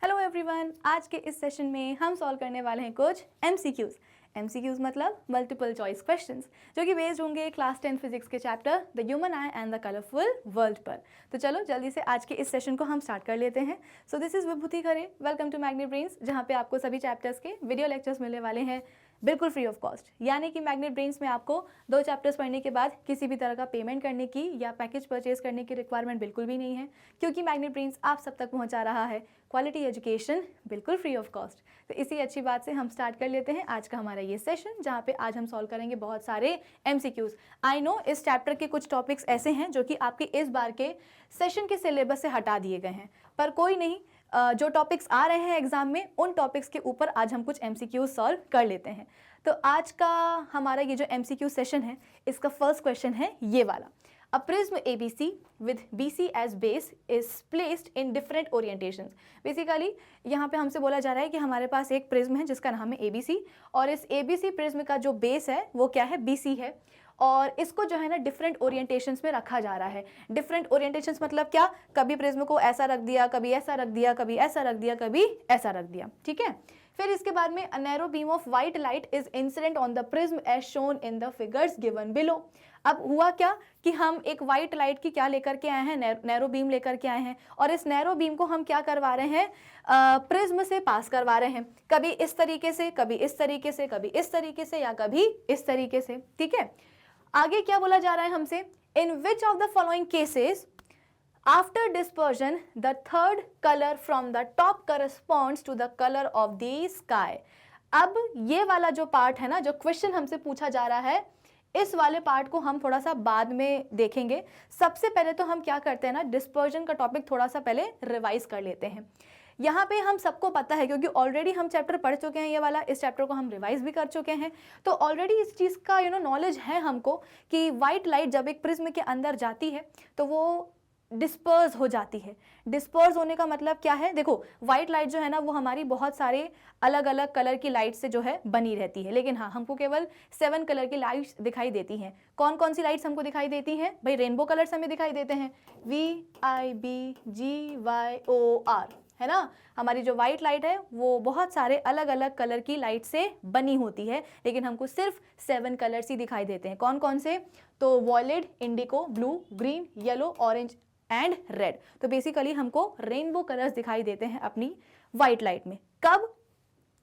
Hello everyone, आज के इस सेशन में हम सॉल्व करने वाले हैं कुछ एमसीक्यूज। एमसीक्यूज मतलब मल्टीपल चॉइस क्वेश्चंस, जो कि बेस्ड होंगे क्लास 10 फिजिक्स के chapter the human I and the colourful world पर। तो चलो जल्दी से आज के इस सेशन को हम स्टार्ट कर लेते हैं। So this is Vibhuti Khare, welcome to Magnet Brains, जहाँ पे आपको सभी चैप्टर्स के वीडियो लेक्चर्स मिलने वाले हैं बिल्कुल फ्री ऑफ कॉस्ट। यानी कि मैग्नेट ब्रेन्स में आपको 2 चैप्टर्स पढ़ने के बाद किसी भी तरह का पेमेंट करने की या पैकेज परचेज करने की रिक्वायरमेंट बिल्कुल भी नहीं है, क्योंकि मैग्नेट ब्रेन्स आप सब तक पहुंचा रहा है क्वालिटी एजुकेशन बिल्कुल फ्री ऑफ कॉस्ट। तो इसी अच्छी बात से हम स्टार्ट कर लेते हैं आज का हमारा ये सेशन, जहाँ पे आज हम सॉल्व करेंगे बहुत सारे एमसीक्यूज। आई नो इस चैप्टर के कुछ टॉपिक्स ऐसे हैं जो कि आपके इस बार के सेशन के सिलेबस से हटा दिए गए हैं, पर कोई नहीं, जो टॉपिक्स आ रहे हैं एग्जाम में उन टॉपिक्स के ऊपर आज हम कुछ एमसीक्यू सॉल्व कर लेते हैं। तो आज का हमारा ये जो एमसीक्यू सेशन है, इसका फर्स्ट क्वेश्चन है ये वाला। A prism ABC with BC as base is placed in different orientations। Basically यहाँ पे हमसे बोला जा रहा है कि हमारे पास एक प्रिज्म है जिसका नाम है ABC, और इस ABC प्रिज्म का जो बेस है वो क्या है, BC है, और इसको जो है ना डिफरेंट ओरिएंटेशंस में रखा जा रहा है। डिफरेंट ओरिएंटेशंस मतलब क्या, कभी प्रिज्म को ऐसा रख दिया, कभी ऐसा रख दिया, कभी ऐसा रख दिया, कभी ऐसा रख दिया, ठीक है। फिर इसके बाद में a narrow beam of white light is incident on the prism as shown in the figures given below. अब हुआ क्या कि हम एक व्हाइट लाइट की क्या लेकर के आए हैं, नैरो बीम लेकर के आए हैं, और इस नैरो बीम को हम क्या करवा रहे हैं, प्रिज्म से पास करवा रहे हैं, कभी इस तरीके से, कभी इस तरीके से, कभी इस तरीके से, या कभी इस तरीके से, ठीक है। आगे क्या बोला जा रहा है हमसे, in which of the following cases after dispersion the third colour from the top corresponds to the colour of the sky. अब ये वाला जो पार्ट है ना, जो क्वेश्चन हमसे पूछा जा रहा है, इस वाले पार्ट को हम थोड़ा सा बाद में देखेंगे। सबसे पहले तो हम क्या करते हैं ना, डिस्पर्जन का टॉपिक थोड़ा सा पहले रिवाइज कर लेते हैं। यहाँ पे हम सबको पता है, क्योंकि ऑलरेडी हम चैप्टर पढ़ चुके हैं, ये वाला इस चैप्टर को हम रिवाइज भी कर चुके हैं, तो ऑलरेडी इस चीज़ का नॉलेज है हमको कि वाइट लाइट जब एक प्रिज्म के अंदर जाती है तो वो डिस्पर्स हो जाती है। डिस्पर्स होने का मतलब क्या है, देखो व्हाइट लाइट जो है ना वो हमारी बहुत सारे अलग अलग कलर की लाइट से जो है बनी रहती है, लेकिन हाँ हमको केवल 7 कलर की लाइट्स दिखाई देती हैं। कौन कौन सी लाइट्स हमको दिखाई देती हैं भाई, रेनबो कलर्स हमें दिखाई देते हैं, VIBGYOR, है ना। हमारी जो वाइट लाइट है वो बहुत सारे अलग अलग कलर की लाइट से बनी होती है, लेकिन हमको सिर्फ 7 कलर्स ही दिखाई देते हैं। कौन कौन से, तो violet, indigo, blue, green, yellow, orange and red. तो बेसिकली हमको रेनबो कलर्स दिखाई देते हैं अपनी वाइट लाइट में। कब,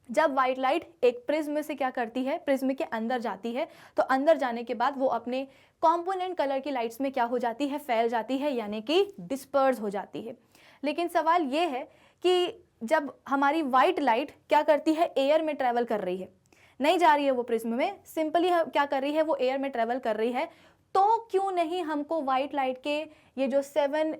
जब वाइट लाइट एक प्रिज्म से क्या करती है, प्रिज्म के अंदर जाती है, तो अंदर जाने के बाद वो अपने कॉम्पोनेंट कलर की लाइट्स में क्या हो जाती है, फैल जाती है, यानी कि डिस्पर्स हो जाती है। लेकिन सवाल ये है कि जब हमारी वाइट लाइट क्या करती है, एयर में ट्रेवल कर रही है, नहीं जा रही है वो प्रिज्म में, सिंपली क्या कर रही है, वो एयर में ट्रेवल कर रही है, तो क्यों नहीं हमको वाइट लाइट के ये जो 7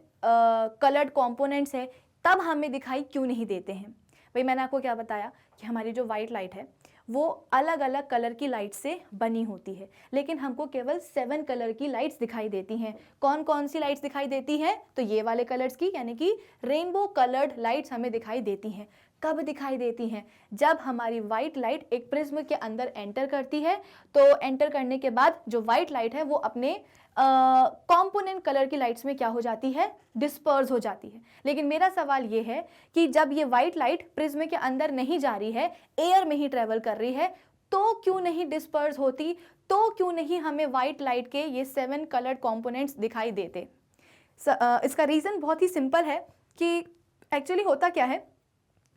कलर्ड कंपोनेंट्स है तब हमें दिखाई क्यों नहीं देते हैं। भाई मैंने आपको क्या बताया कि हमारी जो वाइट लाइट है वो अलग अलग कलर की लाइट से बनी होती है, लेकिन हमको केवल 7 कलर की लाइट्स दिखाई देती हैं। कौन कौन सी लाइट्स दिखाई देती हैं, तो ये वाले कलर्स की, यानी कि रेनबो कलर्ड लाइट्स हमें दिखाई देती हैं। कब दिखाई देती हैं, जब हमारी वाइट लाइट एक प्रिज्म के अंदर एंटर करती है, तो एंटर करने के बाद जो वाइट लाइट है वो अपने कॉम्पोनेंट कलर की लाइट्स में क्या हो जाती है, डिस्पर्स हो जाती है। लेकिन मेरा सवाल ये है कि जब ये वाइट लाइट प्रिज्म के अंदर नहीं जा रही है, एयर में ही ट्रेवल कर रही है, तो क्यों नहीं डिस्पर्स होती, तो क्यों नहीं हमें वाइट लाइट के ये 7 कलर्ड कॉम्पोनेंट्स दिखाई देते। इसका रीज़न बहुत ही सिंपल है कि एक्चुअली होता क्या है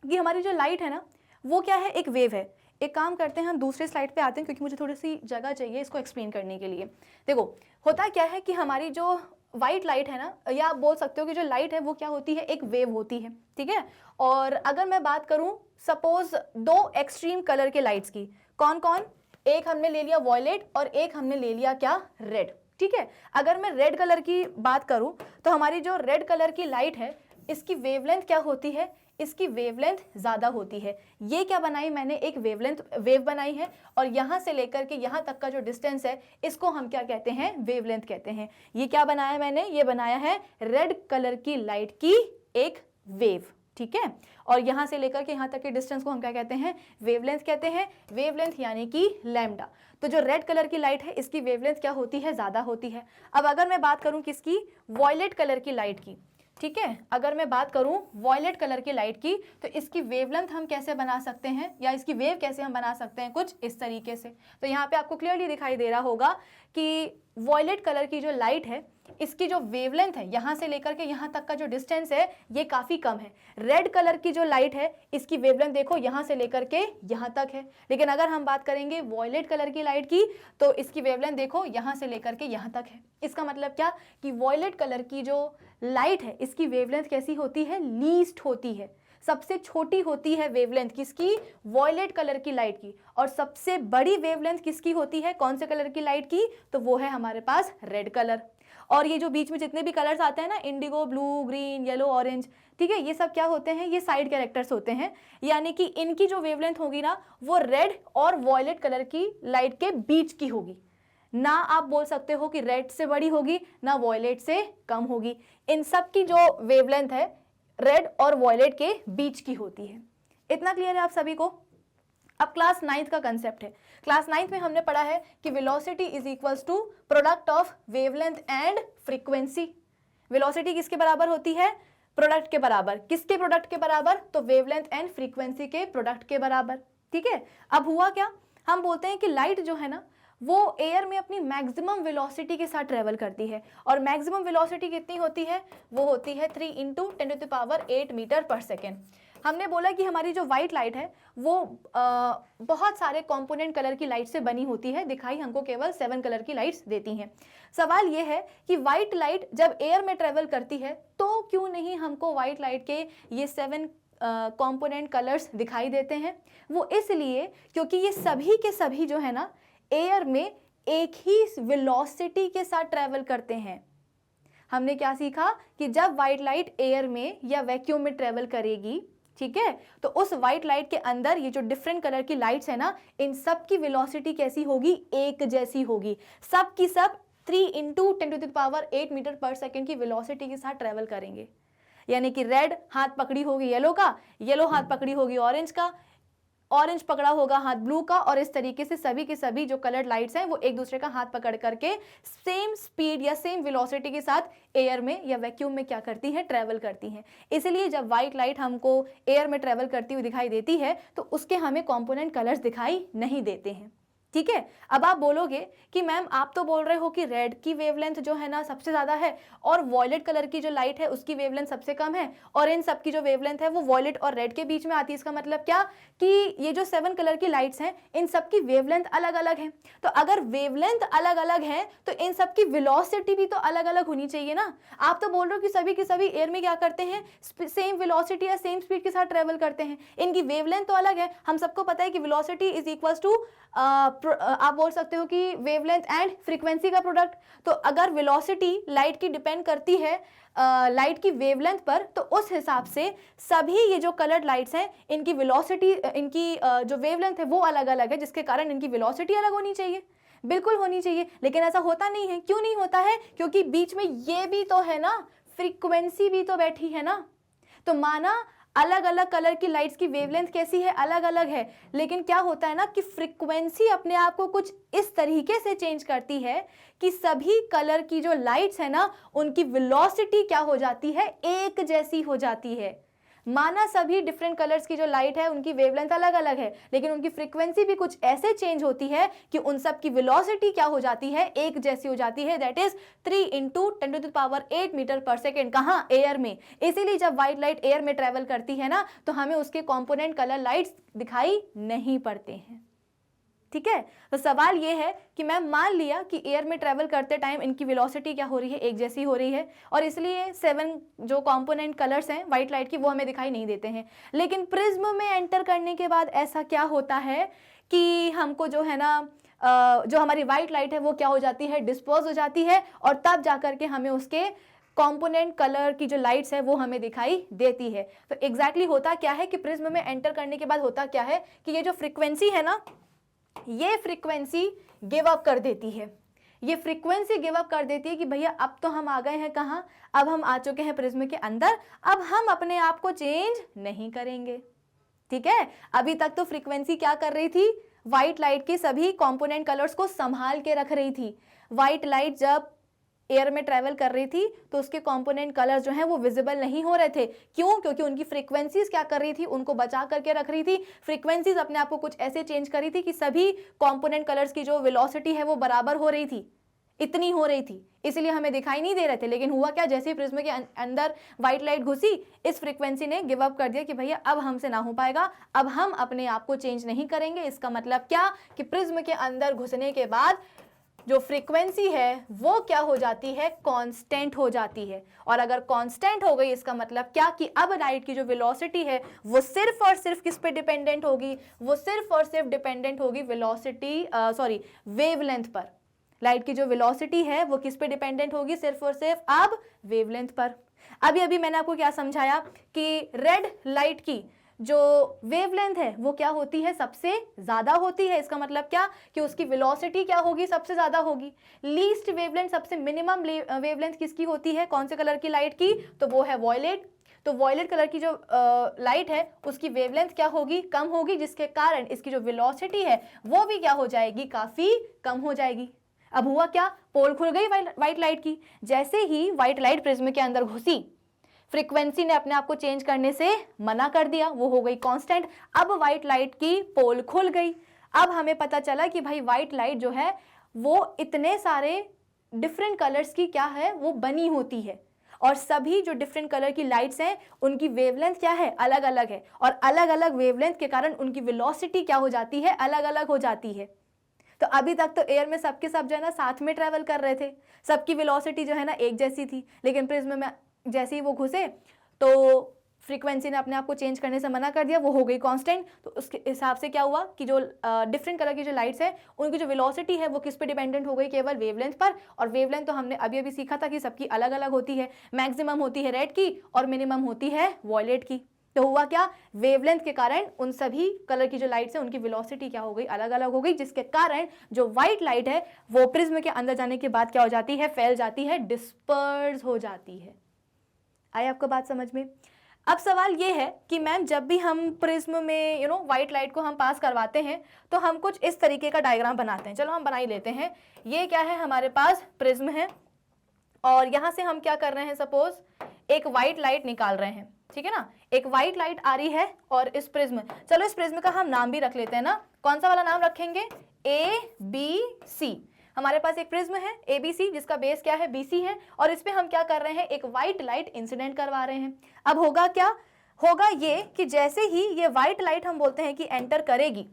कि हमारी जो लाइट है ना वो क्या है, एक वेव है। एक काम करते हैं, हम दूसरे स्लाइड पे आते हैं, क्योंकि मुझे थोड़ी सी जगह चाहिए इसको एक्सप्लेन करने के लिए। देखो होता क्या है कि हमारी जो वाइट लाइट है ना, या आप बोल सकते हो कि जो लाइट है वो क्या होती है, एक वेव होती है, ठीक है। और अगर मैं बात करूं सपोज 2 एक्सट्रीम कलर के लाइट्स की, कौन कौन, एक हमने ले लिया वॉयलेट और एक हमने ले लिया क्या, रेड, ठीक है। अगर मैं रेड कलर की बात करूं तो हमारी जो रेड कलर की लाइट है इसकी वेवलेंथ क्या होती है, इसकी वेवलेंथ ज़्यादा होती है। ये क्या बनाई मैंने, एक वेव बनाई है, और यहाँ से लेकर के यहाँ तक का जो डिस्टेंस है इसको हम क्या कहते हैं, वेवलेंथ कहते हैं। ये क्या बनाया मैंने, ये बनाया है रेड कलर की लाइट की एक वेव, ठीक है। और यहाँ से लेकर के यहाँ तक के डिस्टेंस को हम क्या कहते हैं, वेवलेंथ कहते हैं। वेवलेंथ यानी कि लैम्डा। तो जो रेड कलर की लाइट है इसकी वेवलेंथ क्या होती है, ज़्यादा होती है। अब अगर मैं बात करूँ किसकी, वॉयलेट कलर की लाइट की, ठीक है, अगर मैं बात करूं वॉयलेट कलर की लाइट की, तो इसकी वेवलेंथ हम कैसे बना सकते हैं या इसकी वेव कैसे हम बना सकते हैं, कुछ इस तरीके से। तो यहाँ पे आपको क्लियरली दिखाई दे रहा होगा कि वॉयलेट कलर की जो लाइट है इसकी जो वेवलेंथ है यहाँ से लेकर के यहाँ तक का जो डिस्टेंस है ये काफ़ी कम है। रेड कलर की जो लाइट है इसकी वेवलेंथ देखो यहाँ से लेकर के यहाँ तक है, लेकिन अगर हम बात करेंगे वॉयलेट कलर की लाइट की तो इसकी वेवलेंथ देखो यहाँ से लेकर के यहाँ तक है। इसका मतलब क्या कि वॉयलेट कलर की जो लाइट है इसकी वेवलेंथ कैसी होती है, लीस्ट होती है, सबसे छोटी होती है वेवलेंथ किसकी, वॉयलेट कलर की लाइट की। और सबसे बड़ी वेवलेंथ किसकी होती है, कौन से कलर की लाइट की, तो वो है हमारे पास रेड कलर। और ये जो बीच में जितने भी कलर्स आते हैं ना, Indigo, blue, green, yellow, orange, ठीक है, ये सब क्या होते हैं, ये साइड कैरेक्टर्स होते हैं, यानी कि इनकी जो वेवलेंथ होगी ना वो रेड और वॉयलेट कलर की लाइट के बीच की होगी। ना आप बोल सकते हो कि रेड से बड़ी होगी ना वॉयलेट से कम होगी, इन सब की जो वेवलेंथ है रेड और वॉयलेट के बीच की होती है। इतना क्लियर है आप सभी को। अब क्लास 9th का कंसेप्ट है। क्लास 9th में हमने पढ़ा है कि velocity is equals to product of wavelength and frequency. Velocity किसके बराबर होती है, प्रोडक्ट के बराबर। किसके प्रोडक्ट के बराबर, तो वेवलेंथ एंड फ्रीक्वेंसी के प्रोडक्ट के बराबर। ठीक है, अब हुआ क्या, हम बोलते हैं कि लाइट जो है ना वो एयर में अपनी मैक्सिमम वेलोसिटी के साथ ट्रेवल करती है, और मैक्सिमम वेलोसिटी कितनी होती है, वो होती है 3 × 10⁸ मीटर पर सेकेंड। हमने बोला कि हमारी जो वाइट लाइट है वो बहुत सारे कंपोनेंट कलर की लाइट से बनी होती है, दिखाई हमको केवल 7 कलर की लाइट्स देती हैं। सवाल ये है कि वाइट लाइट जब एयर में ट्रेवल करती है तो क्यों नहीं हमको वाइट लाइट के ये 7 कंपोनेंट कलर्स दिखाई देते हैं। वो इसलिए क्योंकि ये सभी के सभी जो है ना एयर में एक ही वेलोसिटी के साथ ट्रेवल करते हैं। हमने क्या सीखा कि जब वाइट लाइट एयर में या वैक्यूम में ट्रेवल करेगी, ठीक है, तो उस वाइट लाइट के अंदर ये जो डिफरेंट कलर की लाइट्स है ना, इन सब की वेलोसिटी कैसी होगी, एक जैसी होगी। सब की सब 3 × 10⁸ मीटर पर सेकेंड की वेलोसिटी के साथ ट्रेवल करेंगे। यानी कि रेड हाथ पकड़ी होगी येलो का, येलो हाथ पकड़ी होगी ऑरेंज का, ऑरेंज पकड़ा होगा हाथ ब्लू का, और इस तरीके से सभी के सभी जो कलर्ड लाइट्स हैं वो एक दूसरे का हाथ पकड़ करके सेम स्पीड या सेम वेलोसिटी के साथ एयर में या वैक्यूम में क्या करती है, ट्रेवल करती हैं। इसलिए जब वाइट लाइट हमको एयर में ट्रेवल करती हुई दिखाई देती है तो उसके हमें कॉम्पोनेंट कलर्स दिखाई नहीं देते हैं। ठीक है, अब आप बोलोगे कि मैम आप तो बोल रहे हो कि रेड की वेवलेंथ जो है ना सबसे ज़्यादा है और वॉयलेट कलर की जो लाइट है उसकी वेवलेंथ सबसे कम है, और इन सब की जो वेवलेंथ है वो वॉयलेट और रेड के बीच में आती है। इसका मतलब क्या कि ये जो 7 कलर की लाइट्स हैं इन सब की वेवलेंथ अलग अलग है। तो अगर वेवलेंथ अलग अलग है तो इन सब की वेलोसिटी भी तो अलग अलग होनी चाहिए ना। आप तो बोल रहे हो कि सभी के सभी एयर में क्या करते हैं, सेम वेलोसिटी या सेम स्पीड के साथ ट्रेवल करते हैं, इनकी वेवलेंथ तो अलग है। हम सबको पता है कि वेलोसिटी इज इक्वल्स टू आप बोल सकते हो कि वेवलेंथ एंड फ्रीक्वेंसी का प्रोडक्ट। तो अगर वेलोसिटी लाइट की डिपेंड करती है लाइट की वेवलेंथ पर, तो उस हिसाब से सभी ये जो कलर्ड लाइट्स हैं इनकी वेलोसिटी, इनकी जो वेवलेंथ है वो अलग अलग है, जिसके कारण इनकी वेलोसिटी अलग होनी चाहिए, बिल्कुल होनी चाहिए। लेकिन ऐसा होता नहीं है। क्यों नहीं होता है, क्योंकि बीच में ये भी तो है ना, फ्रीक्वेंसी भी तो बैठी है ना। तो माना अलग अलग कलर की लाइट्स की वेवलेंथ कैसी है, अलग अलग है, लेकिन क्या होता है ना कि फ्रीक्वेंसी अपने आप को कुछ इस तरीके से चेंज करती है कि सभी कलर की जो लाइट्स है ना उनकी वेलोसिटी क्या हो जाती है, एक जैसी हो जाती है। माना सभी डिफरेंट कलर्स की जो लाइट है उनकी वेवलेंथ अलग अलग है, लेकिन उनकी फ्रीक्वेंसी भी कुछ ऐसे चेंज होती है कि उन सब की वेलोसिटी क्या हो जाती है, एक जैसी हो जाती है। दैट इज 3 × 10⁸ मीटर पर सेकेंड। कहाँ, एयर में। इसीलिए जब व्हाइट लाइट एयर में ट्रेवल करती है ना तो हमें उसके कॉम्पोनेंट कलर लाइट्स दिखाई नहीं पड़ते हैं। ठीक है, तो सवाल ये है कि मैम मान लिया कि एयर में ट्रेवल करते टाइम इनकी वेलोसिटी क्या हो रही है, एक जैसी हो रही है, और इसलिए 7 जो कंपोनेंट कलर्स हैं वाइट लाइट की वो हमें दिखाई नहीं देते हैं। लेकिन प्रिज्म में एंटर करने के बाद ऐसा क्या होता है कि हमको जो है ना जो हमारी वाइट लाइट है वो क्या हो जाती है, डिस्पर्स हो जाती है, और तब जाकर के हमें उसके कंपोनेंट कलर की जो लाइट्स है वो हमें दिखाई देती है। तो एग्जैक्टली होता क्या है कि प्रिज्म में एंटर करने के बाद होता क्या है कि ये जो फ्रीक्वेंसी है ना, ये फ्रीक्वेंसी गिव अप कर देती है। ये फ्रीक्वेंसी गिव अप कर देती है कि भैया अब तो हम आ गए हैं कहाँ, अब हम आ चुके हैं प्रिज्म के अंदर, अब हम अपने आप को चेंज नहीं करेंगे। ठीक है, अभी तक तो फ्रीक्वेंसी क्या कर रही थी, व्हाइट लाइट के सभी कंपोनेंट कलर्स को संभाल के रख रही थी। व्हाइट लाइट जब एयर में ट्रैवल कर रही थी तो उसके कंपोनेंट कलर जो हैं वो विजिबल नहीं हो रहे थे। क्यों? क्योंकि उनकी फ्रीक्वेंसीज क्या कर रही थी, उनको बचा करके रख रही थी। फ्रीक्वेंसीज अपने आप को कुछ ऐसे चेंज कर रही थी कि सभी कंपोनेंट कलर्स की जो वेलोसिटी है वो बराबर हो रही थी, इतनी हो रही थी, इसलिए हमें दिखाई नहीं दे रहे थे। लेकिन हुआ क्या, जैसे ही प्रिज्म के अंदर व्हाइट लाइट घुसी, इस फ्रीक्वेंसी ने गिव अप कर दिया कि भैया अब हमसे ना हो पाएगा, अब हम अपने आप को चेंज नहीं करेंगे। इसका मतलब क्या कि प्रिज्म के अंदर घुसने के बाद जो फ्रीक्वेंसी है वो क्या हो जाती है, कांस्टेंट हो जाती है। और अगर कांस्टेंट हो गई इसका मतलब क्या कि अब लाइट की जो वेलोसिटी है वो सिर्फ और सिर्फ किस पे डिपेंडेंट होगी, वो सिर्फ और सिर्फ डिपेंडेंट होगी वेवलेंथ पर। लाइट की जो वेलोसिटी है वो किस पे डिपेंडेंट होगी, सिर्फ और सिर्फ अब वेवलेंथ पर। अभी अभी मैंने आपको क्या समझाया कि रेड लाइट की जो वेवलेंथ है वो क्या होती है, सबसे ज्यादा होती है। इसका मतलब क्या कि उसकी वेलोसिटी क्या होगी, सबसे ज्यादा होगी। लीस्ट वेवलेंथ, सबसे मिनिमम वेवलेंथ किसकी होती है, कौन से कलर की लाइट की, तो वो है वॉयलेट। तो वॉयलेट कलर की जो लाइट है उसकी वेवलेंथ क्या होगी, कम होगी, जिसके कारण इसकी जो वेलोसिटी है वो भी क्या हो जाएगी, काफी कम हो जाएगी। अब हुआ क्या, पोल खुल गई व्हाइट लाइट की। जैसे ही व्हाइट लाइट प्रिज्म के अंदर घुसी, फ्रीक्वेंसी ने अपने आप को चेंज करने से मना कर दिया, वो हो गई कांस्टेंट। अब व्हाइट लाइट की पोल खुल गई। अब हमें पता चला कि भाई व्हाइट लाइट जो है वो इतने सारे डिफरेंट कलर्स की क्या है, वो बनी होती है। और सभी जो डिफरेंट कलर की लाइट्स हैं उनकी वेवलेंथ क्या है, अलग अलग है। और अलग अलग वेवलेंथ के कारण उनकी वेलोसिटी क्या हो जाती है, अलग अलग हो जाती है। तो अभी तक तो एयर में सबके सब जो है ना साथ में ट्रैवल कर रहे थे, सबकी वेलोसिटी जो है ना एक जैसी थी। लेकिन प्रिज्म में जैसे ही वो घुसे तो फ्रीक्वेंसी ने अपने आप को चेंज करने से मना कर दिया, वो हो गई कांस्टेंट। तो उसके हिसाब से क्या हुआ कि जो डिफरेंट कलर की जो लाइट्स है उनकी जो वेलोसिटी है वो किस पे डिपेंडेंट हो गई, केवल वेवलेंथ पर। और वेवलेंथ तो हमने अभी अभी सीखा था कि सबकी अलग अलग होती है। मैक्सिमम होती है रेड की और मिनिमम होती है वॉयलेट की। तो हुआ क्या, वेवलेंथ के कारण उन सभी कलर की जो लाइट्स है उनकी वेलोसिटी क्या हो गई, अलग अलग हो गई, जिसके कारण जो व्हाइट लाइट है वो प्रिज्म के अंदर जाने के बाद क्या हो जाती है, फैल जाती है, डिस्पर्स हो जाती है। आई आपको बात समझ में? अब सवाल ये है कि मैम जब भी हम प्रिज्म में व्हाइट लाइट को हम पास करवाते हैं तो हम कुछ इस तरीके का डायग्राम बनाते हैं। चलो हम बना ही लेते हैं। ये क्या है, हमारे पास प्रिज्म है और यहाँ से हम क्या कर रहे हैं, सपोज एक व्हाइट लाइट निकाल रहे हैं, ठीक है ना। एक व्हाइट लाइट आ रही है और इस प्रिज्म, चलो इस प्रिज्म का हम नाम भी रख लेते हैं ना। कौन सा वाला नाम रखेंगे, ABC। हमारे पास एक प्रिज्म है ABC जिसका बेस क्या है, BC है। और इस पे हम क्या कर रहे हैं, एक व्हाइट लाइट इंसिडेंट करवा रहे हैं। अब होगा क्या, होगा ये कि जैसे ही ये व्हाइट लाइट हम बोलते हैं कि एंटर करेगी,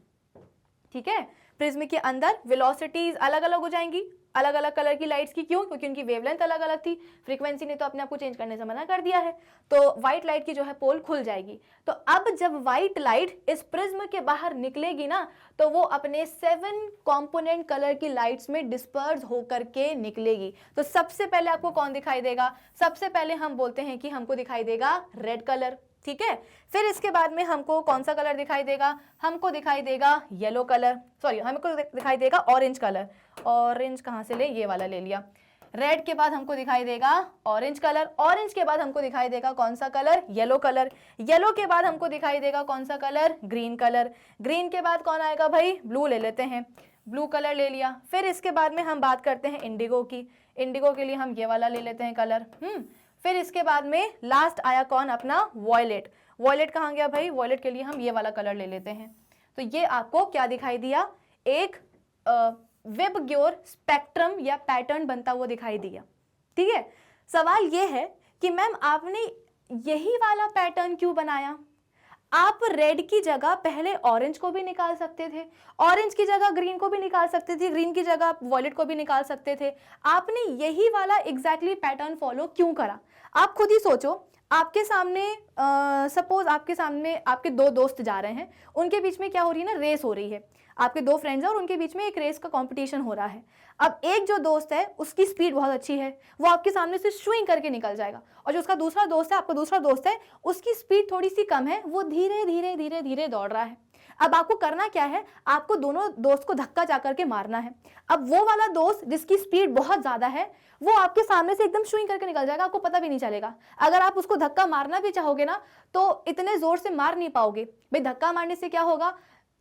ठीक है, प्रिज्म के अंदर वेलोसिटीज अलग अलग हो जाएंगी, अलग अलग कलर की लाइट्स की। क्यों? क्योंकि उनकी वेवलेंथ अलग अलग थी। फ्रीक्वेंसी ने तो अपने आप को चेंज करने से मना कर दिया है। तो व्हाइट लाइट की जो है पोल खुल जाएगी। तो अब जब व्हाइट लाइट इस प्रिज्म के बाहर निकलेगी ना तो वो अपने 7 कंपोनेंट कलर की लाइट्स में डिस्पर्स होकर के निकलेगी। तो सबसे पहले आपको कौन दिखाई देगा, सबसे पहले हम बोलते हैं कि हमको दिखाई देगा रेड कलर, ठीक है। फिर इसके बाद में हमको कौन सा कलर दिखाई देगा, हमको दिखाई देगा येलो कलर, सॉरी हमको दिखाई देगा ऑरेंज कलर। ऑरेंज कहाँ से ले, ये वाला ले लिया। रेड के बाद हमको दिखाई देगा ऑरेंज कलर। ऑरेंज के बाद हमको दिखाई देगा कौन सा कलर, येलो कलर। येलो के बाद हमको दिखाई देगा कौन सा कलर, ग्रीन कलर। ग्रीन के बाद कौन आएगा भाई, ब्लू ले लेते हैं, ब्लू कलर ले लिया। फिर इसके बाद में हम बात करते हैं इंडिगो की। इंडिगो के लिए हम ये वाला ले लेते हैं कलर। फिर इसके बाद में लास्ट आया कौन, अपना वॉयलेट। वॉयलेट कहाँ गया भाई, वॉयलेट के लिए हम ये वाला कलर ले लेते हैं। तो ये आपको क्या दिखाई दिया, एक वेबग्योर स्पेक्ट्रम या पैटर्न बनता हुआ दिखाई दिया, ठीक है। सवाल ये है कि मैम आपने यही वाला पैटर्न क्यों बनाया, आप रेड की जगह पहले ऑरेंज को भी निकाल सकते थे, ऑरेंज की जगह ग्रीन को भी निकाल सकते थे, ग्रीन की जगह आप वॉयलेट को भी निकाल सकते थे। आपने यही वाला एग्जैक्टली पैटर्न फॉलो क्यों करा, आप खुद ही सोचो। आपके सामने सपोज आपके सामने आपके 2 दोस्त जा रहे हैं, उनके बीच में क्या हो रही है ना, रेस हो रही है। आपके 2 फ्रेंड्स हैं और उनके बीच में एक रेस का कंपटीशन हो रहा है। अब एक जो दोस्त है उसकी स्पीड बहुत अच्छी है, वो आपके सामने से स्विंग करके निकल जाएगा। और जो उसका दूसरा दोस्त है, आपका दूसरा दोस्त है, उसकी स्पीड थोड़ी सी कम है, वो धीरे धीरे धीरे धीरे दौड़ रहा है। अब आपको करना क्या है, आपको दोनों दोस्त को धक्का जाकर के मारना है। अब वो वाला दोस्त जिसकी स्पीड बहुत ज्यादा है वो आपके सामने से एकदम स्विंग करके निकल जाएगा, आपको पता भी नहीं चलेगा। अगर आप उसको धक्का मारना भी चाहोगे ना तो इतने जोर से मार नहीं पाओगे भाई। धक्का मारने से क्या होगा,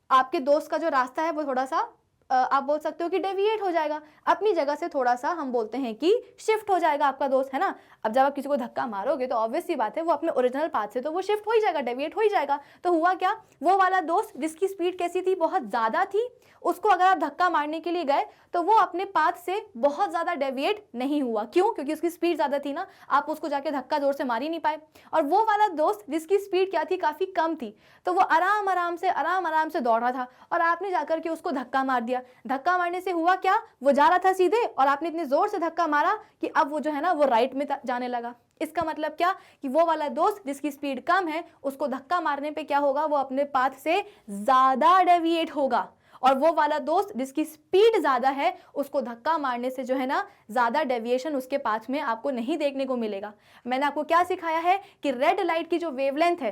आपके दोस्त का जो रास्ता है वो थोड़ा सा आप बोल सकते हो कि डेविएट हो जाएगा, अपनी जगह से थोड़ा सा हम बोलते हैं कि शिफ्ट हो जाएगा आपका दोस्त, है ना। अब जब आप किसी को धक्का मारोगे तो ऑब्वियस सी बात है वो अपने ओरिजिनल पाथ से तो वो शिफ्ट हो ही जाएगा, डेविएट हो ही जाएगा। तो हुआ क्या, वो वाला दोस्त जिसकी स्पीड कैसी थी, बहुत ज़्यादा थी, उसको अगर आप धक्का मारने के लिए गए तो वो अपने पाथ से बहुत ज़्यादा डेविएट नहीं हुआ। क्यों? क्योंकि उसकी स्पीड ज़्यादा थी ना, आप उसको जाके धक्का जोर से मार ही नहीं पाए। और वो वाला दोस्त जिसकी स्पीड क्या थी, काफ़ी कम थी, तो वो आराम आराम से दौड़ रहा था और आपने जाकर के उसको धक्का मार दिया। धक्का मारने से हुआ क्या, वो जा रहा था सीधे और आपने इतने जोर से धक्का मारा कि अब वो जो है ना वो राइट में जाने लगा। इसका मतलब क्या कि वो वाला दोस्त जिसकी स्पीड कम है उसको धक्का मारने पे क्या होगा, वो अपने पाथ से ज़्यादा डेविएट होगा। और वो वाला दोस्त जिसकी स्पीड ज़्यादा है उसको धक्का मारने से जो है ना ज़्यादा डेविएशन उसके पाथ में आपको नहीं देखने को मिलेगा। मैंने आपको क्या सिखाया है कि रेड लाइट की जो वेवलेंथ है,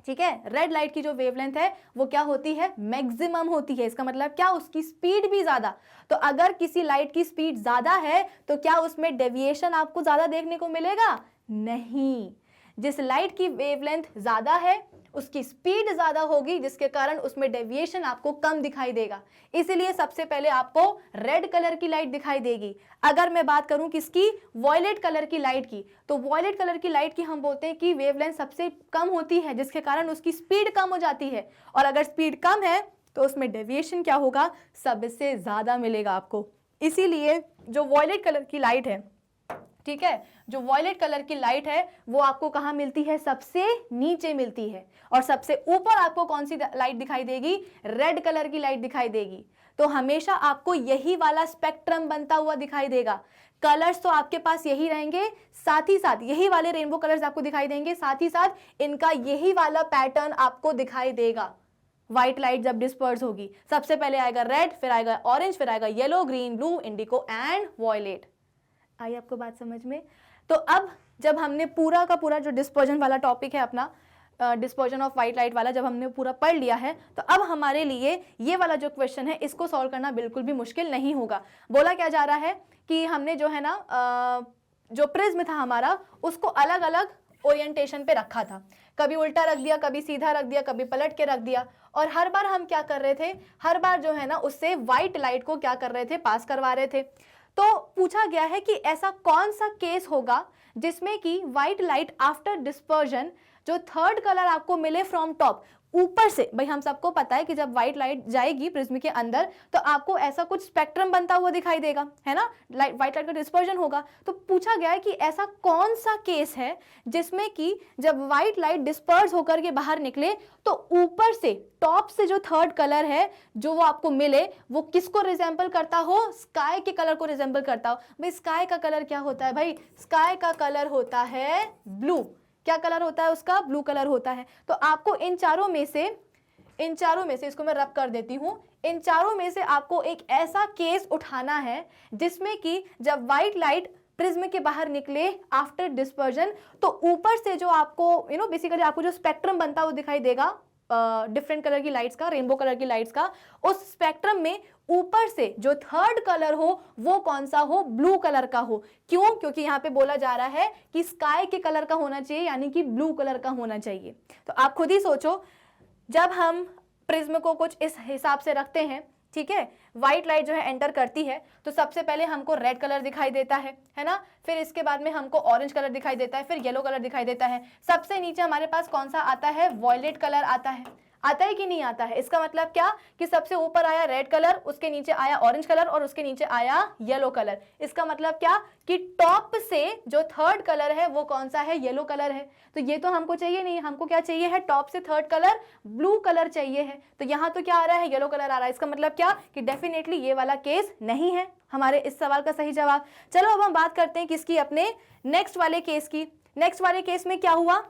ठीक है, रेड लाइट की जो वेवलेंथ है वो क्या होती है, मैक्सिमम होती है। इसका मतलब क्या, उसकी स्पीड भी ज़्यादा। तो अगर किसी लाइट की स्पीड ज़्यादा है तो क्या उसमें डेविएशन आपको ज़्यादा देखने को मिलेगा? नहीं। जिस लाइट की वेवलेंथ ज़्यादा है उसकी स्पीड ज़्यादा होगी, जिसके कारण उसमें डेविएशन आपको कम दिखाई देगा। इसीलिए सबसे पहले आपको रेड कलर की लाइट दिखाई देगी। अगर मैं बात करूं किसकी, वॉयलेट कलर की लाइट की, तो वॉयलेट कलर की लाइट की हम बोलते हैं कि वेवलेंथ सबसे कम होती है, जिसके कारण उसकी स्पीड कम हो जाती है। और अगर स्पीड कम है तो उसमें डेविएशन क्या होगा, सबसे ज़्यादा मिलेगा आपको। इसीलिए जो वॉयलेट कलर की लाइट है, ठीक है, जो वॉयलेट कलर की लाइट है वो आपको कहाँ मिलती है, सबसे नीचे मिलती है। और सबसे ऊपर आपको कौन सी लाइट दिखाई देगी, रेड कलर की लाइट दिखाई देगी। तो हमेशा आपको यही वाला स्पेक्ट्रम बनता हुआ दिखाई देगा। कलर्स तो आपके पास यही रहेंगे, साथ ही साथ यही वाले रेनबो कलर्स आपको दिखाई देंगे, साथ ही साथ इनका यही वाला पैटर्न आपको दिखाई देगा। व्हाइट लाइट जब डिस्पर्स होगी, सबसे पहले आएगा रेड, फिर आएगा ऑरेंज, फिर आएगा yellow, green, blue, indigo and violet. आई आपको बात समझ में? तो अब जब हमने पूरा का पूरा जो डिस्पर्जन वाला टॉपिक है अपना, डिस्पर्जन ऑफ व्हाइट लाइट वाला जब हमने पूरा पढ़ लिया है, तो अब हमारे लिए ये वाला जो क्वेश्चन है इसको सॉल्व करना बिल्कुल भी मुश्किल नहीं होगा। बोला क्या जा रहा है कि हमने जो है ना जो प्रिज्म था हमारा उसको अलग अलग ओरिएंटेशन पे रखा था, कभी उल्टा रख दिया, कभी सीधा रख दिया, कभी पलट के रख दिया। और हर बार हम क्या कर रहे थे, हर बार जो है ना उससे व्हाइट लाइट को क्या कर रहे थे, पास करवा रहे थे। तो पूछा गया है कि ऐसा कौन सा केस होगा जिसमें कि व्हाइट लाइट आफ्टर डिस्पर्जन जो थर्ड कलर आपको मिले फ्रॉम टॉप, ऊपर से। भाई हम सबको पता है कि जब व्हाइट लाइट जाएगी प्रिज्म के अंदर तो आपको ऐसा कुछ स्पेक्ट्रम बनता हुआ दिखाई देगा, है ना, व्हाइट लाइट का डिस्पर्जन होगा। तो पूछा गया है कि ऐसा कौन सा केस है जिसमें कि जब व्हाइट लाइट डिस्पर्स होकर के बाहर निकले तो ऊपर से, टॉप से जो थर्ड कलर है जो वो आपको मिले वो किसको रिजेंबल करता हो, स्काई के कलर को रिजेंबल करता हो। भाई स्काई का कलर क्या होता है, भाई स्काई का कलर होता है ब्लू। क्या कलर होता है उसका, ब्लू कलर होता है। तो आपको इन चारों में से इसको मैं रब कर देती हूं, इन चारों में से आपको एक ऐसा केस उठाना है जिसमें कि जब व्हाइट लाइट प्रिज्म के बाहर निकले आफ्टर डिस्पर्जन तो ऊपर से जो आपको बेसिकली आपको जो स्पेक्ट्रम बनता हुआ दिखाई देगा डिफरेंट कलर की लाइट्स का, रेनबो कलर की लाइट्स का, उस स्पेक्ट्रम में ऊपर से जो थर्ड कलर हो वो कौन सा हो, ब्लू कलर का हो। क्यों? क्योंकि यहाँ पे बोला जा रहा है कि स्काई के कलर का होना चाहिए, यानी कि ब्लू कलर का होना चाहिए। तो आप खुद ही सोचो, जब हम प्रिज्म को कुछ इस हिसाब से रखते हैं, ठीक है, व्हाइट लाइट जो है एंटर करती है तो सबसे पहले हमको रेड कलर दिखाई देता है ना, फिर इसके बाद में हमको ऑरेंज कलर दिखाई देता है, फिर येलो कलर दिखाई देता है, सबसे नीचे हमारे पास कौन सा आता है, वॉयलेट कलर आता है कि नहीं आता है। इसका मतलब क्या कि सबसे ऊपर आया रेड कलर, उसके नीचे आया ऑरेंज कलर और उसके नीचे आया येलो कलर। इसका मतलब क्या कि टॉप से जो थर्ड कलर है वो कौन सा है, येलो कलर है। तो ये तो हमको चाहिए नहीं, हमको क्या चाहिए है, टॉप से थर्ड कलर ब्लू कलर चाहिए है। तो यहाँ तो क्या आ रहा है, येलो कलर आ रहा है। इसका मतलब क्या कि डेफिनेटली ये वाला केस नहीं है हमारे इस सवाल का सही जवाब। चलो अब हम बात करते हैं किसकी, अपने नेक्स्ट वाले केस की। नेक्स्ट वाले केस में क्या हुआ,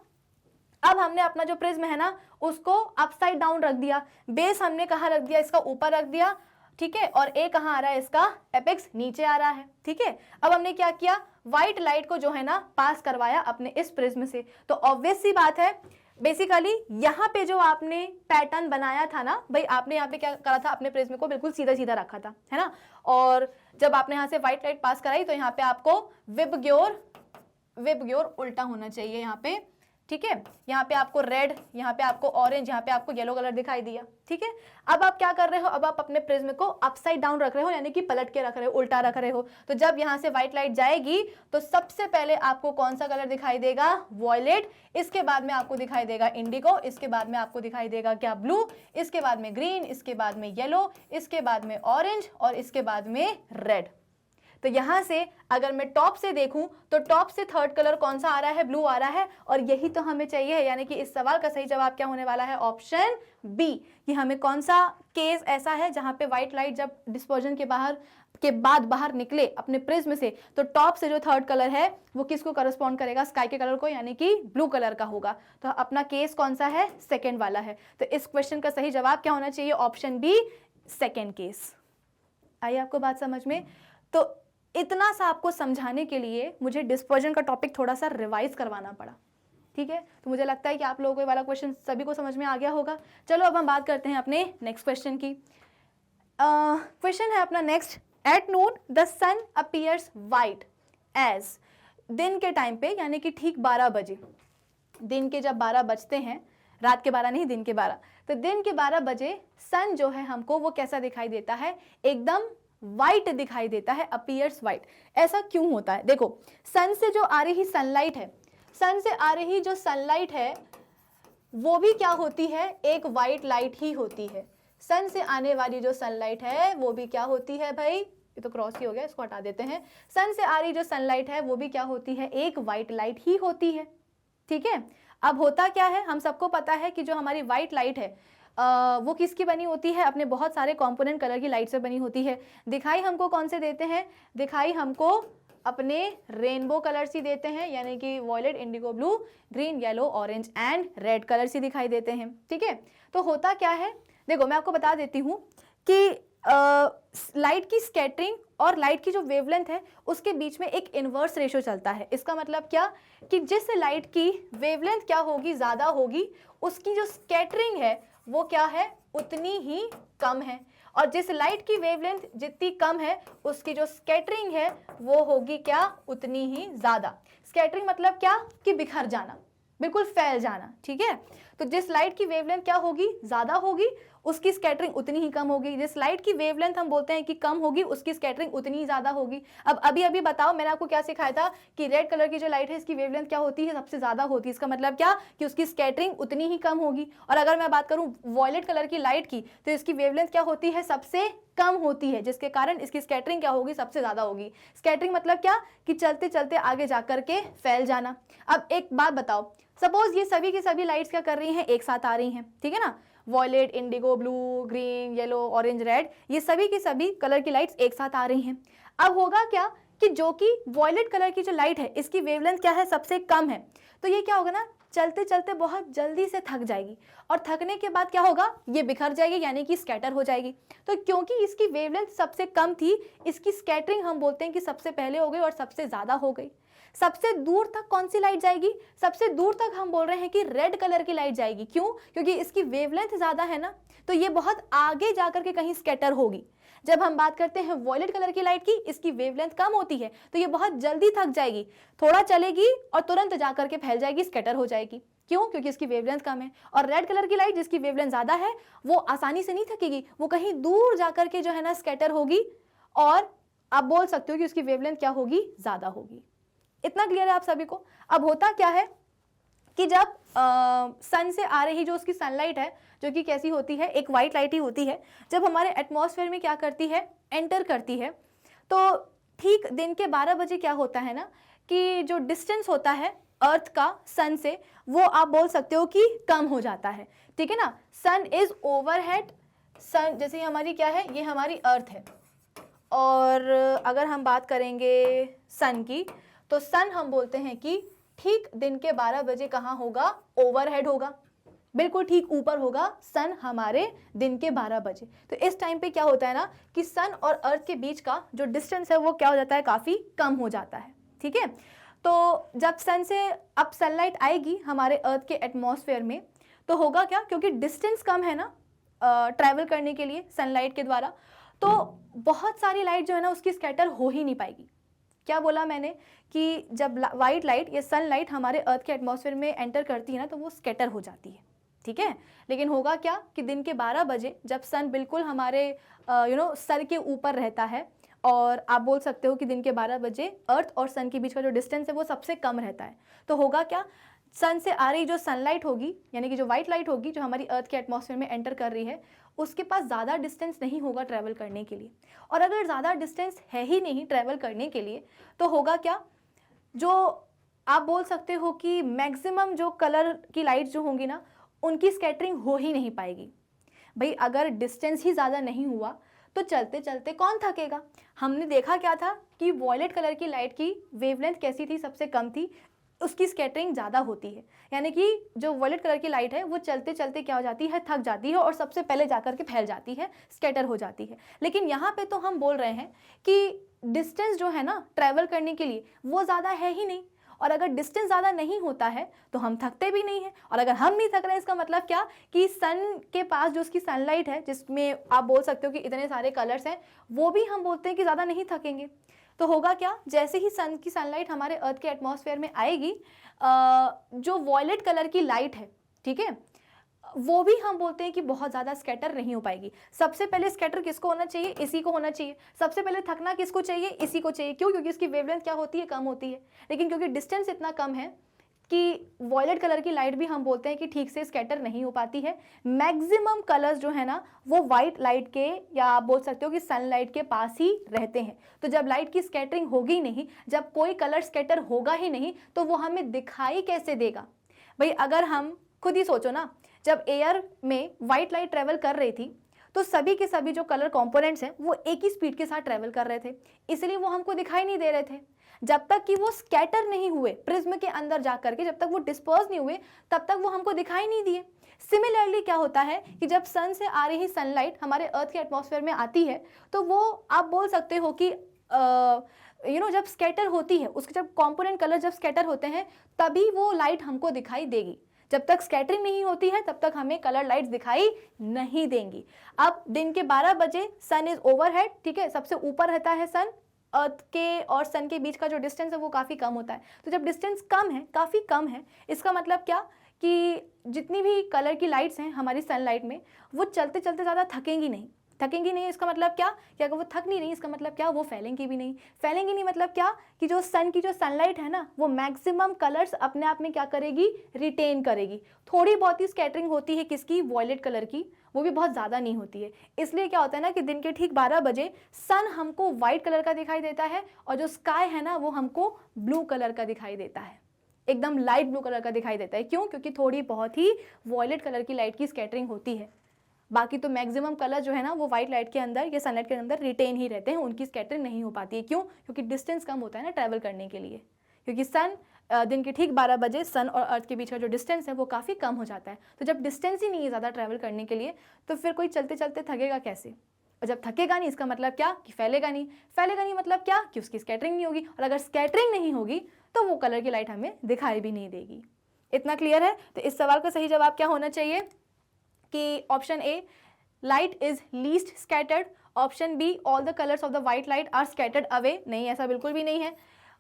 अब हमने अपना जो प्रिज्म है ना उसको अपसाइड डाउन रख दिया, बेस हमने कहाँ रख दिया, इसका ऊपर रख दिया, ठीक है, और ए कहाँ आ रहा है, इसका एपेक्स नीचे आ रहा है, ठीक है। अब हमने क्या किया, व्हाइट लाइट को जो है ना पास करवाया अपने इस प्रिज्म से। तो ऑब्वियस सी बात है, बेसिकली यहाँ पे जो आपने पैटर्न बनाया था ना भाई, आपने यहाँ पे क्या करा था, अपने प्रिज्म को बिल्कुल सीधा सीधा रखा था, है ना। और जब आपने यहाँ से व्हाइट लाइट पास कराई तो यहाँ पे आपको विबग्योर उल्टा होना चाहिए, यहाँ पे ठीक है, यहाँ पे आपको रेड, यहाँ पे आपको ऑरेंज, यहाँ पे आपको येलो कलर दिखाई दिया। ठीक है, अब आप क्या कर रहे हो, अब आप अपने प्रिज्म को अपसाइड डाउन रख रहे हो, यानी कि पलट के रख रहे हो, उल्टा रख रहे हो। तो जब यहाँ से व्हाइट लाइट जाएगी तो सबसे पहले आपको कौन सा कलर दिखाई देगा, वॉयलेट, इसके बाद में आपको दिखाई देगा इंडिगो, इसके बाद में आपको दिखाई देगा क्या, ब्लू, इसके बाद में ग्रीन, इसके बाद में येलो, इसके बाद में ऑरेंज और इसके बाद में रेड। तो यहां से अगर मैं टॉप से देखूं तो टॉप से थर्ड कलर कौन सा आ रहा है, ब्लू आ रहा है, और यही तो हमें चाहिए है, यानी कि इस सवाल का सही जवाब क्या होने वाला है, ऑप्शन बी, कि हमें कौन सा केस ऐसा है जहां पे व्हाइट लाइट जब डिस्पर्जन के बाद बाहर निकले अपने प्रिज्म से, तो टॉप से जो थर्ड कलर है वो किसको करस्पॉन्ड करेगा, स्काई के कलर को, यानी कि ब्लू कलर का होगा। तो अपना केस कौन सा है, सेकेंड वाला है। तो इस क्वेश्चन का सही जवाब क्या होना चाहिए, ऑप्शन बी, सेकेंड केस। आई आपको बात समझ में? तो इतना सा आपको समझाने के लिए मुझे डिस्पर्जन का टॉपिक थोड़ा सा रिवाइज करवाना पड़ा। ठीक है, तो मुझे लगता है कि आप लोगों को ये वाला क्वेश्चन सभी को समझ में आ गया होगा। चलो अब हम बात करते हैं अपने नेक्स्ट क्वेश्चन की। क्वेश्चन है अपना next, at noon the sun appears white as, दिन के टाइम पे यानी कि ठीक 12 बजे, दिन के जब 12 बजते हैं, रात के 12 नहीं, दिन के 12, तो दिन के 12 बजे सन जो है हमको वो कैसा दिखाई देता है, एकदम व्हाइट दिखाई देता है, अपीयर्स व्हाइट। ऐसा क्यों होता है, देखो सन से जो आ रही सनलाइट है, सन से आ रही जो सनलाइट है वो भी क्या होती है, एक व्हाइट लाइट ही होती है। सन से आने वाली जो सनलाइट है वो भी क्या होती है भाई, ये तो क्रॉस ही हो गया, इसको हटा देते हैं। सन से आ रही जो सनलाइट है वो भी क्या होती है, एक व्हाइट लाइट ही होती है। ठीक है, अब होता क्या है, हम सबको पता है कि जो हमारी व्हाइट लाइट है वो किसकी बनी होती है, अपने बहुत सारे कंपोनेंट कलर की लाइट से बनी होती है। दिखाई हमको कौन से देते हैं, दिखाई हमको अपने रेनबो कलर्स ही देते हैं, यानी कि violet, indigo, blue, green, yellow, orange and red colours ही दिखाई देते हैं। ठीक है, तो होता क्या है, देखो मैं आपको बता देती हूँ कि लाइट की स्कैटरिंग और लाइट की जो वेवलेंथ है उसके बीच में एक इन्वर्स रेशो चलता है। इसका मतलब क्या, कि जिस लाइट की वेवलेंथ क्या होगी, ज़्यादा होगी, उसकी जो स्कैटरिंग है वो क्या है, उतनी ही कम है, और जिस लाइट की वेवलेंथ जितनी कम है उसकी जो स्कैटरिंग है वो होगी क्या, उतनी ही ज़्यादा। स्कैटरिंग मतलब क्या, कि बिखर जाना, बिल्कुल फैल जाना। ठीक है, तो जिस लाइट की वेवलेंथ क्या होगी, ज़्यादा होगी, उसकी स्कैटरिंग उतनी ही कम होगी। जिस लाइट की वेवलेंथ हम बोलते हैं कि कम होगी, उसकी स्कैटरिंग उतनी ही ज़्यादा होगी। अब अभी अभी बताओ, मैंने आपको क्या सिखाया था कि रेड कलर की जो लाइट है इसकी वेवलेंथ क्या होती है, सबसे ज़्यादा होती है। इसका मतलब क्या, कि उसकी स्कैटरिंग उतनी ही कम होगी। और अगर मैं बात करूँ वॉयलेट कलर की लाइट की, तो इसकी वेवलेंथ क्या होती है, सबसे कम होती है, जिसके कारण इसकी स्कैटरिंग क्या होगी, सबसे ज़्यादा होगी। स्कैटरिंग मतलब क्या, कि चलते चलते आगे जा करके फैल जाना। अब एक बात बताओ, सपोज ये सभी की सभी लाइट्स क्या कर रही हैं, एक साथ आ रही हैं, ठीक है ना, violet, indigo, blue, green, yellow, orange, red, ये सभी की सभी कलर की लाइट्स एक साथ आ रही हैं। अब होगा क्या, कि जो कि वॉयलेट कलर की जो लाइट है इसकी वेवलेंथ क्या है, सबसे कम है, तो ये क्या होगा ना, चलते चलते बहुत जल्दी से थक जाएगी, और थकने के बाद क्या होगा, ये बिखर जाएगी, यानी कि स्कैटर हो जाएगी। तो क्योंकि इसकी वेवलेंथ सबसे कम थी, इसकी स्कैटरिंग हम बोलते हैं कि सबसे पहले हो गई और सबसे ज़्यादा हो गई। सबसे दूर तक कौन सी लाइट जाएगी, सबसे दूर तक हम बोल रहे हैं कि रेड कलर की लाइट जाएगी। क्यों, क्योंकि इसकी वेवलेंथ ज़्यादा है ना, तो ये बहुत आगे जाकर के कहीं स्कैटर होगी। जब हम बात करते हैं वॉयलेट कलर की लाइट की, इसकी वेवलेंथ कम होती है, तो ये बहुत जल्दी थक जाएगी, थोड़ा चलेगी और तुरंत जाकर के फैल जाएगी, स्कैटर हो जाएगी। क्यों, क्योंकि इसकी वेवलेंथ कम है। और रेड कलर की लाइट जिसकी वेवलेंथ ज़्यादा है वो आसानी से नहीं थकेगी, वो कहीं दूर जाकर के जो है ना स्कैटर होगी, और आप बोल सकते हो कि उसकी वेवलेंथ क्या होगी, ज़्यादा होगी। इतना क्लियर है आप सभी को। अब होता क्या है कि जब सन से आ रही जो उसकी सनलाइट है, जो कि कैसी होती है, एक वाइट लाइट ही होती है, जब हमारे एटमॉस्फेयर में क्या करती है, एंटर करती है, तो ठीक दिन के 12 बजे क्या होता है ना, कि जो डिस्टेंस होता है अर्थ का सन से, वो आप बोल सकते हो कि कम हो जाता है। ठीक है ना, सन इज ओवरहेड, सन जैसे हमारी क्या है, ये हमारी अर्थ है, और अगर हम बात करेंगे सन की, तो सन हम बोलते हैं कि ठीक दिन के 12 बजे कहाँ होगा, ओवरहेड होगा, बिल्कुल ठीक ऊपर होगा सन हमारे दिन के 12 बजे। तो इस टाइम पे क्या होता है ना, कि सन और अर्थ के बीच का जो डिस्टेंस है वो क्या हो जाता है, काफ़ी कम हो जाता है। ठीक है, तो जब सन से अब सनलाइट आएगी हमारे अर्थ के एटमॉस्फेयर में, तो होगा क्या, क्योंकि डिस्टेंस कम है ना ट्रैवल करने के लिए सनलाइट के द्वारा, तो बहुत सारी लाइट जो है ना उसकी स्कैटर हो ही नहीं पाएगी। क्या बोला मैंने कि जब वाइट लाइट या सनलाइट हमारे अर्थ के एटमॉस्फेयर में एंटर करती है ना तो वो स्कैटर हो जाती है, ठीक है। लेकिन होगा क्या कि दिन के 12 बजे जब सन बिल्कुल हमारे सर के ऊपर रहता है, और आप बोल सकते हो कि दिन के 12 बजे अर्थ और सन के बीच का जो डिस्टेंस है वो सबसे कम रहता है, तो होगा क्या, सन से आ रही जो सनलाइट होगी यानी कि जो वाइट लाइट होगी जो हमारी अर्थ के एटमॉस्फेयर में एंटर कर रही है, उसके पास ज़्यादा डिस्टेंस नहीं होगा ट्रैवल करने के लिए। और अगर ज़्यादा डिस्टेंस है ही नहीं ट्रैवल करने के लिए, तो होगा क्या, जो आप बोल सकते हो कि मैक्सिमम जो कलर की लाइट जो होंगी ना उनकी स्कैटरिंग हो ही नहीं पाएगी। भाई अगर डिस्टेंस ही ज़्यादा नहीं हुआ तो चलते चलते कौन थकेगा। हमने देखा क्या था कि वॉयलेट कलर की लाइट की वेवलेंथ कैसी थी, सबसे कम थी, उसकी स्कैटरिंग ज़्यादा होती है, यानी कि जो वॉयलेट कलर की लाइट है वो चलते चलते क्या हो जाती है, थक जाती है और सबसे पहले जाकर के फैल जाती है, स्कैटर हो जाती है। लेकिन यहाँ पे तो हम बोल रहे हैं कि डिस्टेंस जो है ना ट्रैवल करने के लिए वो ज़्यादा है ही नहीं, और अगर डिस्टेंस ज़्यादा नहीं होता है तो हम थकते भी नहीं हैं, और अगर हम नहीं थक रहे हैं इसका मतलब क्या कि सन के पास जो उसकी सनलाइट है जिसमें आप बोल सकते हो कि इतने सारे कलर्स हैं, वो भी हम बोलते हैं कि ज़्यादा नहीं थकेंगे। तो होगा क्या, जैसे ही सन की सनलाइट हमारे अर्थ के एटमॉस्फेयर में आएगी, जो वॉयलेट कलर की लाइट है, ठीक है, वो भी हम बोलते हैं कि बहुत ज़्यादा स्कैटर नहीं हो पाएगी। सबसे पहले स्कैटर किसको होना चाहिए, इसी को होना चाहिए। सबसे पहले थकना किसको चाहिए, इसी को चाहिए। क्यों, क्योंकि इसकी वेवलेंथ क्या होती है, कम होती है। लेकिन क्योंकि डिस्टेंस इतना कम है कि वॉयलेट कलर की लाइट भी हम बोलते हैं कि ठीक से स्कैटर नहीं हो पाती है। मैक्सिमम कलर्स जो है ना वो वाइट लाइट के, या आप बोल सकते हो कि सनलाइट के पास ही रहते हैं। तो जब लाइट की स्कैटरिंग होगी नहीं, जब कोई कलर स्कैटर होगा ही नहीं, तो वो हमें दिखाई कैसे देगा। भाई अगर हम खुद ही सोचो ना, जब एयर में वाइट लाइट ट्रेवल कर रही थी तो सभी के सभी जो कलर कंपोनेंट्स हैं वो एक ही स्पीड के साथ ट्रेवल कर रहे थे, इसलिए वो हमको दिखाई नहीं दे रहे थे। जब तक कि वो स्कैटर नहीं हुए प्रिज्म के अंदर जाकर के, जब तक वो डिस्पर्स नहीं हुए, तब तक वो हमको दिखाई नहीं दिए। सिमिलरली क्या होता है कि जब सन से आ रही सनलाइट हमारे अर्थ के एटमॉस्फेयर में आती है, तो वो आप बोल सकते हो कि जब स्कैटर होती है, उसके जब कंपोनेंट कलर जब स्कैटर होते हैं तभी वो लाइट हमको दिखाई देगी। जब तक स्कैटरिंग नहीं होती है तब तक हमें कलर लाइट्स दिखाई नहीं देंगी। अब दिन के 12 बजे सन इज ओवरहेड, ठीक है, सबसे ऊपर रहता है सन, अर्थ के और सन के बीच का जो डिस्टेंस है वो काफ़ी कम होता है। तो जब डिस्टेंस कम है, काफ़ी कम है, इसका मतलब क्या कि जितनी भी कलर की लाइट्स हैं हमारी सनलाइट में, वो चलते चलते ज़्यादा थकेंगी नहीं। थकेंगी नहीं इसका मतलब क्या कि अगर वो थक नहीं रही, इसका मतलब क्या, वो फैलेंगी भी नहीं। फैलेंगी नहीं मतलब क्या कि जो सन की जो सनलाइट है ना वो मैक्सिमम कलर्स अपने आप में क्या करेगी, रिटेन करेगी। थोड़ी बहुत ही स्कैटरिंग होती है किसकी, वॉयलेट कलर की, वो भी बहुत ज़्यादा नहीं होती है। इसलिए क्या होता है ना कि दिन के ठीक 12 बजे सन हमको वाइट कलर का दिखाई देता है, और जो स्काई है ना वो हमको ब्लू कलर का दिखाई देता है, एकदम लाइट ब्लू कलर का दिखाई देता है। क्यों, क्योंकि थोड़ी बहुत ही वॉयलेट कलर की लाइट की स्कैटरिंग होती है। बाकी तो मैक्सिमम कलर जो है ना वो वाइट लाइट के अंदर या सनलाइट के अंदर रिटेन ही रहते हैं, उनकी स्कैटरिंग नहीं हो पाती है। क्यों, क्योंकि डिस्टेंस कम होता है ना ट्रैवल करने के लिए। क्योंकि सन दिन के ठीक 12 बजे सन और अर्थ के बीच का जो डिस्टेंस है वो काफ़ी कम हो जाता है। तो जब डिस्टेंस ही नहीं है ज़्यादा ट्रैवल करने के लिए, तो फिर कोई चलते चलते थकेगा कैसे। और जब थकेगा नहीं इसका मतलब क्या कि फैलेगा नहीं। फैलेगा नहीं मतलब क्या कि उसकी स्कैटरिंग नहीं होगी, और अगर स्कैटरिंग नहीं होगी तो वो कलर की लाइट हमें दिखाई भी नहीं देगी। इतना क्लियर है। तो इस सवाल का सही जवाब क्या होना चाहिए कि option A, light is least scattered. Option B, all the colours of the white light are scattered away. नहीं, ऐसा बिल्कुल भी नहीं है।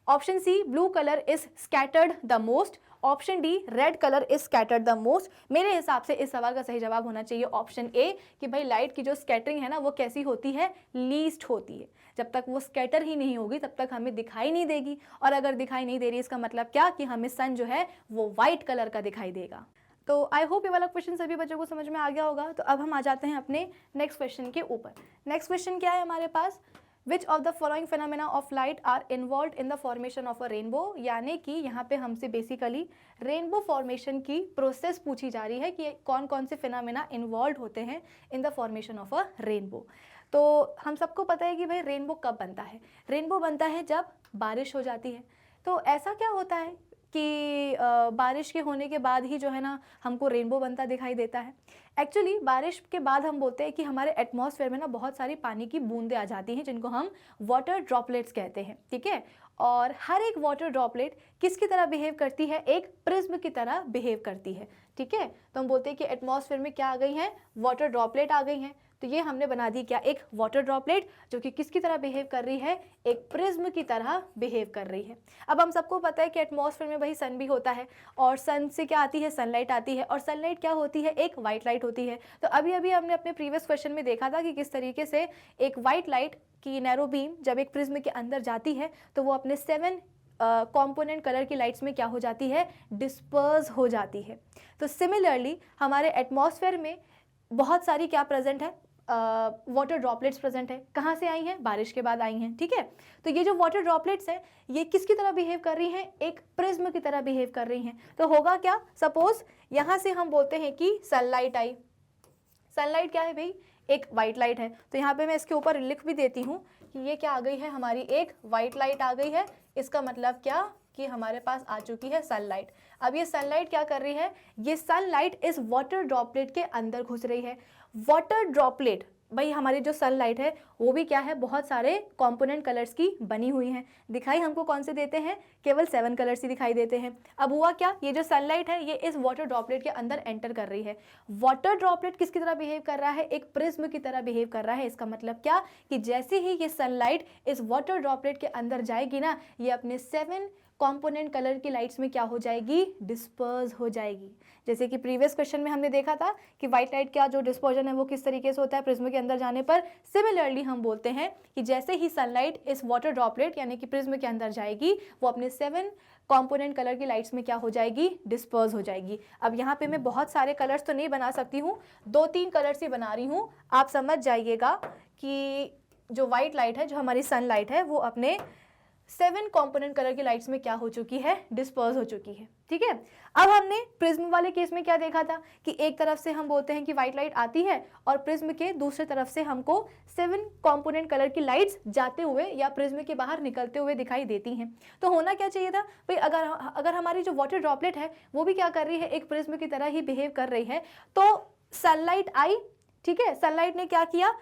Option C, blue colour is scattered the most. Option D, red colour is scattered the most. मेरे हिसाब से इस सवाल का सही जवाब होना चाहिए ऑप्शन ए, कि भाई लाइट की जो स्कैटरिंग है ना वो कैसी होती है, लीस्ट होती है। जब तक वो स्कैटर ही नहीं होगी तब तक हमें दिखाई नहीं देगी, और अगर दिखाई नहीं दे रही इसका मतलब क्या कि हमें सन जो है वो वाइट कलर का दिखाई देगा। तो आई होप ये वाला क्वेश्चन सभी बच्चों को समझ में आ गया होगा। तो अब हम आ जाते हैं अपने नेक्स्ट क्वेश्चन के ऊपर। नेक्स्ट क्वेश्चन क्या है हमारे पास, which of the following phenomena of light are involved in the formation of a rainbow. यानी कि यहाँ पे हमसे बेसिकली रेनबो फॉर्मेशन की प्रोसेस पूछी जा रही है कि कौन कौन से फिनोमेना इन्वॉल्व होते हैं इन the formation of a rainbow. तो हम सबको पता है कि भाई रेनबो कब बनता है। रेनबो बनता है जब बारिश हो जाती है। तो ऐसा क्या होता है कि बारिश के होने के बाद ही जो है ना हमको रेनबो बनता दिखाई देता है। एक्चुअली बारिश के बाद हम बोलते हैं कि हमारे एटमॉस्फेयर में ना बहुत सारी पानी की बूंदें आ जाती हैं जिनको हम वाटर ड्रॉपलेट्स कहते हैं, ठीक है। और हर एक वाटर ड्रॉपलेट किसकी तरह बिहेव करती है, एक प्रिज्म की तरह बिहेव करती है, ठीक है। तो हम बोलते हैं कि एटमॉस्फेयर में क्या आ गई हैं, वाटर ड्रॉपलेट आ गई हैं। तो ये हमने बना दी क्या, एक वाटर ड्रॉपलेट जो कि किसकी तरह बिहेव कर रही है, एक प्रिज्म की तरह बिहेव कर रही है। अब हम सबको पता है कि एटमॉस्फेयर में भाई सन भी होता है और सन से क्या आती है, सनलाइट आती है, और सनलाइट क्या होती है, एक वाइट लाइट होती है। तो अभी अभी हमने अपने प्रीवियस क्वेश्चन में देखा था कि किस तरीके से एक वाइट लाइट की नैरो बीम जब एक प्रिज्म के अंदर जाती है तो वो अपने 7 कंपोनेंट कलर की लाइट्स में क्या हो जाती है, डिस्पर्स हो जाती है। तो सिमिलरली हमारे एटमॉस्फेयर में बहुत सारी क्या प्रेजेंट है, वाटर ड्रॉपलेट्स प्रेजेंट है। कहाँ से आई हैं, बारिश के बाद आई हैं, ठीक है। तो ये जो वाटर ड्रॉपलेट्स हैं ये किसकी तरह बिहेव कर रही हैं, एक प्रिज्म की तरह बिहेव कर रही हैं। तो होगा क्या, सपोज यहाँ से हम बोलते हैं कि सनलाइट आई। सनलाइट क्या है भाई, एक वाइट लाइट है। तो यहाँ पे मैं इसके ऊपर लिख भी देती हूँ कि ये क्या आ गई है, हमारी एक वाइट लाइट आ गई है। इसका मतलब क्या कि हमारे पास आ चुकी है सनलाइट। अब ये सनलाइट क्या कर रही है, ये सनलाइट इस वाटर ड्रॉपलेट के अंदर घुस रही है। वाटर ड्रॉपलेट भाई हमारी जो सनलाइट है वो भी क्या है, बहुत सारे कंपोनेंट कलर्स की बनी हुई हैं। दिखाई हमको कौन से देते हैं, केवल 7 कलर्स ही दिखाई देते हैं। अब हुआ क्या, ये जो सनलाइट है ये इस वाटर ड्रॉपलेट के अंदर एंटर कर रही है। वाटर ड्रॉपलेट किसकी तरह बिहेव कर रहा है, एक प्रिज्म की तरह बिहेव कर रहा है। इसका मतलब क्या कि जैसे ही ये सनलाइट इस वाटर ड्रॉपलेट के अंदर जाएगी ना, ये अपने 7 कंपोनेंट कलर की लाइट्स में क्या हो जाएगी, डिस्पर्स हो जाएगी। जैसे कि प्रीवियस क्वेश्चन में हमने देखा था कि व्हाइट लाइट का जो डिस्पर्जन है वो किस तरीके से होता है, प्रिज्म के अंदर जाने पर। सिमिलरली हम बोलते हैं कि जैसे ही सनलाइट इस वाटर ड्रॉपलेट यानी कि प्रिज्म के अंदर जाएगी वो अपने 7 कंपोनेंट कलर की लाइट्स में क्या हो जाएगी, डिस्पर्स हो जाएगी। अब यहाँ पे मैं बहुत सारे कलर्स तो नहीं बना सकती हूँ, 2-3 कलर्स ही बना रही हूँ। आप समझ जाइएगा कि जो व्हाइट लाइट है, जो हमारी सनलाइट है, वो अपने 7 कंपोनेंट कलर की लाइट्स में क्या हो चुकी है, डिस्पर्स हो चुकी है, ठीक है। अब हमने प्रिज्म वाले केस में क्या देखा था कि एक तरफ से हम बोलते हैं कि व्हाइट लाइट आती है और प्रिज्म के दूसरे तरफ से हमको 7 कंपोनेंट कलर की लाइट्स जाते हुए या प्रिज्म के बाहर निकलते हुए दिखाई देती हैं। तो होना क्या चाहिए था भाई, अगर हमारी जो वाटर ड्रॉपलेट है वो भी क्या कर रही है, एक प्रिज्म की तरह ही बिहेव कर रही है। तो सनलाइट आई, ठीक है, सनलाइट ने क्या किया,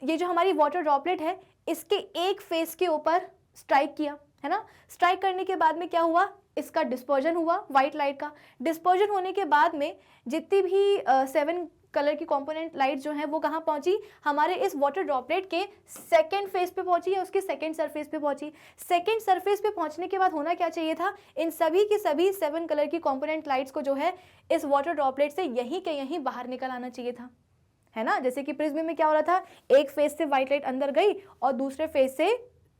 ये जो हमारी वाटर ड्रॉपलेट है इसके एक फेस के ऊपर स्ट्राइक किया, है ना। स्ट्राइक करने के बाद में क्या हुआ, इसका डिस्पर्जन हुआ, व्हाइट लाइट का डिस्पर्जन होने के बाद में जितनी भी 7 कलर की कंपोनेंट लाइट जो है वो कहाँ पहुंची, हमारे इस वाटर ड्रॉपलेट के सेकंड फेस पे पहुंची या उसके सेकंड सरफेस पे पहुंची। सेकंड सरफेस पे पहुंचने के बाद होना क्या चाहिए था, इन सभी की सभी 7 कलर की कंपोनेंट लाइट्स को जो है इस वाटर ड्रॉपलेट से यहीं के यहीं बाहर निकल आना चाहिए था, है ना। जैसे कि प्रिज्म में क्या हो रहा था, एक फेस से व्हाइट लाइट अंदर गई और दूसरे फेस से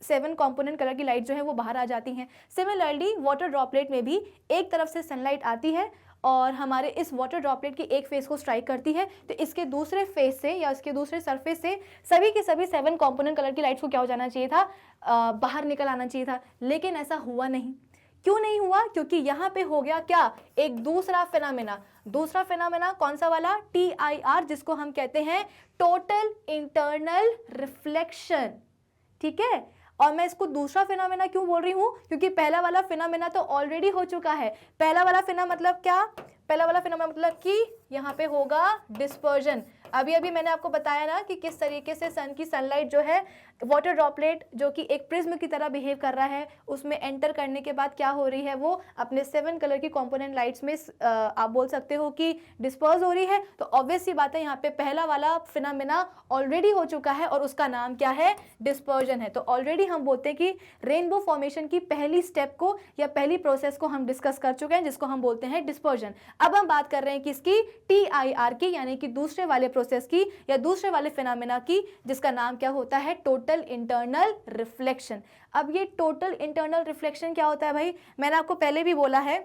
7 कंपोनेंट कलर की लाइट जो है वो बाहर आ जाती हैं। सिमिलरली वाटर ड्रॉपलेट में भी एक तरफ से सनलाइट आती है और हमारे इस वाटर ड्रॉपलेट की एक फेस को स्ट्राइक करती है, तो इसके दूसरे फेस से या इसके दूसरे सरफेस से सभी के सभी 7 कंपोनेंट कलर की लाइट्स को क्या हो जाना चाहिए था, बाहर निकल आना चाहिए था। लेकिन ऐसा हुआ नहीं। क्यों नहीं हुआ, क्योंकि यहाँ पे हो गया क्या, एक दूसरा फिनोमेना। दूसरा फिनोमेना कौन सा वाला, TIR, जिसको हम कहते हैं टोटल इंटरनल रिफ्लेक्शन, ठीक है। और मैं इसको दूसरा फिनोमेना क्यों बोल रही हूँ, क्योंकि पहला वाला फिनोमेना तो ऑलरेडी हो चुका है। पहला वाला फिनोमेना मतलब क्या, पहला वाला फिनोमेना मतलब कि यहाँ पे होगा डिस्पर्जन। अभी अभी मैंने आपको बताया ना कि किस तरीके से सन की सनलाइट जो है वाटर ड्रॉपलेट जो कि एक प्रिज्म की तरह बिहेव कर रहा है, उसमें एंटर करने के बाद क्या हो रही है, वो अपने 7 कलर की कंपोनेंट लाइट्स में आप बोल सकते हो कि डिस्पर्स हो रही है। तो ऑब्वियस सी बात है, यहाँ पे पहला वाला फिनोमेना ऑलरेडी हो चुका है और उसका नाम क्या है, डिस्पर्जन है। तो ऑलरेडी हम बोलते हैं कि रेनबो फॉर्मेशन की पहली स्टेप को या पहली प्रोसेस को हम डिस्कस कर चुके हैं, जिसको हम बोलते हैं डिस्पर्जन। अब हम बात कर रहे हैं किसकी, TIR की, यानी कि दूसरे वाले प्रोसेस की या दूसरे वाले फिनोमेना की, जिसका नाम क्या होता है, टोटल इंटरनल रिफ्लेक्शन। अब ये टोटल इंटरनल रिफ्लेक्शन क्या होता है भाई, मैंने आपको पहले भी बोला है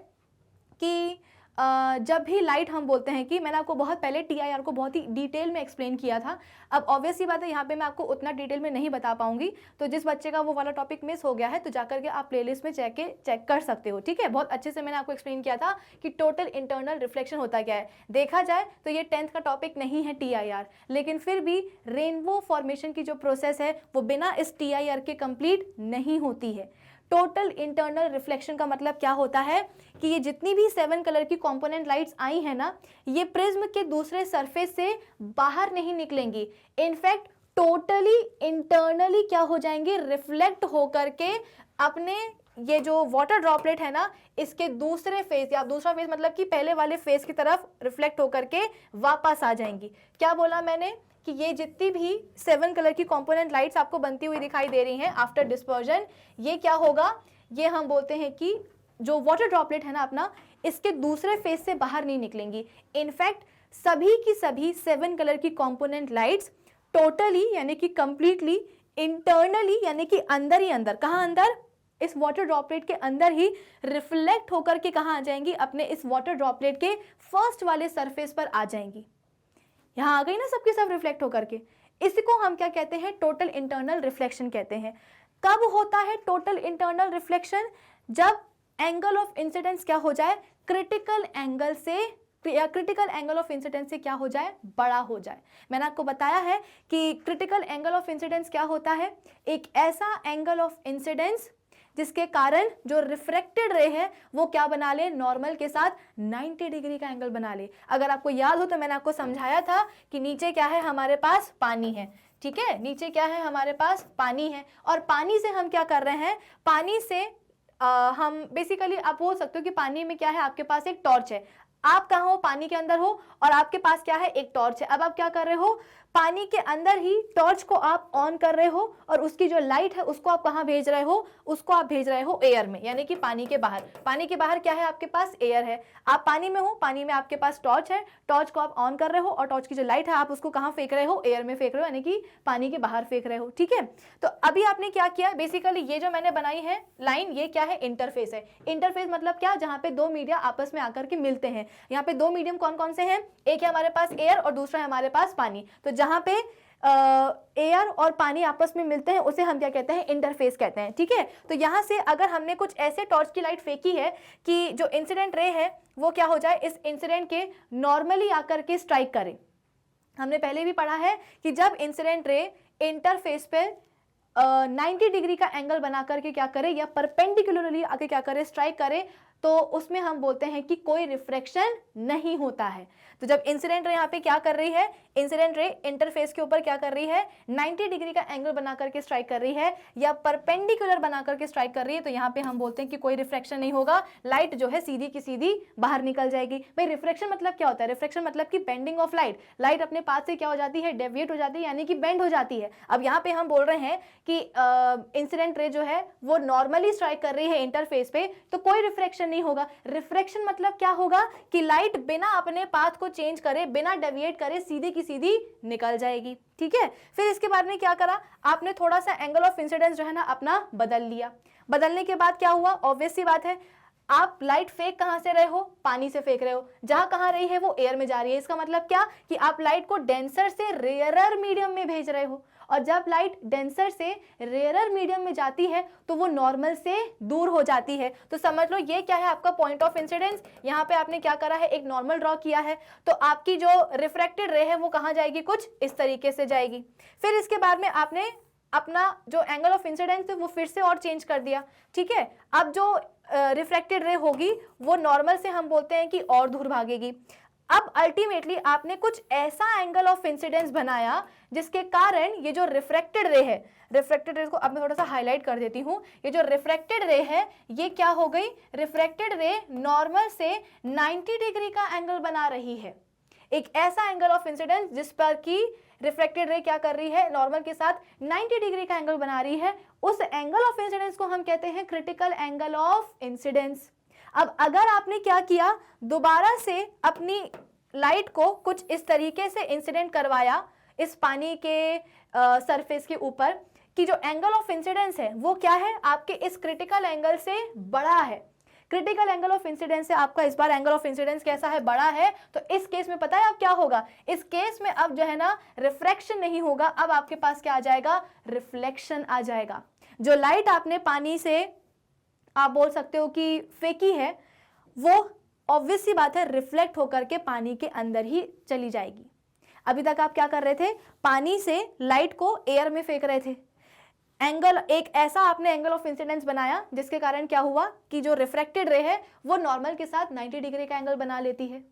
कि जब भी लाइट हम बोलते हैं कि, मैंने आपको बहुत पहले TIR को बहुत ही डिटेल में एक्सप्लेन किया था। अब ऑब्वियसली बात है यहाँ पे मैं आपको उतना डिटेल में नहीं बता पाऊंगी, तो जिस बच्चे का वो वाला टॉपिक मिस हो गया है तो जाकर के आप प्लेलिस्ट में चेक कर सकते हो, ठीक है। बहुत अच्छे से मैंने आपको एक्सप्लेन किया था कि टोटल इंटरनल रिफ्लेक्शन होता क्या है। देखा जाए तो ये 10th का टॉपिक नहीं है TIR, लेकिन फिर भी रेनबो फॉर्मेशन की जो प्रोसेस है वो बिना इस TIR के कंप्लीट नहीं होती है। टोटल इंटरनल रिफ्लेक्शन का मतलब क्या होता है कि ये जितनी भी 7 कलर की कंपोनेंट लाइट्स आई है ना, ये प्रिज्म के दूसरे सरफेस से बाहर नहीं निकलेंगी, इनफैक्ट टोटली इंटरनली क्या हो जाएंगे, रिफ्लेक्ट होकर के अपने ये जो वाटर ड्रॉपलेट है ना, इसके दूसरे फेस या दूसरा फेस मतलब कि पहले वाले फेस की तरफ रिफ्लेक्ट होकर के वापस आ जाएंगी। क्या बोला मैंने कि ये जितनी भी 7 कलर की कंपोनेंट लाइट्स आपको बनती हुई दिखाई दे रही हैं आफ्टर डिस्पर्जन, ये क्या होगा, ये हम बोलते हैं कि जो वाटर ड्रॉपलेट है ना अपना, इसके दूसरे फेज से बाहर नहीं निकलेंगी। इनफैक्ट सभी की सभी 7 कलर की कंपोनेंट लाइट्स टोटली यानी कि कंप्लीटली इंटरनली यानी कि अंदर ही अंदर, कहाँ अंदर, इस वाटर ड्रॉपलेट के अंदर ही रिफ्लेक्ट होकर के कहाँ आ जाएंगी, अपने इस वाटर ड्रॉपलेट के फर्स्ट वाले सरफेस पर आ जाएंगी। यहाँ आ गई ना सबके सब रिफ्लेक्ट होकर के। इसको हम क्या कहते हैं, टोटल इंटरनल रिफ्लेक्शन कहते हैं। कब होता है टोटल इंटरनल रिफ्लेक्शन, जब एंगल ऑफ इंसिडेंस क्या हो जाए, क्रिटिकल एंगल से या क्रिटिकल एंगल ऑफ इंसिडेंस से क्या हो जाए, बड़ा हो जाए। मैंने आपको बताया है कि क्रिटिकल एंगल ऑफ इंसिडेंस क्या होता है, एक ऐसा एंगल ऑफ इंसिडेंस जिसके कारण जो रिफ्रेक्टेड रे है वो क्या बना ले, नॉर्मल के साथ 90 डिग्री का एंगल बना ले। अगर आपको याद हो तो मैंने आपको समझाया था कि नीचे क्या है, हमारे पास पानी है, ठीक है, नीचे क्या है, हमारे पास पानी है, और पानी से हम क्या कर रहे हैं, पानी से हम बेसिकली आप बोल सकते हो कि पानी में क्या है, आपके पास एक टॉर्च है, आप कहाँ हो, पानी के अंदर हो, और आपके पास क्या है, एक टॉर्च है। अब आप क्या कर रहे हो, पानी के अंदर ही टॉर्च को आप ऑन कर रहे हो, और उसकी जो लाइट है उसको आप कहाँ भेज रहे हो, उसको आप भेज रहे हो एयर में, यानी कि पानी के बाहर। पानी के बाहर क्या है, आपके पास एयर है, आप पानी में हो, पानी में आपके पास टॉर्च है, टॉर्च को आप ऑन कर रहे हो, और टॉर्च की जो लाइट है आप उसको कहाँ फेंक रहे हो, एयर में फेंक रहे हो, यानी कि पानी के बाहर फेंक रहे हो, ठीक है। तो अभी आपने क्या किया, बेसिकली ये जो मैंने बनाई है लाइन, ये क्या है, इंटरफेस है। इंटरफेस मतलब क्या, जहाँ पे दो मीडिया आपस में आकर के मिलते हैं। यहाँ पे दो मीडियम कौन कौन से हैं, एक है हमारे पास एयर और दूसरा है हमारे पास पानी। तो जहाँ पे एयर और पानी आपस में मिलते हैं उसे हम क्या कहते हैं, इंटरफेस कहते हैं, ठीक है। तो यहाँ से अगर हमने कुछ ऐसे टॉर्च की लाइट फेंकी है कि जो इंसिडेंट रे है वो क्या हो जाए, इस इंसिडेंट के नॉर्मली आकर के स्ट्राइक करे। हमने पहले भी पढ़ा है कि जब इंसिडेंट रे इंटरफेस पे 90 डिग्री का एंगल बना करके क्या करे, या परपेंडिकुलरली आके क्या करे, स्ट्राइक करे, तो उसमें हम बोलते हैं कि कोई रिफ्रैक्शन नहीं होता है। तो जब इंसिडेंट रे यहाँ पे क्या कर रही है, इंसिडेंट रे इंटरफेस के ऊपर क्या कर रही है, 90 डिग्री का एंगल बना करके स्ट्राइक कर रही है, या परपेंडिकुलर बना करके स्ट्राइक कर रही है, तो यहाँ पे हम बोलते हैं कि कोई रिफ्रैक्शन नहीं होगा, लाइट जो है सीधी की सीधी बाहर निकल जाएगी। भाई रिफ्रैक्शन मतलब क्या होता है, रिफ्रैक्शन मतलब कि बेंडिंग ऑफ लाइट, लाइट अपने पाथ से क्या हो जाती है, डेविएट हो जाती है, यानी कि बेंड हो जाती है। अब यहाँ पे हम बोल रहे हैं कि इंसिडेंट रे जो है वो नॉर्मली स्ट्राइक कर रही है इंटरफेस पे, तो कोई रिफ्रैक्शन नहीं होगा। रिफ्रैक्शन मतलब क्या होगा कि लाइट बिना अपने पाथ को चेंज करे, बिना डेविएट करे, सीधी की सीधी निकल जाएगी, ठीक है। फिर इसके बाद में क्या करा, आपने थोड़ा सा एंगल ऑफ इंसिडेंस जो है ना अपना बदल लिया। बदलने के बाद क्या हुआ, ऑब्वियस सी बात है, आप लाइट फेंक कहां से रहे हो, पानी से फेंक रहे हो, जहां कहां रही है वो एयर में जा रही है। इसका मतलब क्या कि आप लाइट को डेंसर से रेयरर मीडियम में भेज रहे हो, और जब लाइट डेंसर से रेयरर मीडियम में जाती है तो वो नॉर्मल से दूर हो जाती है। तो समझ लो ये क्या है, आपका पॉइंट ऑफ इंसिडेंस। यहाँ पे आपने क्या करा है, एक नॉर्मल ड्रॉ किया है, तो आपकी जो रिफ्रैक्टेड रे है वो कहाँ जाएगी, कुछ इस तरीके से जाएगी। फिर इसके बाद में आपने अपना जो एंगल ऑफ इंसिडेंस है वो फिर से और चेंज कर दिया, ठीक है। अब जो रिफ्रैक्टेड रे होगी वो नॉर्मल से हम बोलते हैं कि और दूर भागेगी। अब अल्टीमेटली आपने कुछ ऐसा एंगल ऑफ इंसिडेंस बनाया जिसके कारण ये जो रिफ्रैक्टेड रे है, रिफ्रैक्टेड रे को अब मैं थोड़ा सा हाईलाइट कर देती हूँ, ये जो रिफ्रैक्टेड रे है ये क्या हो गई, रिफ्रैक्टेड रे नॉर्मल से 90 डिग्री का एंगल बना रही है। एक ऐसा एंगल ऑफ इंसिडेंस जिस पर कि रिफ्रैक्टेड रे क्या कर रही है, नॉर्मल के साथ 90 डिग्री का एंगल बना रही है, उस एंगल ऑफ इंसिडेंस को हम कहते हैं क्रिटिकल एंगल ऑफ इंसिडेंस। अब अगर आपने क्या किया, दोबारा से अपनी लाइट को कुछ इस तरीके से इंसिडेंट करवाया इस पानी के सरफेस के ऊपर कि जो एंगल ऑफ इंसिडेंस है वो क्या है, आपके इस क्रिटिकल एंगल से बड़ा है। क्रिटिकल एंगल ऑफ इंसिडेंस से आपका इस बार एंगल ऑफ इंसिडेंस कैसा है, बड़ा है। तो इस केस में पता है अब क्या होगा, इस केस में अब जो है ना रिफ्रैक्शन नहीं होगा, अब आपके पास क्या आ जाएगा, रिफ्लेक्शन आ जाएगा। जो लाइट आपने पानी से आप बोल सकते हो कि फेंकी है, वो ऑब्वियस सी बात है रिफ्लेक्ट होकर के पानी के अंदर ही चली जाएगी। अभी तक आप क्या कर रहे थे, पानी से लाइट को एयर में फेंक रहे थे। एंगल, एक ऐसा आपने एंगल ऑफ इंसिडेंस बनाया जिसके कारण क्या हुआ कि जो रिफ्रैक्टेड रे है वो नॉर्मल के साथ 90 डिग्री का एंगल बना लेती है।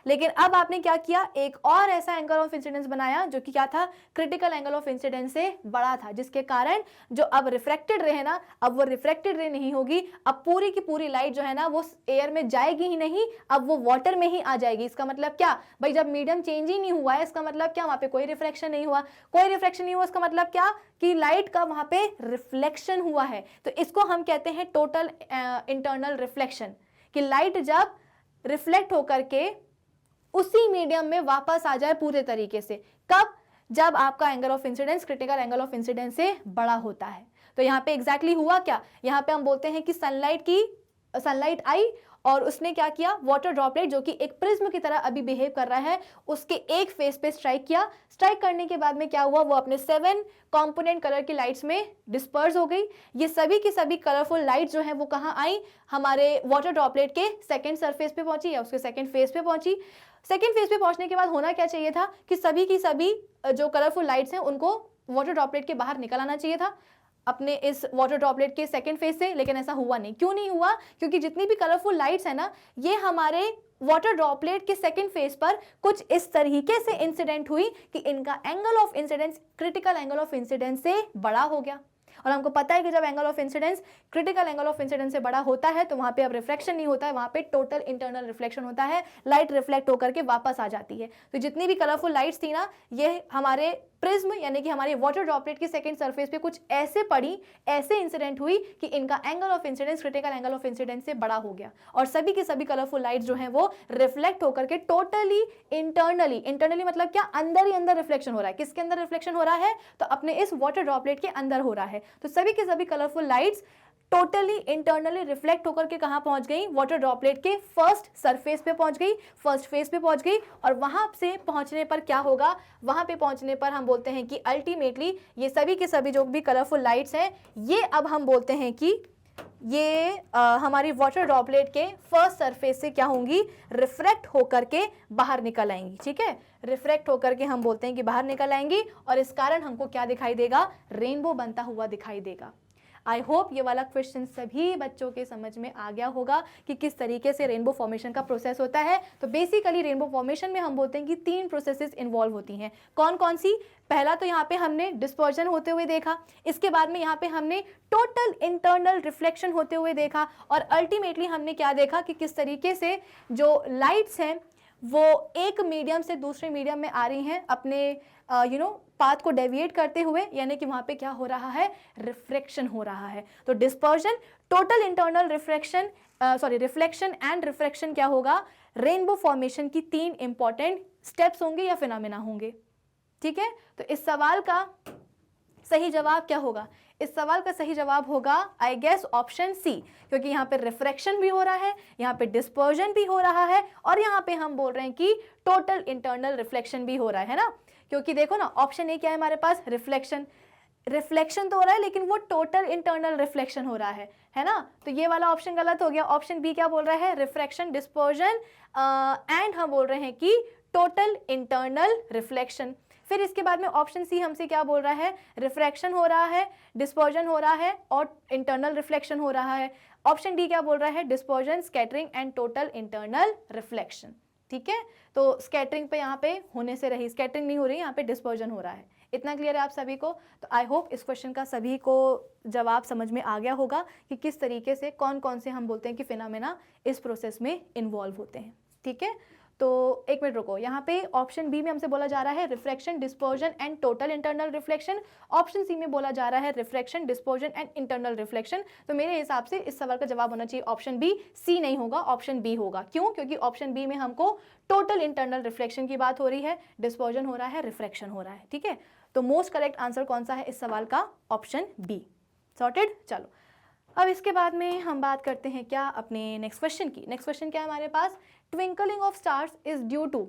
लेकिन अब आपने क्या किया, एक और ऐसा एंगल ऑफ इंसिडेंस बनाया जो कि क्या था, क्रिटिकल एंगल ऑफ इंसिडेंस से बड़ा था, जिसके कारण जो अब रिफ्रैक्टेड रे है ना, अब वो रिफ्रैक्टेड रे नहीं होगी, अब पूरी की पूरी लाइट जो है ना वो एयर में जाएगी ही नहीं, अब वो वाटर में ही आ जाएगी। इसका मतलब क्या भाई, जब मीडियम चेंज ही नहीं हुआ है, इसका मतलब क्या, वहां पे कोई रिफ्लेक्शन नहीं हुआ, कोई रिफ्लेक्शन नहीं हुआ, इसका मतलब क्या कि लाइट का वहां पे रिफ्लेक्शन हुआ है। तो इसको हम कहते हैं टोटल इंटरनल रिफ्लेक्शन, कि लाइट जब रिफ्लेक्ट होकर के उसी मीडियम में वापस आ जाए पूरे तरीके से। कब, जब आपका angle of incidence critical angle of incidence से बड़ा होता है। तो यहाँ पे एग्जैक्टली हुआ क्या, यहाँ पे हम बोलते हैं कि सनलाइट आई और उसने क्या किया, वाटर ड्रॉपलेट जो कि एक प्रिज्म की तरह अभी बिहेव कर रहा है, उसके एक फेस पे स्ट्राइक किया। स्ट्राइक करने के बाद में क्या हुआ, वो अपने 7 कंपोनेंट कलर की लाइट्स में डिस्पर्स हो गई। ये सभी की सभी कलरफुल लाइट जो है वो कहाँ आई, हमारे वाटर ड्रॉपलेट के सेकेंड सरफेस पे पहुंची या उसके सेकेंड फेस पे पहुंची। सेकेंड फेज पे पहुंचने के बाद होना क्या चाहिए था कि सभी की सभी जो कलरफुल लाइट्स हैं उनको वाटर ड्रॉपलेट के बाहर निकल आना चाहिए था अपने इस वाटर ड्रॉपलेट के सेकेंड फेज से, लेकिन ऐसा हुआ नहीं। क्यों नहीं हुआ, क्योंकि जितनी भी कलरफुल लाइट्स है ना, ये हमारे वाटर ड्रॉपलेट के सेकेंड फेज पर कुछ इस तरीके से इंसिडेंट हुई कि इनका angle of incidence critical angle of incidence से बड़ा हो गया। और हमको पता है कि जब angle of incidence critical angle of incidence से बड़ा होता है तो वहां पे अब रिफ्लेक्शन नहीं होता है, वहां पे टोटल इंटरनल रिफ्लेक्शन होता है, लाइट रिफ्लेक्ट होकर के वापस आ जाती है। तो जितनी भी कलरफुल लाइट्स थी ना, ये हमारे प्रिज्म यानी कि हमारे वाटर ड्रॉपलेट की सेकंड सरफेस पे कुछ ऐसे पड़ी, ऐसे इंसिडेंट हुई कि इनका angle of incidence critical angle of incidence से बड़ा हो गया और सभी की सभी कलरफुल लाइट्स जो हैं वो रिफ्लेक्ट होकर के टोटली इंटरनली मतलब क्या, अंदर ही अंदर रिफ्लेक्शन हो रहा है। किसके अंदर रिफ्लेक्शन हो रहा है, तो अपने इस वाटर ड्रॉपलेट के अंदर हो रहा है। तो सभी के सभी colourful lights totally internally reflect होकर के कहां पहुंच गई, वाटर ड्रॉपलेट के फर्स्ट सरफेस पे पहुंच गई, फर्स्ट फेस पे पहुंच गई। और वहां से पहुंचने पर क्या होगा, वहां पे पहुंचने पर हम बोलते हैं कि अल्टीमेटली ये सभी के सभी जो भी कलरफुल लाइट्स हैं, ये अब हम बोलते हैं कि ये हमारी वाटर ड्रॉपलेट के फर्स्ट सरफेस से क्या होंगी, रिफ्रैक्ट होकर के बाहर निकल आएंगी। ठीक है, रिफ्रैक्ट होकर के हम बोलते हैं कि बाहर निकल आएंगी और इस कारण हमको क्या दिखाई देगा, रेनबो बनता हुआ दिखाई देगा। आई होप ये वाला क्वेश्चन सभी बच्चों के समझ में आ गया होगा कि किस तरीके से रेनबो फॉर्मेशन का प्रोसेस होता है। तो बेसिकली रेनबो फॉर्मेशन में हम बोलते हैं कि 3 प्रोसेसेस इन्वॉल्व होती हैं। कौन कौन सी, पहला तो यहाँ पे हमने डिस्पर्जन होते हुए देखा, इसके बाद में यहाँ पे हमने टोटल इंटरनल रिफ्लेक्शन होते हुए देखा और अल्टीमेटली हमने क्या देखा कि किस तरीके से जो लाइट्स हैं वो एक मीडियम से दूसरे मीडियम में आ रही हैं अपने पाथ को डेविएट करते हुए, यानी कि वहां पे क्या हो रहा है, रिफ्रैक्शन हो रहा है। तो dispersion, total internal reflection and refraction क्या होगा, रेनबो फॉर्मेशन की 3 इंपॉर्टेंट स्टेप्स होंगे या फिनोमेना होंगे। ठीक है, तो इस सवाल का सही जवाब क्या होगा, इस सवाल का सही जवाब होगा आई गेस ऑप्शन सी, क्योंकि यहाँ पे रिफ्रैक्शन भी हो रहा है, यहाँ पे डिस्पर्जन भी हो रहा है और यहाँ पे हम बोल रहे हैं कि टोटल इंटरनल रिफ्लेक्शन भी हो रहा है ना। क्योंकि देखो ना, ऑप्शन ए क्या है हमारे पास, रिफ्लेक्शन तो हो रहा है लेकिन वो टोटल इंटरनल रिफ्लेक्शन हो रहा है ना। तो ये वाला ऑप्शन गलत हो गया। ऑप्शन बी क्या बोल रहा है, रिफ्रैक्शन डिस्पर्जन एंड हम बोल रहे हैं कि टोटल इंटरनल रिफ्लेक्शन। फिर इसके बाद में ऑप्शन सी हमसे क्या बोल रहा है, रिफ्रैक्शन हो रहा है, डिस्पर्जन हो रहा है और इंटरनल रिफ्लेक्शन हो रहा है। ऑप्शन डी क्या बोल रहा है, dispersion, scattering and total internal reflection. ठीक है, तो स्कैटरिंग पे यहाँ पे होने से रही, स्कैटरिंग नहीं हो रही, यहाँ पे डिस्पर्जन हो रहा है। इतना क्लियर है आप सभी को। तो आई होप इस क्वेश्चन का सभी को जवाब समझ में आ गया होगा कि किस तरीके से कौन कौन से हम बोलते हैं कि फिनोमेना इस प्रोसेस में इन्वॉल्व होते हैं। ठीक है, तो एक मिनट रुको, यहाँ पे ऑप्शन बी में हमसे बोला जा रहा है refraction, dispersion and total internal reflection. Option C में बोला जा रहा है refraction, dispersion and internal reflection. तो मेरे हिसाब से इस सवाल का जवाब होना चाहिए ऑप्शन बी, सी नहीं होगा, ऑप्शन बी होगा। क्यों, क्योंकि ऑप्शन बी में हमको टोटल इंटरनल रिफ्लेक्शन की बात हो रही है, डिस्पर्जन हो रहा है, रिफ्रैक्शन हो रहा है। ठीक है, तो मोस्ट करेक्ट आंसर कौन सा है इस सवाल का, ऑप्शन बी। सॉर्टेड। चलो अब इसके बाद में हम बात करते हैं क्या, अपने नेक्स्ट क्वेश्चन की। नेक्स्ट क्वेश्चन क्या है हमारे पास, twinkling of stars is due to,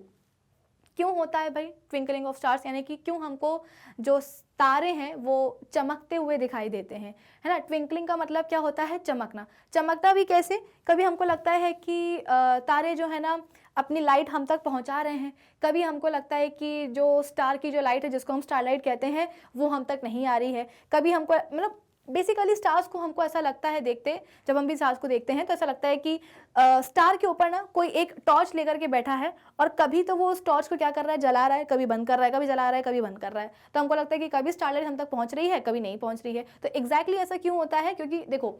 क्यों होता है भाई ट्विंकलिंग ऑफ स्टार्स, यानी कि क्यों हमको जो तारे हैं वो चमकते हुए दिखाई देते हैं, है ना। ट्विंकलिंग का मतलब क्या होता है, चमकना। चमकता भी कैसे, कभी हमको लगता है कि तारे जो है ना अपनी लाइट हम तक पहुंचा रहे हैं, कभी हमको लगता है कि जो स्टार की जो लाइट है जिसको हम स्टारलाइट कहते हैं वो हम तक नहीं आ रही है, कभी हमको मतलब बेसिकली स्टार्स को हमको ऐसा लगता है देखते, जब हम भी स्टार्स को देखते हैं तो ऐसा लगता है कि स्टार के ऊपर ना कोई एक टॉर्च लेकर के बैठा है और कभी तो वो उस टॉर्च को क्या कर रहा है, जला रहा है, कभी बंद कर रहा है, कभी जला रहा है, कभी बंद कर रहा है। तो हमको लगता है कि कभी स्टारलाइट हम तक पहुंच रही है, कभी नहीं पहुंच रही है। तो एग्जैक्टली ऐसा क्यों होता है? क्योंकि देखो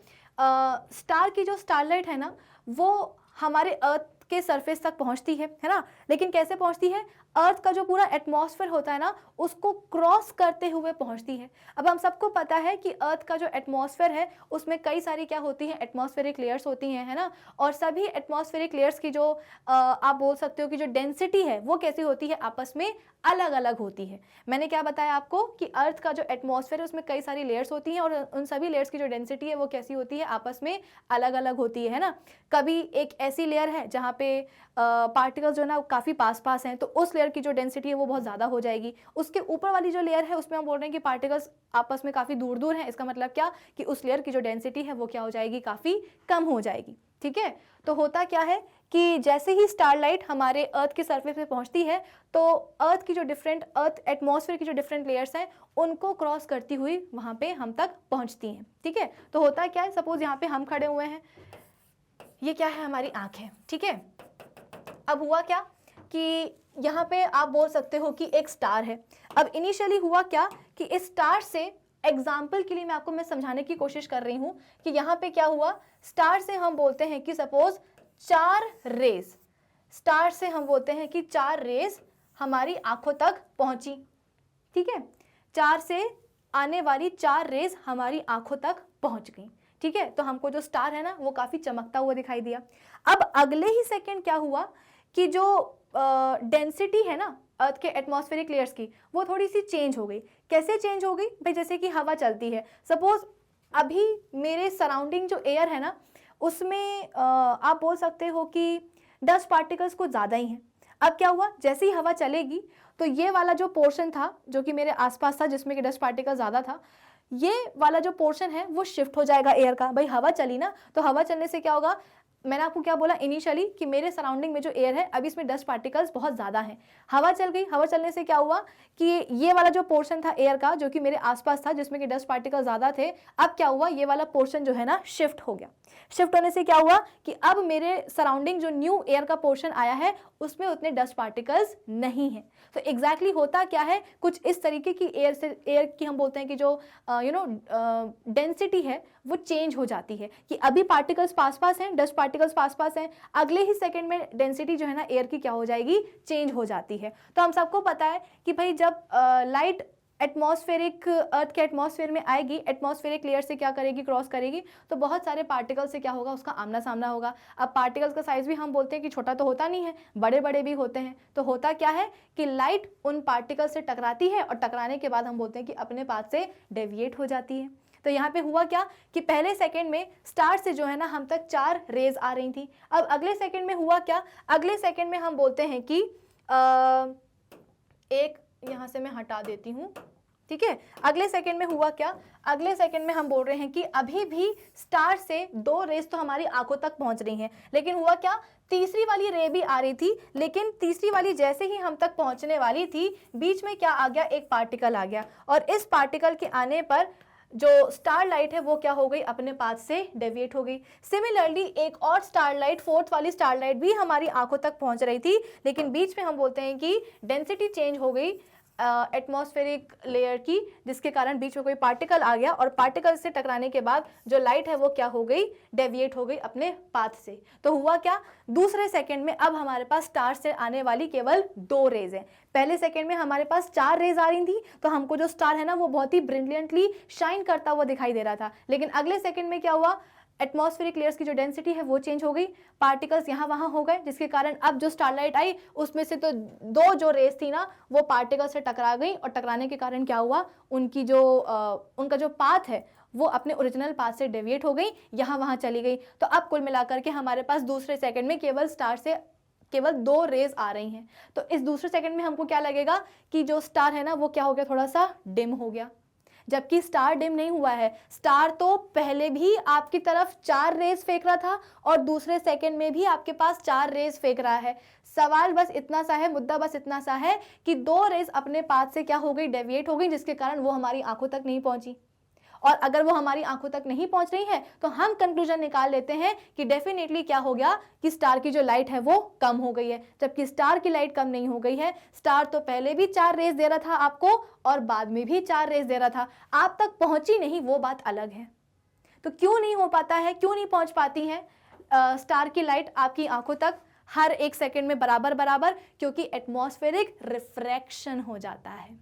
स्टार की जो स्टारलाइट है ना वो हमारे अर्थ के सरफेस तक पहुंचती है ना, लेकिन कैसे पहुंचती है? अर्थ का जो पूरा एटमॉस्फेयर होता है ना उसको क्रॉस करते हुए पहुंचती है। अब हम सबको पता है कि अर्थ का जो एटमॉस्फेयर है उसमें कई सारी क्या होती हैं, एटमॉस्फेरिक लेयर्स होती हैं, है ना। और सभी एटमॉस्फेरिक लेयर्स की जो आप बोल सकते हो कि जो डेंसिटी है वो कैसी होती है, आपस में अलग अलग होती है। मैंने क्या बताया आपको कि अर्थ का जो एटमॉस्फेयर है उसमें कई सारी लेयर्स होती हैं और उन सभी लेयर्स की जो डेंसिटी है वो कैसी होती है, आपस में अलग अलग होती है ना। कभी एक ऐसी लेयर है जहाँ पे पार्टिकल्स जो है ना काफ़ी पास पास हैं, तो उस लेयर की जो डेंसिटी है वो बहुत ज़्यादा हो जाएगी। उसके ऊपर वाली जो लेयर है उसमें हम बोल रहे हैं कि पार्टिकल्स आपस में काफ़ी दूर दूर हैं। इसका मतलब क्या कि उस लेयर की जो डेंसिटी है वो क्या हो जाएगी, काफ़ी कम हो जाएगी। ठीक है, तो होता क्या है कि जैसे ही स्टारलाइट हमारे अर्थ के सरफेस पे पहुंचती है तो अर्थ की जो अर्थ एटमॉस्फेयर की जो डिफरेंट लेयर्स हैं उनको क्रॉस करती हुई वहाँ पे हम तक पहुँचती हैं। ठीक है, तो होता क्या है, सपोज यहाँ पे हम खड़े हुए हैं, ये क्या है, हमारी आँख है। ठीक है, अब हुआ क्या कि यहाँ पे आप बोल सकते हो कि एक स्टार है। अब इनिशियली हुआ क्या कि इस स्टार से, एग्जाम्पल के लिए मैं समझाने की कोशिश कर रही हूँ कि यहाँ पे क्या हुआ, स्टार से हम बोलते हैं कि सपोज 4 रेज, स्टार से हम बोलते हैं कि 4 रेज हमारी आंखों तक पहुंची। ठीक है, 4 से आने वाली 4 रेज हमारी आंखों तक पहुंच गई। ठीक है, तो हमको जो स्टार है ना वो काफी चमकता हुआ दिखाई दिया। अब अगले ही सेकंड क्या हुआ कि जो डेंसिटी है ना अर्थ के एटमॉस्फेरिक लेयर्स की वो थोड़ी सी चेंज हो गई। कैसे चेंज हो गई भाई? जैसे कि हवा चलती है, सपोज अभी मेरे सराउंडिंग जो एयर है ना उसमें आप बोल सकते हो कि डस्ट पार्टिकल्स कुछ ज़्यादा ही हैं। अब क्या हुआ, जैसे ही हवा चलेगी तो ये वाला जो पोर्शन था जो कि मेरे आसपास था जिसमें कि डस्ट पार्टिकल ज़्यादा था, ये वाला जो पोर्शन है वो शिफ्ट हो जाएगा एयर का। भाई हवा चली ना, तो हवा चलने से क्या होगा, मैंने आपको क्या बोला इनिशियली कि मेरे सराउंडिंग में जो एयर है अभी इसमें डस्ट पार्टिकल्स बहुत ज़्यादा हैं। हवा चल गई, हवा चलने से क्या हुआ कि ये वाला जो पोर्शन था एयर का जो कि मेरे आसपास था जिसमें कि डस्ट पार्टिकल ज़्यादा थे, अब क्या हुआ, ये वाला पोर्शन जो है ना शिफ्ट हो गया। शिफ्ट होने से क्या हुआ कि अब मेरे सराउंडिंग जो न्यू एयर का पोर्शन आया है उसमें उतने डस्ट पार्टिकल्स नहीं हैं। तो एग्जैक्टली होता क्या है, कुछ इस तरीके की एयर की हम बोलते हैं कि जो डेंसिटी है वो चेंज हो जाती है कि अभी पार्टिकल्स पास पास हैं, डस्ट पार्टिकल्स पास पास हैं, अगले ही सेकंड में डेंसिटी जो है ना एयर की क्या हो जाएगी, चेंज हो जाती है। तो हम सबको पता है कि भाई जब लाइट एटमॉस्फेरिक अर्थ के एटमॉस्फेयर में आएगी, एटमॉस्फेरिक लेयर से क्या करेगी, क्रॉस करेगी, तो बहुत सारे पार्टिकल से क्या होगा, उसका आमना सामना होगा। अब पार्टिकल्स का साइज भी हम बोलते हैं कि छोटा तो होता नहीं है, बड़े बड़े भी होते हैं। तो होता क्या है कि लाइट उन पार्टिकल से टकराती है और टकराने के बाद हम बोलते हैं कि अपने पाथ से डेविएट हो जाती है। तो यहाँ पे हुआ क्या कि पहले सेकंड में स्टार से जो है ना हम तक 4 रेज आ रही थी। अब अगले सेकंड में हुआ क्या, अगले सेकंड में हम बोलते हैं कि एक यहाँ से मैं हटा देती हूँ। ठीक है, अगले सेकंड में हुआ क्या, अगले सेकंड में हम बोल रहे हैं कि अभी भी स्टार से 2 रेज तो हमारी आंखों तक पहुंच रही हैं, लेकिन हुआ क्या, तीसरी वाली रे भी आ रही थी, लेकिन तीसरी वाली जैसे ही हम तक पहुंचने वाली थी बीच में क्या आ गया, एक पार्टिकल आ गया और इस पार्टिकल के आने पर जो स्टारलाइट है वो क्या हो गई, अपने पाथ से डेविएट हो गई। सिमिलरली एक और स्टारलाइट, फोर्थ वाली स्टारलाइट भी हमारी आंखों तक पहुंच रही थी, लेकिन बीच में हम बोलते हैं कि डेंसिटी चेंज हो गई एटमॉस्फेरिक लेयर की, जिसके कारण बीच में कोई पार्टिकल आ गया और पार्टिकल से टकराने के बाद जो लाइट है वो क्या हो गई, डेविएट हो गई अपने पाथ से। तो हुआ क्या, दूसरे सेकंड में अब हमारे पास स्टार से आने वाली केवल 2 रेज हैं। पहले सेकंड में हमारे पास 4 रेज आ रही थी, तो हमको जो स्टार है ना वो बहुत ही ब्रिलियंटली शाइन करता हुआ दिखाई दे रहा था। लेकिन अगले सेकंड में क्या हुआ, एटमॉस्फेरिक लेयर्स की जो डेंसिटी है वो चेंज हो गई, पार्टिकल्स यहाँ वहाँ हो गए, जिसके कारण अब जो स्टारलाइट आई उसमें से तो 2 जो रेस थी ना वो पार्टिकल से टकरा गई और टकराने के कारण क्या हुआ, उनका जो पाथ है वो अपने ओरिजिनल पाथ से डेविएट हो गई, यहाँ वहाँ चली गई। तो अब कुल मिलाकर के हमारे पास दूसरे सेकंड में केवल स्टार से केवल 2 रेज आ रही हैं। तो इस दूसरे सेकंड में हमको क्या लगेगा कि जो स्टार है ना वो क्या हो गया, थोड़ा सा डिम हो गया, जबकि स्टार डिम नहीं हुआ है। स्टार तो पहले भी आपकी तरफ 4 रेज फेंक रहा था और दूसरे सेकंड में भी आपके पास 4 रेज फेंक रहा है। सवाल बस इतना सा है, मुद्दा बस इतना सा है कि 2 रेज अपने पाथ से क्या हो गई, डेविएट हो गई, जिसके कारण वो हमारी आंखों तक नहीं पहुंची। और अगर वो हमारी आंखों तक नहीं पहुंच रही है तो हम कंक्लूजन निकाल लेते हैं कि डेफिनेटली क्या हो गया कि स्टार की जो लाइट है वो कम हो गई है, जबकि स्टार की लाइट कम नहीं हो गई है। स्टार तो पहले भी 4 रेज दे रहा था आपको और बाद में भी 4 रेज दे रहा था, आप तक पहुंची नहीं वो बात अलग है। तो क्यों नहीं हो पाता है, क्यों नहीं पहुंच पाती है स्टार की लाइट आपकी आंखों तक हर 1 सेकेंड में बराबर बराबर? क्योंकि एटमॉस्फेरिक रिफ्रैक्शन हो जाता है।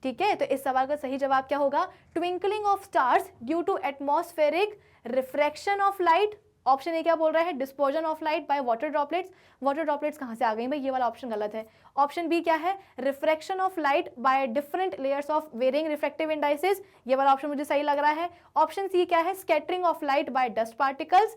ठीक है, तो इस सवाल का सही जवाब क्या होगा? Twinkling of stars due to atmospheric refraction of light. Option A क्या बोल रहा है? Dispersion of light by water droplets. Water droplets कहाँ से आ गई भाई? ये वाला ऑप्शन गलत है। ऑप्शन बी क्या है? Refraction of light by different layers of varying refractive indices. ये वाला ऑप्शन मुझे सही लग रहा है। ऑप्शन सी क्या है? Scattering of light by dust particles.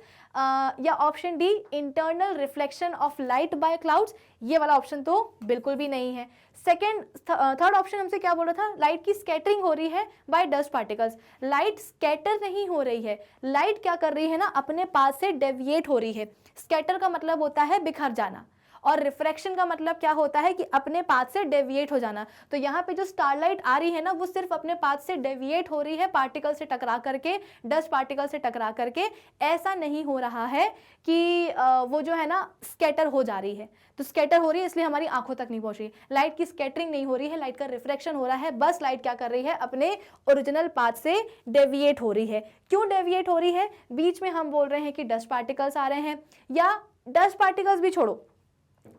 या option D internal reflection of light by clouds. ये वाला ऑप्शन तो बिल्कुल भी नहीं है। थर्ड ऑप्शन हमसे क्या बोल रहा था? लाइट की स्कैटरिंग हो रही है by dust particles. Light scatter नहीं हो रही है, लाइट क्या कर रही है ना, अपने पास से डेविएट हो रही है। स्कैटर का मतलब होता है बिखर जाना, और रिफ्रैक्शन का मतलब क्या होता है कि अपने पाथ से डेविएट हो जाना। तो यहाँ पे जो स्टारलाइट आ रही है ना, वो सिर्फ अपने पाथ से डेविएट हो रही है, पार्टिकल से टकरा करके, डस्ट पार्टिकल से टकरा करके। ऐसा नहीं हो रहा है कि वो जो है ना स्कैटर हो जा रही है। तो स्कैटर हो रही है इसलिए हमारी आंखों तक नहीं पहुंच रही। लाइट की स्कैटरिंग नहीं हो रही है, लाइट का रिफ्रैक्शन हो रहा है। बस लाइट क्या कर रही है? अपने ओरिजिनल पाथ से डेविएट हो रही है। क्यों डेविएट हो रही है? बीच में हम बोल रहे हैं कि डस्ट पार्टिकल्स आ रहे हैं, या डस्ट पार्टिकल्स भी छोड़ो,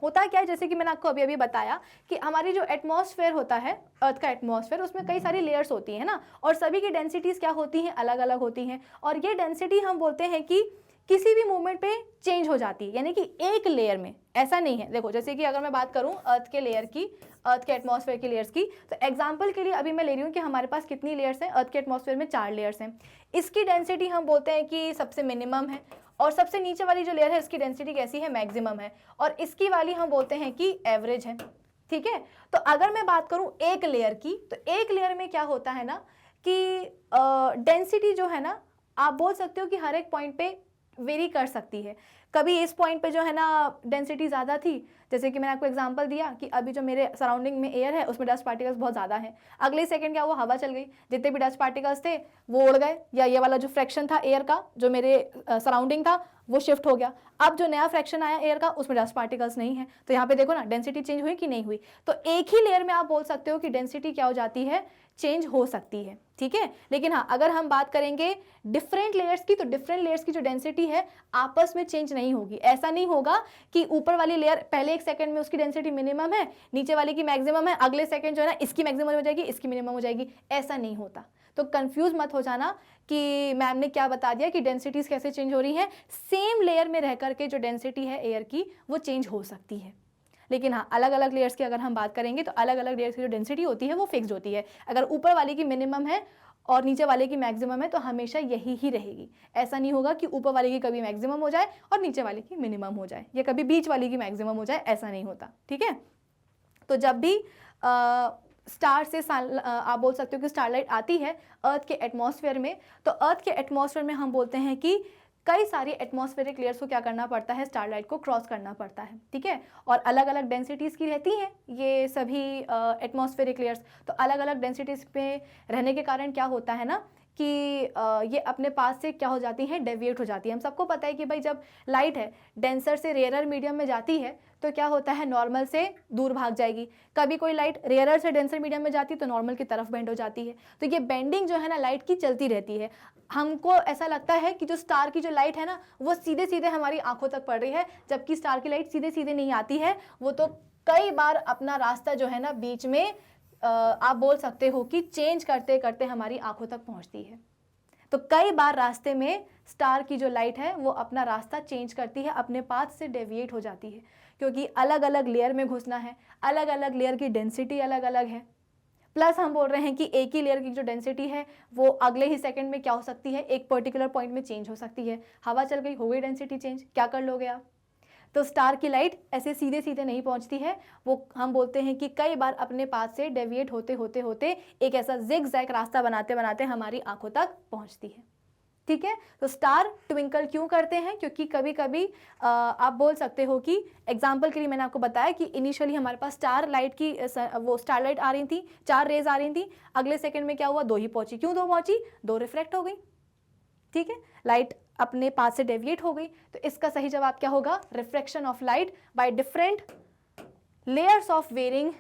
होता क्या है, जैसे कि मैंने आपको अभी अभी बताया कि हमारी जो एटमॉस्फेयर होता है, अर्थ का एटमॉस्फेयर, उसमें कई सारी लेयर्स होती है ना, और सभी की डेंसिटीज क्या होती हैं? अलग अलग होती हैं। और ये डेंसिटी हम बोलते हैं कि किसी भी मोमेंट पे चेंज हो जाती है, यानी कि एक लेयर में। ऐसा नहीं है, देखो जैसे कि अगर मैं बात करूं अर्थ के लेयर की, अर्थ के एटमॉस्फेयर की लेयर्स की, तो एग्जांपल के लिए अभी मैं ले रही हूं कि हमारे पास कितनी लेयर्स हैं? अर्थ के एटमॉस्फेयर में 4 लेयर्स हैं। इसकी डेंसिटी हम बोलते हैं कि सबसे मिनिमम है, और सबसे नीचे वाली जो लेयर है इसकी डेंसिटी कैसी है? मैक्सिमम है, और इसकी वाली हम बोलते हैं कि एवरेज है। ठीक है, तो अगर मैं बात करूं एक लेयर की, तो एक लेयर में क्या होता है ना कि डेंसिटी जो है ना, आप बोल सकते हो कि हर एक पॉइंट पे वेरी कर सकती है। कभी इस पॉइंट पे जो है ना डेंसिटी ज़्यादा थी, जैसे कि मैंने आपको एग्जांपल दिया कि अभी जो मेरे सराउंडिंग में एयर है उसमें डस्ट पार्टिकल्स बहुत ज़्यादा हैं। अगले सेकंड क्या हुआ? हवा चल गई, जितने भी डस्ट पार्टिकल्स थे वो उड़ गए, या ये वाला जो फ्रैक्शन था एयर का जो मेरे सराउंडिंग था वो शिफ्ट हो गया। अब जो नया फ्रैक्शन आया एयर का उसमें डस्ट पार्टिकल्स नहीं है। तो यहाँ पे देखो ना डेंसिटी चेंज हुई कि नहीं हुई? तो एक ही लेयर में आप बोल सकते हो कि डेंसिटी क्या हो जाती है? चेंज हो सकती है। ठीक है, लेकिन हाँ अगर हम बात करेंगे डिफरेंट लेयर्स की, तो डिफरेंट लेयर्स की जो डेंसिटी है आपस में चेंज नहीं होगी। ऐसा नहीं होगा कि ऊपर वाली लेयर पहले 1 सेकंड में उसकी डेंसिटी मिनिमम है, नीचे वाली की मैक्सिमम है, अगले सेकंड जो है ना इसकी मैक्सिमम हो जाएगी, इसकी मिनिमम हो जाएगी। ऐसा नहीं होता। तो कंफ्यूज मत हो जाना कि मैम ने क्या बता दिया कि डेंसिटीज कैसे चेंज हो रही है। सेम लेयर में रह करके जो डेंसिटी है एयर की वो चेंज हो सकती है, लेकिन हाँ अलग अलग लेयर्स की अगर हम बात करेंगे तो अलग अलग लेयर्स की जो डेंसिटी होती है वो फिक्स्ड होती है। अगर ऊपर वाले की मिनिमम है और नीचे वाले की मैक्सिमम है तो हमेशा यही ही रहेगी। ऐसा नहीं होगा कि ऊपर वाले की कभी मैक्सिमम हो जाए और नीचे वाले की मिनिमम हो जाए, या कभी बीच वाली की मैक्सिमम हो जाए, ऐसा नहीं होता। ठीक है, तो जब भी स्टार से आप बोल सकते हो कि स्टारलाइट आती है अर्थ के एटमॉस्फेयर में, तो अर्थ के एटमॉस्फेयर में हम बोलते हैं कि कई सारी एटमॉस्फेरिक लेयर्स को क्या करना पड़ता है? स्टारलाइट को क्रॉस करना पड़ता है। ठीक है, और अलग अलग डेंसिटीज़ की रहती हैं ये सभी एटमॉस्फेरिक लेयर्स। तो अलग अलग डेंसिटीज़ पे रहने के कारण क्या होता है ना कि ये अपने पास से क्या हो जाती हैं? डेविएट हो जाती है। हम सबको पता है कि भाई जब लाइट है डेंसर से रेयरर मीडियम में जाती है तो क्या होता है? नॉर्मल से दूर भाग जाएगी। कभी कोई लाइट रेयरर से डेंसर मीडियम में जाती है तो नॉर्मल की तरफ बेंड हो जाती है। तो ये बेंडिंग जो है ना लाइट की चलती रहती है। हमको ऐसा लगता है कि जो स्टार की जो लाइट है ना वो सीधे सीधे हमारी आंखों तक पड़ रही है, जबकि स्टार की लाइट सीधे सीधे नहीं आती है। वो तो कई बार अपना रास्ता जो है ना बीच में आप बोल सकते हो कि चेंज करते करते हमारी आंखों तक पहुंचती है। तो कई बार रास्ते में स्टार की जो लाइट है वो अपना रास्ता चेंज करती है, अपने पाथ से डेविएट हो जाती है, क्योंकि अलग अलग लेयर में घुसना है, अलग अलग लेयर की डेंसिटी अलग अलग है। प्लस हम बोल रहे हैं कि एक ही लेयर की जो डेंसिटी है वो अगले ही सेकंड में क्या हो सकती है? एक पर्टिकुलर पॉइंट में चेंज हो सकती है। हवा चल गई, हो गई डेंसिटी चेंज, क्या कर लोगे आप? तो स्टार की लाइट ऐसे सीधे सीधे नहीं पहुंचती है, वो हम बोलते हैं कि कई बार अपने पाथ से डेविएट होते होते होते एक ऐसा जिग जैग रास्ता बनाते बनाते हमारी आंखों तक पहुंचती है। ठीक है। तो स्टार ट्विंकल क्यों करते हैं? क्योंकि कभी कभी आप बोल सकते हो कि एग्जाम्पल के लिए मैंने आपको बताया कि इनिशियली हमारे पास स्टार लाइट की वो स्टार लाइट आ रही थी, 4 रेज आ रही थी, अगले सेकंड में क्या हुआ, 2 ही पहुंची। क्यों 2 पहुंची? 2 रिफ्लेक्ट हो गई, ठीक है, लाइट अपने पाथ से डेविएट हो गई। तो इसका सही जवाब क्या होगा? Reflection of light by different layers of varying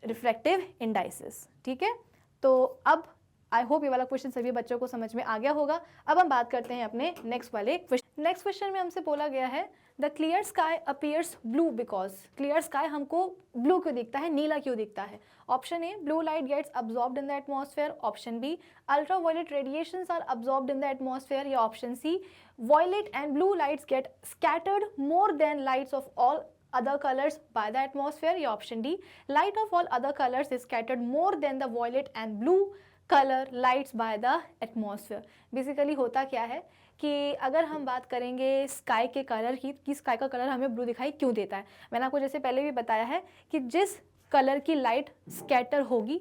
reflective indices, ठीक है। तो अब आई होप ये वाला क्वेश्चन सभी बच्चों को समझ में आ गया होगा। अब हम बात करते हैं अपने नेक्स्ट वाले क्वेश्चन। नेक्स्ट क्वेश्चन में हमसे बोला गया है the clear sky appears blue because, clear sky हमको ब्लू क्यों दिखता है, नीला क्यों दिखता है? Option A, blue light gets absorbed in the atmosphere, option B, ultraviolet radiations are absorbed in the atmosphere, या option C, violet and blue lights get scattered more than lights of all other colors by the atmosphere, या option D, light of all other colors is scattered more than the violet and blue color lights by the atmosphere। Basically होता क्या है कि अगर हम बात करेंगे sky के कलर की, कि स्काई का कलर हमें ब्लू दिखाई क्यों देता है, मैंने आपको जैसे पहले भी बताया है कि जिस कलर की लाइट स्कैटर होगी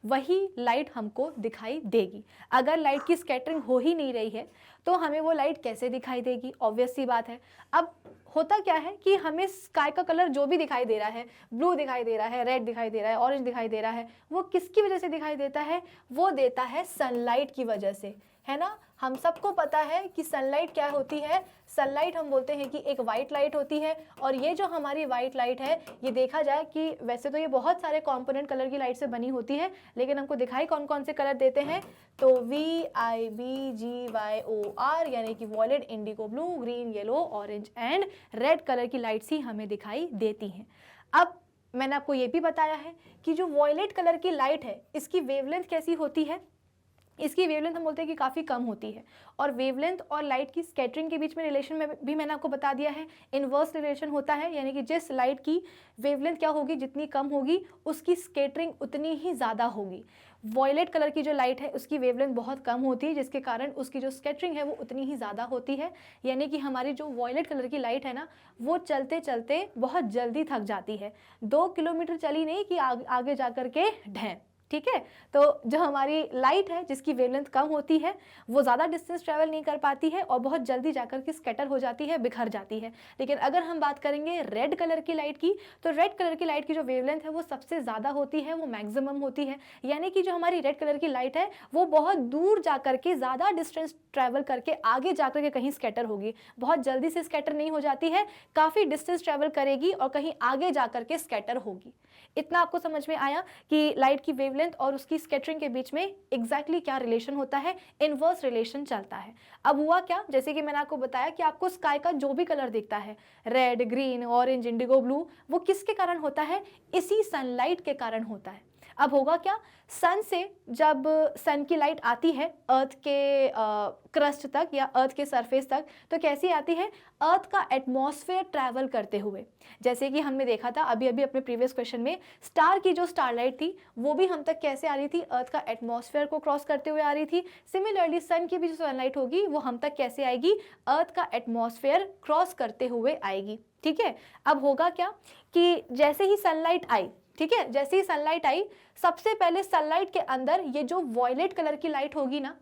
वही लाइट हमको दिखाई देगी। अगर लाइट की स्कैटरिंग हो ही नहीं रही है तो हमें वो लाइट कैसे दिखाई देगी? ऑब्वियस सी बात है। अब होता क्या है कि हमें स्काई का कलर जो भी दिखाई दे रहा है, ब्लू दिखाई दे रहा है, रेड दिखाई दे रहा है, ऑरेंज दिखाई दे रहा है, वो किसकी वजह से दिखाई देता है? वो देता है सनलाइट की वजह से, है ना। हम सबको पता है कि सनलाइट क्या होती है। सनलाइट हम बोलते हैं कि एक वाइट लाइट होती है, और ये जो हमारी वाइट लाइट है, ये देखा जाए कि वैसे तो ये बहुत सारे कंपोनेंट कलर की लाइट से बनी होती है, लेकिन हमको दिखाई कौन कौन से कलर देते हैं? तो VIBGYOR, यानी कि violet, indigo blue, green, yellow, orange and red colour की लाइट्स ही हमें दिखाई देती हैं। अब मैंने आपको ये भी बताया है कि जो वॉयलेट कलर की लाइट है, इसकी वेवलेंथ कैसी होती है? इसकी वेवलेंथ हम बोलते हैं कि काफ़ी कम होती है, और वेवलेंथ और लाइट की स्कैटरिंग के बीच में रिलेशन में भी मैंने आपको बता दिया है, इन्वर्स रिलेशन होता है, यानी कि जिस लाइट की वेवलेंथ क्या होगी, जितनी कम होगी उसकी स्कैटरिंग उतनी ही ज़्यादा होगी। वॉयलेट कलर की जो लाइट है उसकी वेवलेंथ बहुत कम होती है, जिसके कारण उसकी जो स्कैटरिंग है वो उतनी ही ज़्यादा होती है, यानी कि हमारी जो वॉयलेट कलर की लाइट है ना, वो चलते चलते बहुत जल्दी थक जाती है। 2 किलोमीटर चली नहीं कि आगे जा कर के ढें, ठीक है। तो जो हमारी लाइट है जिसकी वेवलेंथ कम होती है वो ज़्यादा डिस्टेंस ट्रैवल नहीं कर पाती है और बहुत जल्दी जाकर के स्कैटर हो जाती है, बिखर जाती है। लेकिन अगर हम बात करेंगे रेड कलर की लाइट की, तो रेड कलर की लाइट की जो वेवलेंथ है वो सबसे ज़्यादा होती है, वो मैक्सिमम होती है, यानी कि जो हमारी रेड कलर की लाइट है वो बहुत दूर जाकर के ज़्यादा डिस्टेंस ट्रैवल करके आगे जाकर के कहीं स्कैटर होगी, बहुत जल्दी से स्कैटर नहीं हो जाती है, काफ़ी डिस्टेंस ट्रैवल करेगी और कहीं आगे जाकर के स्कैटर होगी। इतना आपको समझ में आया कि लाइट की वेवलेंथ और उसकी स्कैटरिंग के बीच में एग्जैक्टली क्या रिलेशन होता है? इनवर्स रिलेशन चलता है। अब हुआ क्या, जैसे कि मैंने आपको बताया कि आपको स्काई का जो भी कलर दिखता है, red, green, orange, Indigo blue, वो किसके कारण होता है? इसी सनलाइट के कारण होता है। अब होगा क्या, सन से जब सन की लाइट आती है अर्थ के क्रस्ट तक या अर्थ के सरफेस तक, तो कैसी आती है? अर्थ का एटमॉस्फेयर ट्रैवल करते हुए। जैसे कि हमने देखा था अभी अभी अपने प्रीवियस क्वेश्चन में, स्टार की जो स्टारलाइट थी वो भी हम तक कैसे आ रही थी? अर्थ का एटमॉस्फेयर को क्रॉस करते हुए आ रही थी। सिमिलरली सन की भी जो सनलाइट होगी वो हम तक कैसे आएगी? अर्थ का एटमॉस्फेयर क्रॉस करते हुए आएगी, ठीक है। अब होगा क्या कि जैसे ही सनलाइट आई, ठीक है, जैसे ही सनलाइट आई, सबसे पहले सनलाइट के अंदर ये जो वॉयलेट कलर की लाइट होगी ना,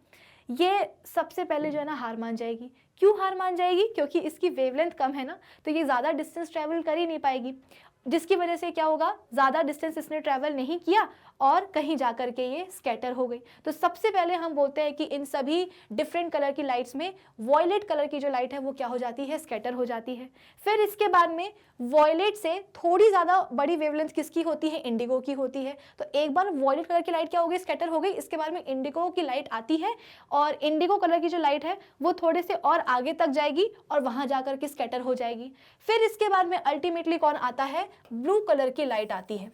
ये सबसे पहले जो है ना हार मान जाएगी। क्यों हार मान जाएगी? क्योंकि इसकी वेवलेंथ कम है ना, तो ये ज़्यादा डिस्टेंस ट्रैवल कर ही नहीं पाएगी, जिसकी वजह से क्या होगा, ज़्यादा डिस्टेंस इसने ट्रैवल नहीं किया और कहीं जाकर के ये स्कैटर हो गई। तो सबसे पहले हम बोलते हैं कि इन सभी डिफरेंट कलर की लाइट्स में वॉयलेट कलर की जो लाइट है वो क्या हो जाती है? स्कैटर हो जाती है। फिर इसके बाद में वॉयलेट से थोड़ी ज़्यादा बड़ी वेवलेंथ किसकी होती है? इंडिगो की होती है। तो एक बार वॉयलेट कलर की लाइट क्या हो गई? स्कैटर हो गई। इसके बाद में इंडिगो की लाइट आती है और इंडिगो कलर की जो लाइट है वो थोड़े से और आगे तक जाएगी और वहाँ जाकर के स्कैटर हो जाएगी। फिर इसके बाद में अल्टीमेटली कौन आता है? ब्लू कलर की लाइट आती है।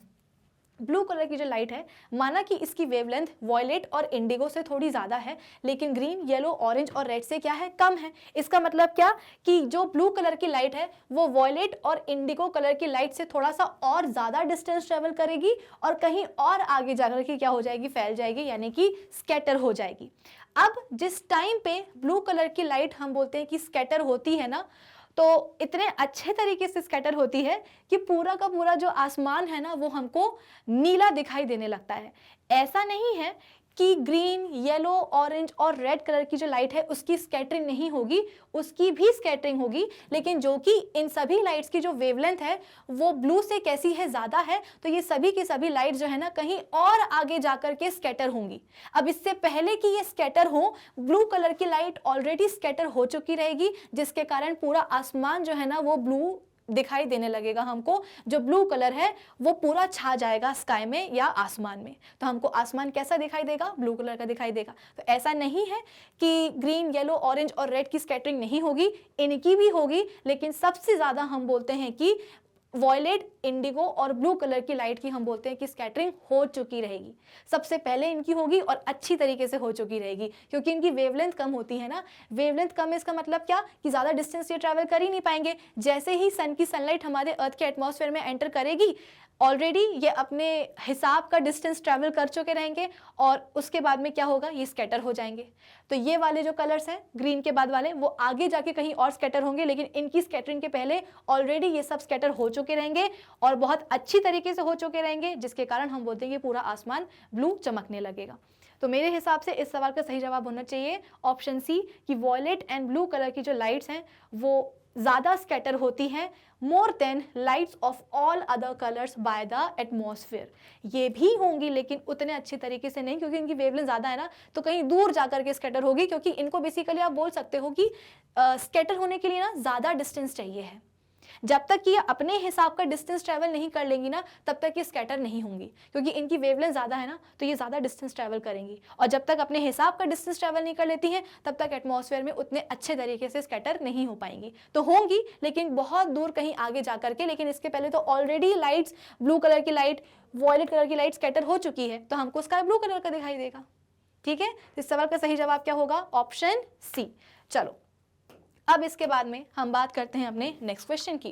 ब्लू कलर की जो लाइट है, माना कि इसकी वेवलेंथ वॉयलेट और इंडिगो से थोड़ी ज़्यादा है, लेकिन ग्रीन, येलो, ऑरेंज और रेड से क्या है? कम है। इसका मतलब क्या कि जो ब्लू कलर की लाइट है वो वॉयलेट और इंडिगो कलर की लाइट से थोड़ा सा और ज़्यादा डिस्टेंस ट्रेवल करेगी और कहीं और आगे जाकर के क्या हो जाएगी? फैल जाएगी, यानी कि स्कैटर हो जाएगी। अब जिस टाइम पे ब्लू कलर की लाइट हम बोलते हैं कि स्कैटर होती है ना, तो इतने अच्छे तरीके से स्कैटर होती है कि पूरा का पूरा जो आसमान है ना वो हमको नीला दिखाई देने लगता है। ऐसा नहीं है कि ग्रीन, येलो, ऑरेंज और रेड कलर की जो लाइट है उसकी स्कैटरिंग नहीं होगी, उसकी भी स्कैटरिंग होगी, लेकिन जो कि इन सभी लाइट्स की जो वेवलेंथ है वो ब्लू से कैसी है, ज़्यादा है, तो ये सभी की सभी लाइट जो है ना कहीं और आगे जाकर के स्कैटर होंगी। अब इससे पहले कि ये स्कैटर हो, ब्लू कलर की लाइट ऑलरेडी स्कैटर हो चुकी रहेगी, जिसके कारण पूरा आसमान जो है ना वो ब्लू दिखाई देने लगेगा हमको। जो ब्लू कलर है वो पूरा छा जाएगा स्काई में या आसमान में, तो हमको आसमान कैसा दिखाई देगा, ब्लू कलर का दिखाई देगा। तो ऐसा नहीं है कि ग्रीन, येलो, ऑरेंज और रेड की स्कैटरिंग नहीं होगी, इनकी भी होगी, लेकिन सबसे ज़्यादा हम बोलते हैं कि वॉयलेट, इंडिगो और ब्लू कलर की लाइट की हम बोलते हैं कि स्कैटरिंग हो चुकी रहेगी। सबसे पहले इनकी होगी और अच्छी तरीके से हो चुकी रहेगी, क्योंकि इनकी वेवलेंथ कम होती है ना। वेवलेंथ कम है इसका मतलब क्या कि ज़्यादा डिस्टेंस ये ट्रैवल कर ही नहीं पाएंगे। जैसे ही सन की सनलाइट हमारे अर्थ के एटमॉस्फेयर में एंटर करेगी, ऑलरेडी ये अपने हिसाब का डिस्टेंस ट्रैवल कर चुके रहेंगे और उसके बाद में क्या होगा, ये स्कैटर हो जाएंगे। तो ये वाले जो कलर्स हैं ग्रीन के बाद वाले, वो आगे जाके कहीं और स्कैटर होंगे, लेकिन इनकी स्कैटरिंग के पहले ऑलरेडी ये सब स्कैटर हो चुके रहेंगे और बहुत अच्छी तरीके से हो चुके रहेंगे, जिसके कारण हम बोलते हैं कि पूरा आसमान ब्लू चमकने लगेगा। तो मेरे हिसाब से इस सवाल का सही जवाब होना चाहिए ऑप्शन सी, कि वॉयलेट एंड ब्लू कलर की जो लाइट्स हैं वो ज़्यादा स्कैटर होती हैं मोर than lights of all other colours by the atmosphere. ये भी होंगी लेकिन उतने अच्छे तरीके से नहीं, क्योंकि इनकी वेवलेंथ ज़्यादा है ना, तो कहीं दूर जाकर के स्कैटर होगी, क्योंकि इनको बेसिकली आप बोल सकते हो कि स्कैटर होने के लिए ना ज़्यादा डिस्टेंस चाहिए है। जब तक ये अपने हिसाब का डिस्टेंस ट्रैवल नहीं कर लेंगी ना, तब तक ये स्कैटर नहीं होंगी, क्योंकि इनकी वेवलेंथ ज़्यादा है ना, तो ये ज़्यादा डिस्टेंस ट्रैवल करेंगी, और जब तक अपने हिसाब का डिस्टेंस ट्रैवल नहीं कर लेती हैं तब तक एटमॉस्फेयर में उतने अच्छे तरीके से स्कैटर नहीं हो पाएंगी। तो होंगी लेकिन बहुत दूर कहीं आगे जा करके, लेकिन इसके पहले तो ऑलरेडी लाइट्स, ब्लू कलर की लाइट, वॉयलेट कलर की लाइट स्कैटर हो चुकी है, तो हमको स्काई ब्लू कलर का दिखाई देगा। ठीक है, इस सवाल का सही जवाब क्या होगा, ऑप्शन सी। चलो अब इसके बाद में हम बात करते हैं अपने नेक्स्ट क्वेश्चन की,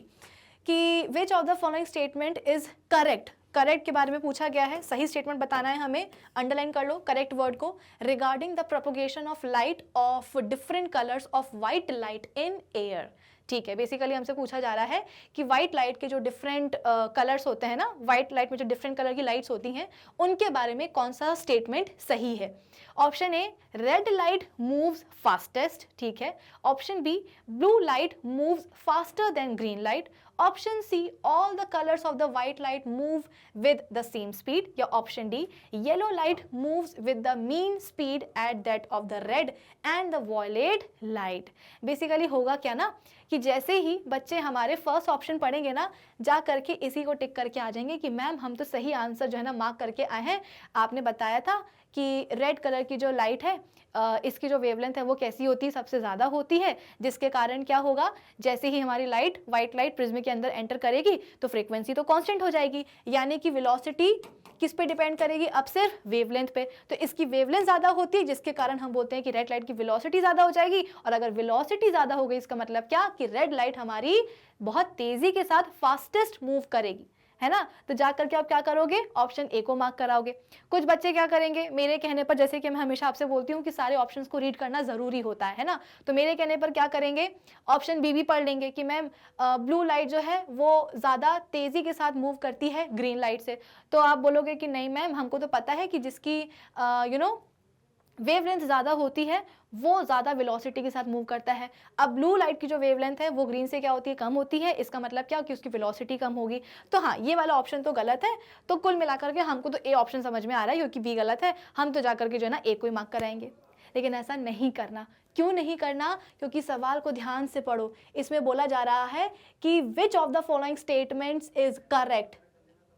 कि विच of the following statement is correct. Correct के बारे में पूछा गया है, सही स्टेटमेंट बताना है हमें, अंडरलाइन कर लो करेक्ट वर्ड को। Regarding the propagation of light of different colours of white light in air. ठीक है, बेसिकली हमसे पूछा जा रहा है कि व्हाइट लाइट के जो डिफरेंट कलर्स होते हैं ना, व्हाइट लाइट में जो डिफरेंट कलर की लाइट्स होती हैं, उनके बारे में कौन सा स्टेटमेंट सही है। Option A, red light moves fastest, ठीक है। Option B, blue light moves faster than green light. Option C, all the colours of the white light move with the same speed. या option D, yellow light moves with the mean speed at that of the red and the violet light. Basically होगा क्या ना, कि जैसे ही बच्चे हमारे first option पढ़ेंगे ना, जा करके इसी को टिक करके आ जाएंगे कि मैम हम तो सही आंसर जो है ना मार्क करके आए हैं। आपने बताया था कि रेड कलर की जो लाइट है इसकी जो वेवलेंथ है वो कैसी होती है, सबसे ज़्यादा होती है, जिसके कारण क्या होगा, जैसे ही हमारी लाइट, व्हाइट लाइट प्रिज्म के अंदर एंटर करेगी तो फ्रीक्वेंसी तो कांस्टेंट हो जाएगी, यानी कि वेलोसिटी किस पे डिपेंड करेगी, अब सिर्फ वेवलेंथ पे। तो इसकी वेवलेंथ ज़्यादा होती है, जिसके कारण हम बोलते हैं कि रेड लाइट की वेलोसिटी ज़्यादा हो जाएगी। और अगर वेलोसिटी ज़्यादा हो गई, इसका मतलब क्या कि रेड लाइट हमारी बहुत तेज़ी के साथ फास्टेस्ट मूव करेगी, है ना। तो जाकर के आप क्या करोगे, ऑप्शन ए को मार्क कराओगे। कुछ बच्चे क्या करेंगे, मेरे कहने पर, जैसे कि मैं हमेशा आपसे बोलती हूँ कि सारे ऑप्शंस को रीड करना ज़रूरी होता है ना, तो मेरे कहने पर क्या करेंगे, ऑप्शन बी भी पढ़ लेंगे कि मैम ब्लू लाइट जो है वो ज़्यादा तेज़ी के साथ मूव करती है ग्रीन लाइट से। तो आप बोलोगे कि नहीं मैम, हमको तो पता है कि जिसकी वेवलेंथ ज़्यादा होती है वो ज़्यादा वेलोसिटी के साथ मूव करता है। अब ब्लू लाइट की जो वेवलेंथ है वो ग्रीन से क्या होती है, कम होती है। इसका मतलब क्या कि उसकी वेलोसिटी कम होगी। तो हाँ, ये वाला ऑप्शन तो गलत है। तो कुल मिलाकर के हमको तो ए ऑप्शन समझ में आ रहा है, क्योंकि बी गलत है। हम तो जाकर के जो है ना ए को ही मार्क कराएंगे, लेकिन ऐसा नहीं करना। क्यों नहीं करना, क्योंकि सवाल को ध्यान से पढ़ो। इसमें बोला जा रहा है कि विच of the following statements is correct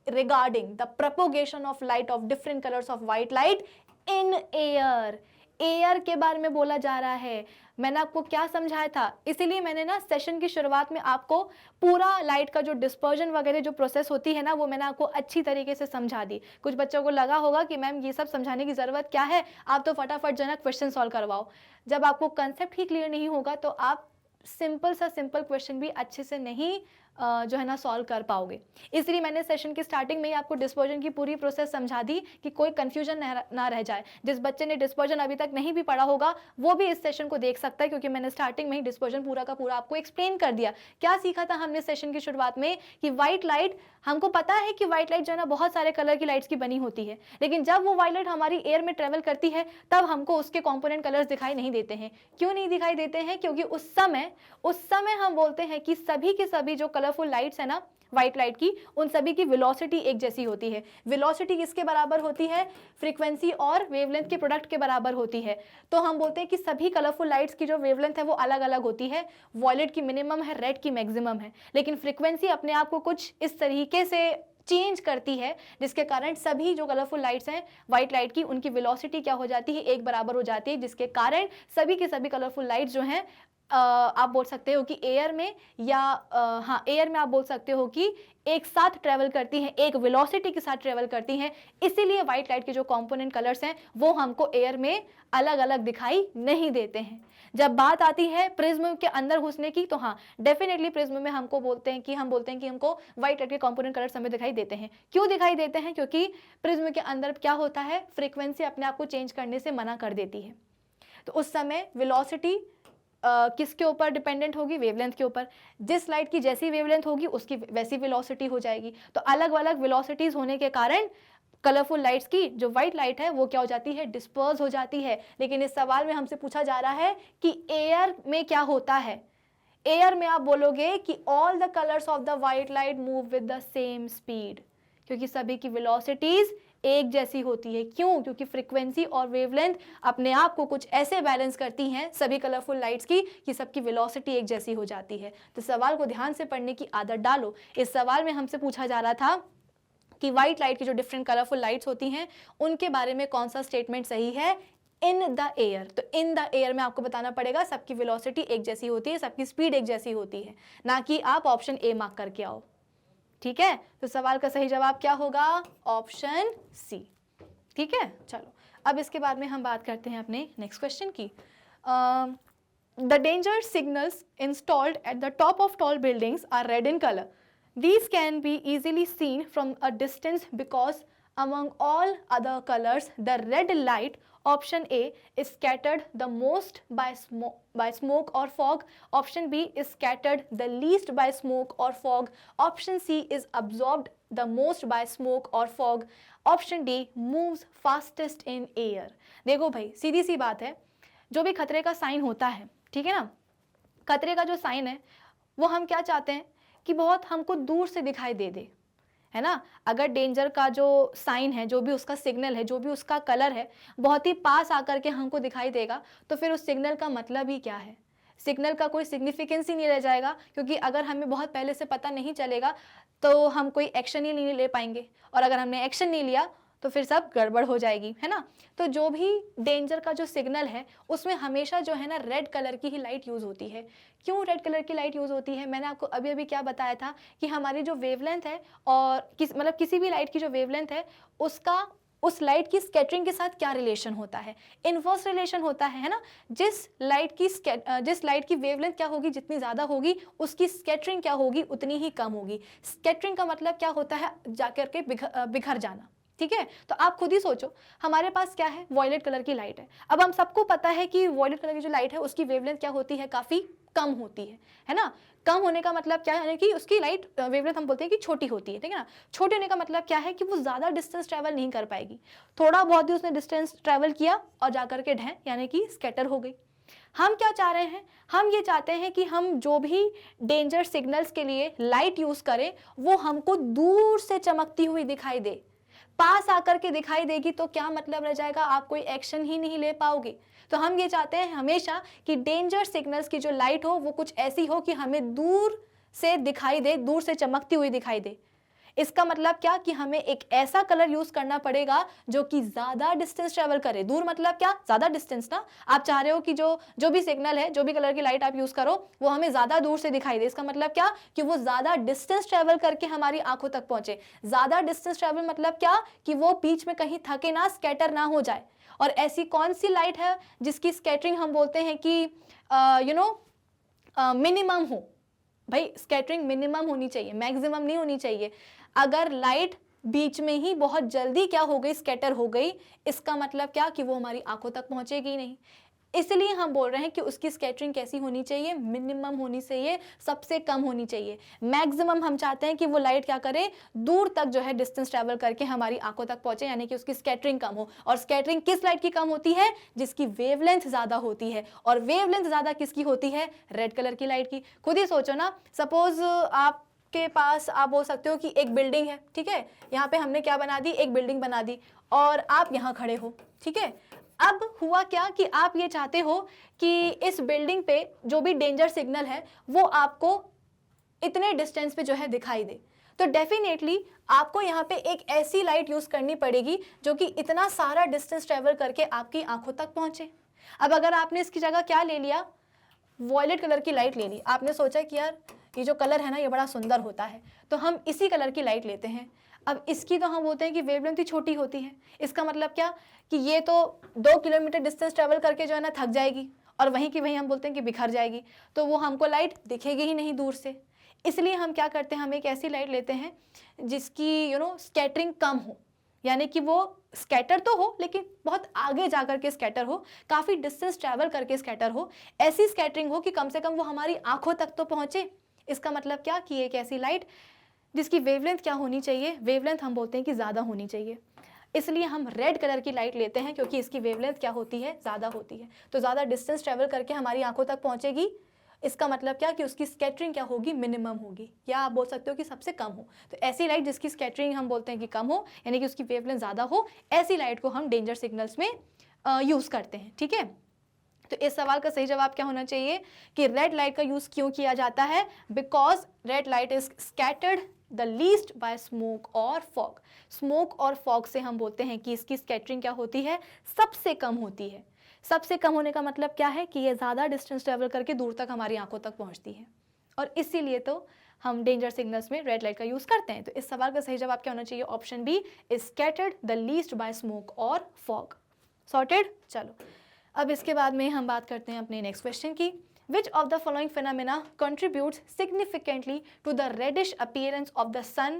regarding the propagation of light of different colours of white light in air. Air के बारे में बोला जा रहा है। मैंने आपको क्या समझाया था, इसीलिए मैंने ना सेशन की शुरुआत में आपको पूरा लाइट का जो डिस्पर्जन वगैरह जो प्रोसेस होती है ना, वो मैंने आपको अच्छी तरीके से समझा दी। कुछ बच्चों को लगा होगा कि मैम ये सब समझाने की ज़रूरत क्या है, आप तो फटाफट जो है ना क्वेश्चन सॉल्व करवाओ। जब आपको कंसेप्ट ही क्लियर नहीं होगा तो आप सिंपल क्वेश्चन भी अच्छे से नहीं जो है ना सॉल्व कर पाओगे। इसलिए मैंने सेशन की स्टार्टिंग में ही आपको डिस्पर्जन की पूरी प्रोसेस समझा दी कि कोई कंफ्यूजन ना रह जाए। जिस बच्चे ने डिस्पर्जन अभी तक नहीं भी पढ़ा होगा वो भी इस सेशन को देख सकता है, क्योंकि मैंने स्टार्टिंग में ही डिस्पर्जन पूरा का पूरा आपको एक्सप्लेन कर दिया। क्या सीखा था हमने सेशन की शुरुआत में कि व्हाइट लाइट, हमको पता है कि व्हाइट लाइट जो है ना बहुत सारे कलर की लाइट्स की बनी होती है, लेकिन जब वो व्हाइट लाइट हमारी एयर में ट्रेवल करती है तब हमको उसके कॉम्पोनेंट कलर्स दिखाई नहीं देते हैं। क्यों नहीं दिखाई देते हैं? क्योंकि उस समय हम बोलते हैं कि सभी के सभी जो कलरफुल लाइट्स है ना व्हाइट लाइट की, उन सभी की वेलोसिटी एक जैसी होती है। वेलोसिटी किसके बराबर होती है? फ्रीक्वेंसी और वेवलेंथ के प्रोडक्ट के बराबर होती है। तो हम बोलते हैं कि सभी कलरफुल लाइट्स की जो वेवलेंथ है वो अलग अलग होती है। वॉयलेट की मिनिमम है, रेड की मैक्सिमम है, लेकिन फ्रीक्वेंसी अपने आप को कुछ इस तरीके से चेंज करती है जिसके कारण सभी जो कलरफुल लाइट्स हैं व्हाइट लाइट की, उनकी वेलोसिटी क्या हो जाती है? एक बराबर हो जाती है, जिसके कारण सभी के सभी कलरफुल लाइट्स जो हैं आप बोल सकते हो कि एयर में या हाँ एयर में आप बोल सकते हो कि एक साथ ट्रेवल करती हैं, एक वेलोसिटी के साथ ट्रेवल करती हैं। इसीलिए व्हाइट लाइट के जो कंपोनेंट कलर्स हैं वो हमको एयर में अलग अलग दिखाई नहीं देते हैं। जब बात आती है प्रिज्म के अंदर घुसने की, तो हाँ डेफिनेटली प्रिज्म में हमको बोलते हैं कि हमको व्हाइट लाइट के कंपोनेंट कलर्स हमें दिखाई देते हैं। क्यों दिखाई देते हैं? क्योंकि प्रिज्म के अंदर क्या होता है, फ्रीक्वेंसी अपने आप को चेंज करने से मना कर देती है। तो उस समय वेलोसिटी किसके ऊपर डिपेंडेंट होगी? वेवलेंथ के ऊपर। जिस लाइट की जैसी वेवलेंथ होगी उसकी वैसी वेलोसिटी हो जाएगी। तो अलग अलग वेलोसिटीज होने के कारण कलरफुल लाइट्स की जो व्हाइट लाइट है वो क्या हो जाती है? डिस्पर्स हो जाती है। लेकिन इस सवाल में हमसे पूछा जा रहा है कि एयर में क्या होता है। एयर में आप बोलोगे कि all the colours of the white light move with the same speed, क्योंकि सभी की वेलोसिटीज एक जैसी होती है। क्यों? क्योंकि फ्रीक्वेंसी और वेवलेंथ अपने आप को कुछ ऐसे बैलेंस करती हैं सभी कलरफुल लाइट्स की कि सबकी वेलोसिटी एक जैसी हो जाती है। तो सवाल को ध्यान से पढ़ने की आदत डालो। इस सवाल में हमसे पूछा जा रहा था कि व्हाइट लाइट की जो डिफरेंट कलरफुल लाइट्स होती हैं उनके बारे में कौन सा स्टेटमेंट सही है? In the air. तो इन द एयर में आपको बताना पड़ेगा सबकी वेलोसिटी एक जैसी होती है, सबकी स्पीड एक जैसी होती है, ना कि आप ऑप्शन ए मार्क करके आओ। ठीक है, तो सवाल का सही जवाब क्या होगा? Option C. ठीक है, चलो अब इसके बाद में हम बात करते हैं अपने नेक्स्ट क्वेश्चन की। The danger signals installed at the top of tall buildings are red in colour. These can be easily seen from a distance because among all other colors, the red light, option A, is scattered the most by smoke or fog. Option B is scattered the least by smoke or fog. Option C is absorbed the most by smoke or fog. Option D moves fastest in air. देखो भाई सीधी सी बात है, जो भी खतरे का sign होता है, ठीक है ना, खतरे का जो साइन है वो हम क्या चाहते हैं कि बहुत हमको दूर से दिखाई दे, है ना। अगर डेंजर का जो साइन है, जो भी उसका सिग्नल है, जो भी उसका कलर है, बहुत ही पास आकर के हमको दिखाई देगा, तो फिर उस सिग्नल का मतलब ही क्या है? सिग्नल का कोई सिग्निफिकेंस ही नहीं रह जाएगा, क्योंकि अगर हमें बहुत पहले से पता नहीं चलेगा तो हम कोई एक्शन ही नहीं ले पाएंगे, और अगर हमने एक्शन नहीं लिया तो फिर सब गड़बड़ हो जाएगी, है ना। तो जो भी डेंजर का जो सिग्नल है उसमें हमेशा जो है ना रेड कलर की ही लाइट यूज़ होती है। क्यों रेड कलर की लाइट यूज़ होती है? मैंने आपको अभी अभी क्या बताया था कि हमारी जो वेवलेंथ है और किसी भी लाइट की जो वेवलेंथ है उसका उस लाइट की स्कैटरिंग के साथ क्या रिलेशन होता है? इनवर्स रिलेशन होता है ना। जिस लाइट की वेवलेंथ क्या होगी, जितनी ज़्यादा होगी उसकी स्कैटरिंग क्या होगी, उतनी ही कम होगी। स्कैटरिंग का मतलब क्या होता है? जाकर के बिखर जाना। ठीक है, तो आप खुद ही सोचो, हमारे पास क्या है? वॉयलेट कलर की लाइट है। अब हम सबको पता है कि वॉयलेट कलर की जो लाइट है उसकी वेवलेंथ क्या होती है? काफ़ी कम होती है ना। कम होने का मतलब क्या है कि उसकी लाइट वेवलेंथ हम बोलते हैं कि छोटी होती है, ठीक है ना। छोटे होने का मतलब क्या है कि वो ज़्यादा डिस्टेंस ट्रैवल नहीं कर पाएगी, थोड़ा बहुत ही उसने डिस्टेंस ट्रैवल किया और जाकर के ढह यानी कि स्कैटर हो गई। हम क्या चाह रहे हैं? हम ये चाहते हैं कि हम जो भी डेंजर सिग्नल्स के लिए लाइट यूज़ करें वो हमको दूर से चमकती हुई दिखाई दे। पास आकर के दिखाई देगी तो क्या मतलब रह जाएगा? आप कोई एक्शन ही नहीं ले पाओगे। तो हम ये चाहते हैं हमेशा कि डेंजर सिग्नल्स की जो लाइट हो वो कुछ ऐसी हो कि हमें दूर से दिखाई दे, दूर से चमकती हुई दिखाई दे। इसका मतलब क्या कि हमें एक ऐसा कलर यूज करना पड़ेगा जो कि ज्यादा डिस्टेंस ट्रेवल करे। दूर मतलब क्या? ज्यादा डिस्टेंस ना। आप चाह रहे हो कि जो भी सिग्नल है, जो भी कलर की लाइट आप यूज करो वो हमें ज्यादा दूर से दिखाई दे। इसका मतलब क्या कि वो ज्यादा डिस्टेंस ट्रेवल करके हमारी आंखों तक पहुंचे। ज्यादा डिस्टेंस ट्रेवल मतलब क्या कि वो बीच में कहीं थके ना, स्कैटर ना हो जाए। और ऐसी कौन सी लाइट है जिसकी स्कैटरिंग हम बोलते हैं कि मिनिमम हो? भाई स्कैटरिंग मिनिमम होनी चाहिए, मैक्सिमम नहीं होनी चाहिए। अगर लाइट बीच में ही बहुत जल्दी क्या हो गई, स्कैटर हो गई, इसका मतलब क्या कि वो हमारी आंखों तक पहुंचेगी नहीं। इसलिए हम बोल रहे हैं कि उसकी स्कैटरिंग कैसी होनी चाहिए, मिनिमम होनी चाहिए, सबसे कम होनी चाहिए। मैक्सिमम हम चाहते हैं कि वो लाइट क्या करे, दूर तक जो है डिस्टेंस ट्रैवल करके हमारी आंखों तक पहुंचे, यानी कि उसकी स्कैटरिंग कम हो। और स्कैटरिंग किस लाइट की कम होती है, जिसकी वेवलेंथ ज्यादा होती है। और वेवलेंथ ज्यादा किसकी होती है, रेड कलर की लाइट की। खुद ही सोचो ना, सपोज आप के पास आप बोल सकते हो कि एक बिल्डिंग है, ठीक है, यहाँ पे हमने क्या बना दी, एक बिल्डिंग बना दी, और आप यहाँ खड़े हो, ठीक है। अब हुआ क्या कि आप ये चाहते हो कि इस बिल्डिंग पे जो भी डेंजर सिग्नल है वो आपको इतने डिस्टेंस पे जो है दिखाई दे, तो डेफिनेटली आपको यहाँ पे एक ऐसी लाइट यूज करनी पड़ेगी जो कि इतना सारा डिस्टेंस ट्रेवल करके आपकी आंखों तक पहुंचे। अब अगर आपने इसकी जगह क्या ले लिया, वॉयलेट कलर की लाइट ले ली, आपने सोचा कि यार ये जो कलर है ना ये बड़ा सुंदर होता है, तो हम इसी कलर की लाइट लेते हैं। अब इसकी तो हम बोलते हैं कि वेवलेंथ ही छोटी होती है। इसका मतलब क्या कि ये तो 2 किलोमीटर डिस्टेंस ट्रेवल करके जो है ना थक जाएगी, और वहीं की वहीं हम बोलते हैं कि बिखर जाएगी, तो वो हमको लाइट दिखेगी ही नहीं दूर से। इसलिए हम क्या करते हैं, हम एक ऐसी लाइट लेते हैं जिसकी स्कैटरिंग कम हो, यानी कि वो स्कैटर तो हो लेकिन बहुत आगे जाकर के स्कैटर हो, काफ़ी डिस्टेंस ट्रैवल करके स्कैटर हो। ऐसी स्कैटरिंग हो कि कम से कम वो हमारी आंखों तक तो पहुंचे। इसका मतलब क्या कि एक ऐसी लाइट जिसकी वेवलेंथ क्या होनी चाहिए, वेवलेंथ हम बोलते हैं कि ज़्यादा होनी चाहिए। इसलिए हम रेड कलर की लाइट लेते हैं क्योंकि इसकी वेवलेंथ क्या होती है, ज़्यादा होती है, तो ज़्यादा डिस्टेंस ट्रैवल करके हमारी आंखों तक पहुंचेगी। इसका मतलब क्या कि उसकी स्कैटरिंग क्या होगी, मिनिमम होगी, या आप बोल सकते हो कि सबसे कम हो। तो ऐसी लाइट जिसकी स्कैटरिंग हम बोलते हैं कि कम हो, यानी कि उसकी वेवलेंथ ज़्यादा हो, ऐसी लाइट को हम डेंजर सिग्नल्स में यूज़ करते हैं, ठीक है। तो इस सवाल का सही जवाब क्या होना चाहिए कि रेड लाइट का यूज़ क्यों किया जाता है, because red light is scattered the least by smoke और फॉग। स्मोक और फॉग से हम बोलते हैं कि इसकी स्कैटरिंग क्या होती है, सबसे कम होती है। सबसे कम होने का मतलब क्या है कि ये ज़्यादा डिस्टेंस ट्रेवल करके दूर तक हमारी आंखों तक पहुंचती है, और इसीलिए तो हम डेंजर सिग्नल्स में रेड लाइट का यूज़ करते हैं। तो इस सवाल का सही जवाब क्या होना चाहिए, option B, is scattered the least by smoke और फॉग। सॉर्टेड। चलो अब इसके बाद में हम बात करते हैं अपने नेक्स्ट क्वेश्चन की। Which of the following phenomena contributes significantly to the reddish appearance of the sun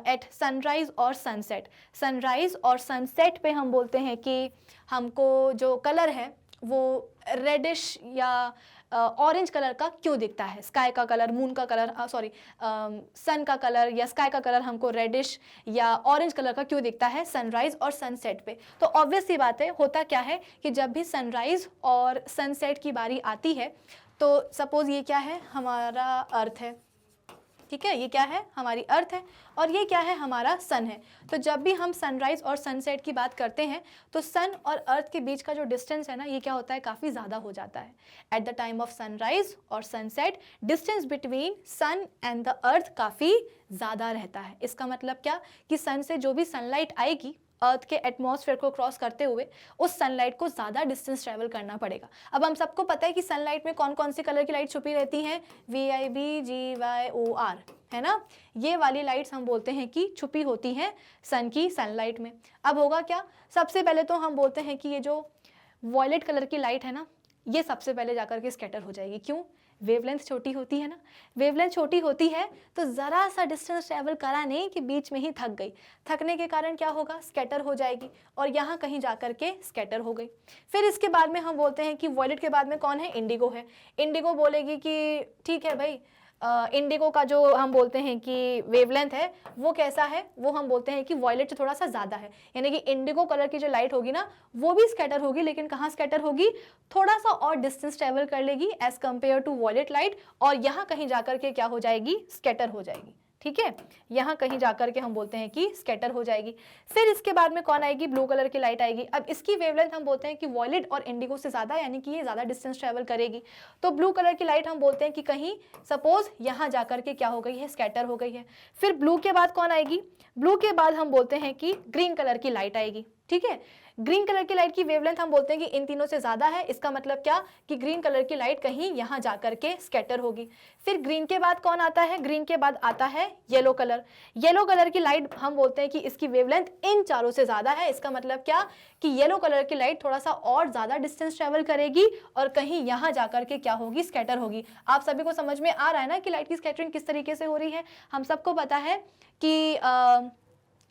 at sunrise or sunset? Sunrise और sunset पे हम बोलते हैं कि हमको जो कलर है वो रेडिश या ऑरेंज कलर का क्यों दिखता है। स्काई का कलर, मून का कलर, सन का कलर या स्काई का कलर हमको रेडिश या ऑरेंज कलर का क्यों दिखता है सनराइज और सनसेट पे। तो ऑब्वियस सी बात है, होता क्या है कि जब भी सनराइज और सनसेट की बारी आती है, तो सपोज ये क्या है, हमारा अर्थ है, ठीक है, ये क्या है, हमारी अर्थ है, और ये क्या है, हमारा सन है। तो जब भी हम सनराइज और सनसेट की बात करते हैं तो सन और अर्थ के बीच का जो डिस्टेंस है ना, ये क्या होता है, काफ़ी ज़्यादा हो जाता है। At the time of sunrise और sunset distance between sun and the earth काफ़ी ज़्यादा रहता है। इसका मतलब क्या कि सन से जो भी सनलाइट आएगी अर्थ के एटमॉस्फेयर को क्रॉस करते हुए, उस सनलाइट को ज़्यादा डिस्टेंस ट्रैवल करना पड़ेगा। अब हम सबको पता है कि सनलाइट में कौन कौन सी कलर की लाइट छुपी रहती हैं, VIBGYOR, है ना। ये वाली लाइट्स हम बोलते हैं कि छुपी होती हैं सन की सनलाइट में। अब होगा क्या, सबसे पहले तो हम बोलते हैं कि ये जो वॉयलेट कलर की लाइट है ना, ये सबसे पहले जाकर के स्कैटर हो जाएगी। क्यों, वेवलेंथ छोटी होती है ना। वेवलेंथ छोटी होती है तो ज़रा सा डिस्टेंस ट्रैवल करा नहीं कि बीच में ही थक गई, थकने के कारण क्या होगा, स्कैटर हो जाएगी, और यहाँ कहीं जाकर के स्कैटर हो गई। फिर इसके बाद में हम बोलते हैं कि वॉयलेट के बाद में कौन है, इंडिगो है। इंडिगो बोलेगी कि ठीक है भाई, इंडिगो का जो हम बोलते हैं कि वेवलेंथ है वो कैसा है, वो हम बोलते हैं कि वॉयलेट से थोड़ा सा ज़्यादा है, यानी कि इंडिगो कलर की जो लाइट होगी ना वो भी स्कैटर होगी, लेकिन कहाँ स्कैटर होगी, थोड़ा सा और डिस्टेंस ट्रेवल कर लेगी as compare to violet light, और यहाँ कहीं जाकर के क्या हो जाएगी, स्कैटर हो जाएगी। ठीक है, यहाँ कहीं जाकर के हम बोलते हैं कि स्कैटर हो जाएगी। फिर इसके बाद में कौन आएगी, ब्लू कलर की लाइट आएगी। अब इसकी वेवलेंथ हम बोलते हैं कि वॉयलेट और इंडिगो से ज़्यादा, यानी कि ये ज़्यादा डिस्टेंस ट्रैवल करेगी, तो ब्लू कलर की लाइट हम बोलते हैं कि कहीं सपोज यहाँ जाकर के क्या हो गई है, स्कैटर हो गई है। फिर ब्लू के बाद कौन आएगी, ब्लू के बाद हम बोलते हैं कि ग्रीन कलर की लाइट आएगी। ठीक है। ग्रीन कलर की लाइट की वेवलेंथ हम बोलते हैं कि इन तीनों से ज़्यादा है, इसका मतलब क्या कि ग्रीन कलर की लाइट कहीं यहाँ जा करके स्कैटर होगी। फिर ग्रीन के बाद कौन आता है, ग्रीन के बाद आता है येलो कलर। येलो कलर की लाइट हम बोलते हैं कि इसकी वेवलेंथ इन चारों से ज़्यादा है, इसका मतलब क्या कि येलो कलर की लाइट थोड़ा सा और ज़्यादा डिस्टेंस ट्रेवल करेगी और कहीं यहाँ जा करके क्या होगी, स्कैटर होगी। आप सभी को समझ में आ रहा है ना कि लाइट की स्कैटरिंग किस तरीके से हो रही है। हम सबको पता है कि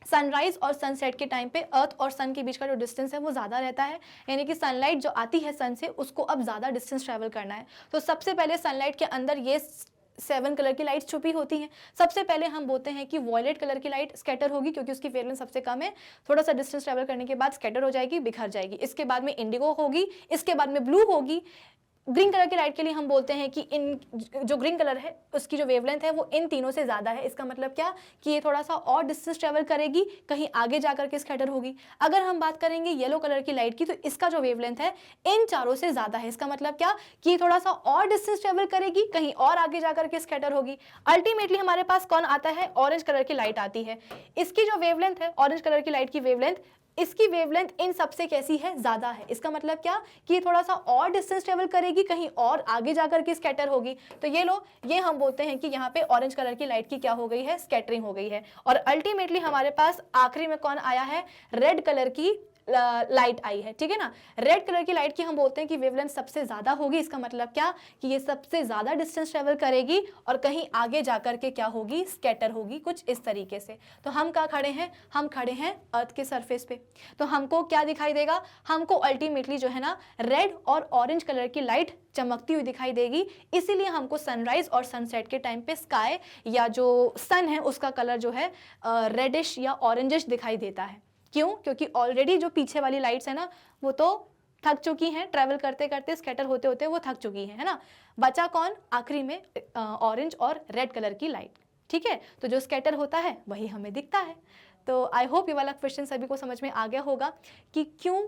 सनराइज और सनसेट के टाइम पे अर्थ और सन के बीच का जो डिस्टेंस है वो ज़्यादा रहता है, यानी कि सनलाइट जो आती है सन से उसको अब ज़्यादा डिस्टेंस ट्रैवल करना है। तो सबसे पहले सनलाइट के अंदर ये 7 कलर की लाइट छुपी होती हैं। सबसे पहले हम बोलते हैं कि वॉयलेट कलर की लाइट स्कैटर होगी क्योंकि उसकी वेवलेंथ सबसे कम है, थोड़ा सा डिस्टेंस ट्रैवल करने के बाद स्कैटर हो जाएगी, बिखर जाएगी। इसके बाद में इंडिगो होगी, इसके बाद में ब्लू होगी। ग्रीन कलर की लाइट के लिए हम बोलते हैं कि इन जो ग्रीन कलर है उसकी जो वेवलेंथ है वो इन तीनों से ज़्यादा है, इसका मतलब क्या कि ये थोड़ा सा और डिस्टेंस ट्रेवल करेगी, कहीं आगे जाकर के स्कैटर होगी। अगर हम बात करेंगे येलो कलर की लाइट की तो इसका जो वेवलेंथ है इन चारों से ज़्यादा है, इसका मतलब क्या कि ये थोड़ा सा और डिस्टेंस ट्रेवल करेगी, कहीं और आगे जाकर के स्कैटर होगी। अल्टीमेटली हमारे पास कौन आता है, ऑरेंज कलर की लाइट आती है। इसकी जो वेवलेंथ है ऑरेंज कलर की लाइट की वेवलेंथ, इसकी वेवलेंथ इन सबसे कैसी है, ज्यादा है, इसका मतलब क्या कि ये थोड़ा सा और डिस्टेंस ट्रेवल करेगी, कहीं और आगे जाकर के स्कैटर होगी। तो ये लो, ये हम बोलते हैं कि यहाँ पे ऑरेंज कलर की लाइट की क्या हो गई है, स्कैटरिंग हो गई है। और अल्टीमेटली हमारे पास आखिरी में कौन आया है, रेड कलर की लाइट आई है, ठीक है ना। रेड कलर की लाइट की हम बोलते हैं कि वेवलेंथ सबसे ज्यादा होगी, इसका मतलब क्या कि ये सबसे ज्यादा डिस्टेंस ट्रेवल करेगी और कहीं आगे जाकर के क्या होगी, स्कैटर होगी, कुछ इस तरीके से। तो हम कहाँ खड़े हैं, हम खड़े हैं अर्थ के सरफेस पे। तो हमको क्या दिखाई देगा, हमको अल्टीमेटली जो है ना रेड और ऑरेंज कलर की लाइट चमकती हुई दिखाई देगी। इसीलिए हमको सनराइज और सनसेट के टाइम पे स्काई या जो सन है उसका कलर जो है रेडिश या ऑरेंजिश दिखाई देता है। क्यों, क्योंकि ऑलरेडी जो पीछे वाली लाइट्स है ना वो तो थक चुकी हैं, ट्रैवल करते करते स्कैटर होते होते वो थक चुकी है ना। बचा कौन आखिरी में, ऑरेंज और रेड कलर की लाइट, ठीक है। तो जो स्कैटर होता है वही हमें दिखता है। तो आई होप ये वाला क्वेश्चन सभी को समझ में आ गया होगा कि क्यों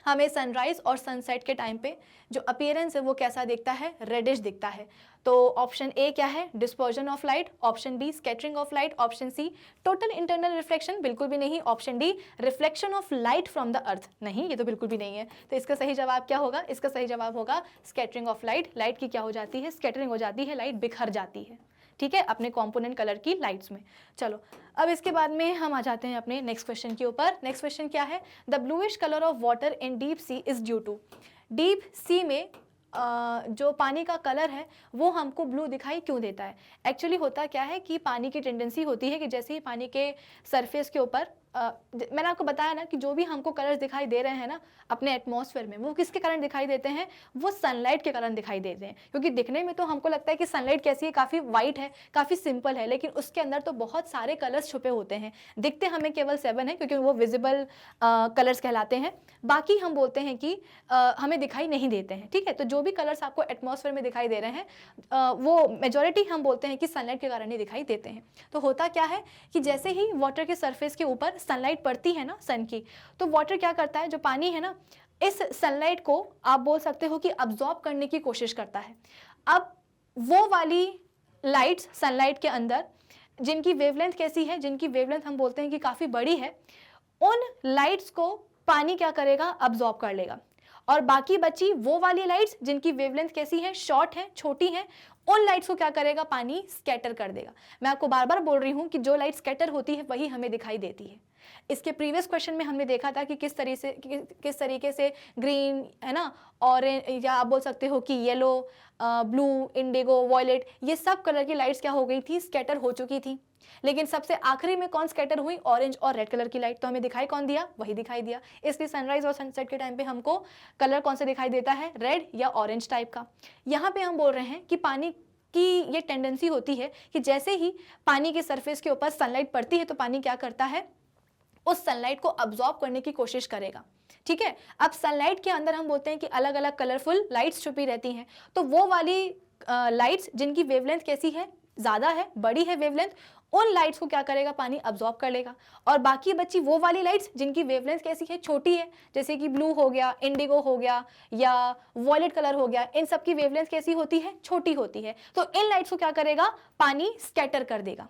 हमें सनराइज और सनसेट के टाइम पे जो अपीयरेंस है वो कैसा दिखता है, रेडिश दिखता है। तो ऑप्शन ए क्या है, dispersion of light, option B scattering of light, option C total internal reflection, बिल्कुल भी नहीं, option D reflection of light from the earth, नहीं ये तो बिल्कुल भी नहीं है। तो इसका सही जवाब क्या होगा, इसका सही जवाब होगा स्कैटरिंग ऑफ लाइट। लाइट की क्या हो जाती है, स्कैटरिंग हो जाती है, लाइट बिखर जाती है, ठीक है, अपने कॉम्पोनेंट कलर की लाइट्स में। चलो अब इसके बाद में हम आ जाते हैं अपने नेक्स्ट क्वेश्चन के ऊपर। नेक्स्ट क्वेश्चन क्या है, the bluish colour of water in deep sea is due to, deep sea में जो पानी का कलर है वो हमको ब्लू दिखाई क्यों देता है। एक्चुअली होता क्या है कि पानी की टेंडेंसी होती है कि जैसे ही पानी के सरफेस के ऊपर मैंने आपको बताया ना कि जो भी हमको कलर्स दिखाई दे रहे हैं ना अपने एटमॉस्फेयर में, वो किसके कारण दिखाई देते हैं, वो सनलाइट के कारण दिखाई देते हैं। क्योंकि दिखने में तो हमको लगता है कि सनलाइट कैसी है, काफ़ी वाइट है, काफ़ी सिंपल है, लेकिन उसके अंदर तो बहुत सारे कलर्स छुपे होते हैं। दिखते हमें केवल 7 है क्योंकि वो विजिबल कलर्स कहलाते हैं, बाकी हम बोलते हैं कि हमें दिखाई नहीं देते हैं, ठीक है। तो जो भी कलर्स आपको एटमॉस्फेयर में दिखाई दे रहे हैं वो मेजॉरिटी हम बोलते हैं कि सनलाइट के कारण ही दिखाई देते हैं। तो होता क्या है कि जैसे ही वाटर के सरफेस के ऊपर सनलाइट पड़ती है ना सन की, तो वाटर क्या करता है, जो पानी है ना इस सनलाइट को आप बोल सकते हो कि अब्जॉर्ब करने की कोशिश करता है। अब वो वाली लाइट्स सनलाइट के अंदर जिनकी वेवलेंथ कैसी है, जिनकी वेवलेंथ हम बोलते हैं कि काफ़ी बड़ी है, उन लाइट्स को पानी क्या करेगा, अब्जॉर्ब कर लेगा। और बाकी बची वो वाली लाइट्स जिनकी वेवलेंथ कैसी है, शॉर्ट है, छोटी है, उन लाइट्स को क्या करेगा, पानी स्कैटर कर देगा। मैं आपको बार बार बोल रही हूँ कि जो लाइट स्कैटर होती है वही हमें दिखाई देती है। इसके प्रीवियस क्वेश्चन में हमने देखा था कि किस तरीके से ग्रीन है ना, ऑरेंज, या आप बोल सकते हो कि येलो, ब्लू, इंडिगो, वॉयलेट, ये सब कलर की लाइट्स क्या हो गई थी, स्कैटर हो चुकी थी। लेकिन सबसे आखिरी में कौन स्कैटर हुई, ऑरेंज और रेड कलर की लाइट। तो हमें दिखाई कौन दिया, वही दिखाई दिया। इसलिए सनराइज और सनसेट के टाइम पे हमको कलर कौन सा दिखाई देता है, रेड या ऑरेंज टाइप का। यहाँ पे हम बोल रहे हैं कि पानी की ये टेंडेंसी होती है कि जैसे ही पानी के सरफेस के ऊपर सनलाइट पड़ती है तो पानी क्या करता है, उस सनलाइट को अब्जॉर्ब करने की कोशिश करेगा, ठीक है। अब सनलाइट के अंदर हम बोलते हैं कि अलग अलग कलरफुल लाइट्स छुपी रहती हैं। तो वो वाली लाइट्स जिनकी वेवलेंथ कैसी है, ज़्यादा है, बड़ी है वेवलेंथ, उन लाइट्स को क्या करेगा, पानी अब्जॉर्ब कर लेगा। और बाकी बची वो वाली लाइट्स जिनकी वेवलेंथ कैसी है, छोटी है, जैसे कि ब्लू हो गया, इंडिगो हो गया या वॉयलेट कलर हो गया, इन सब की वेवलेंथ कैसी होती है, छोटी होती है। तो इन लाइट्स को क्या करेगा, पानी स्कैटर कर देगा।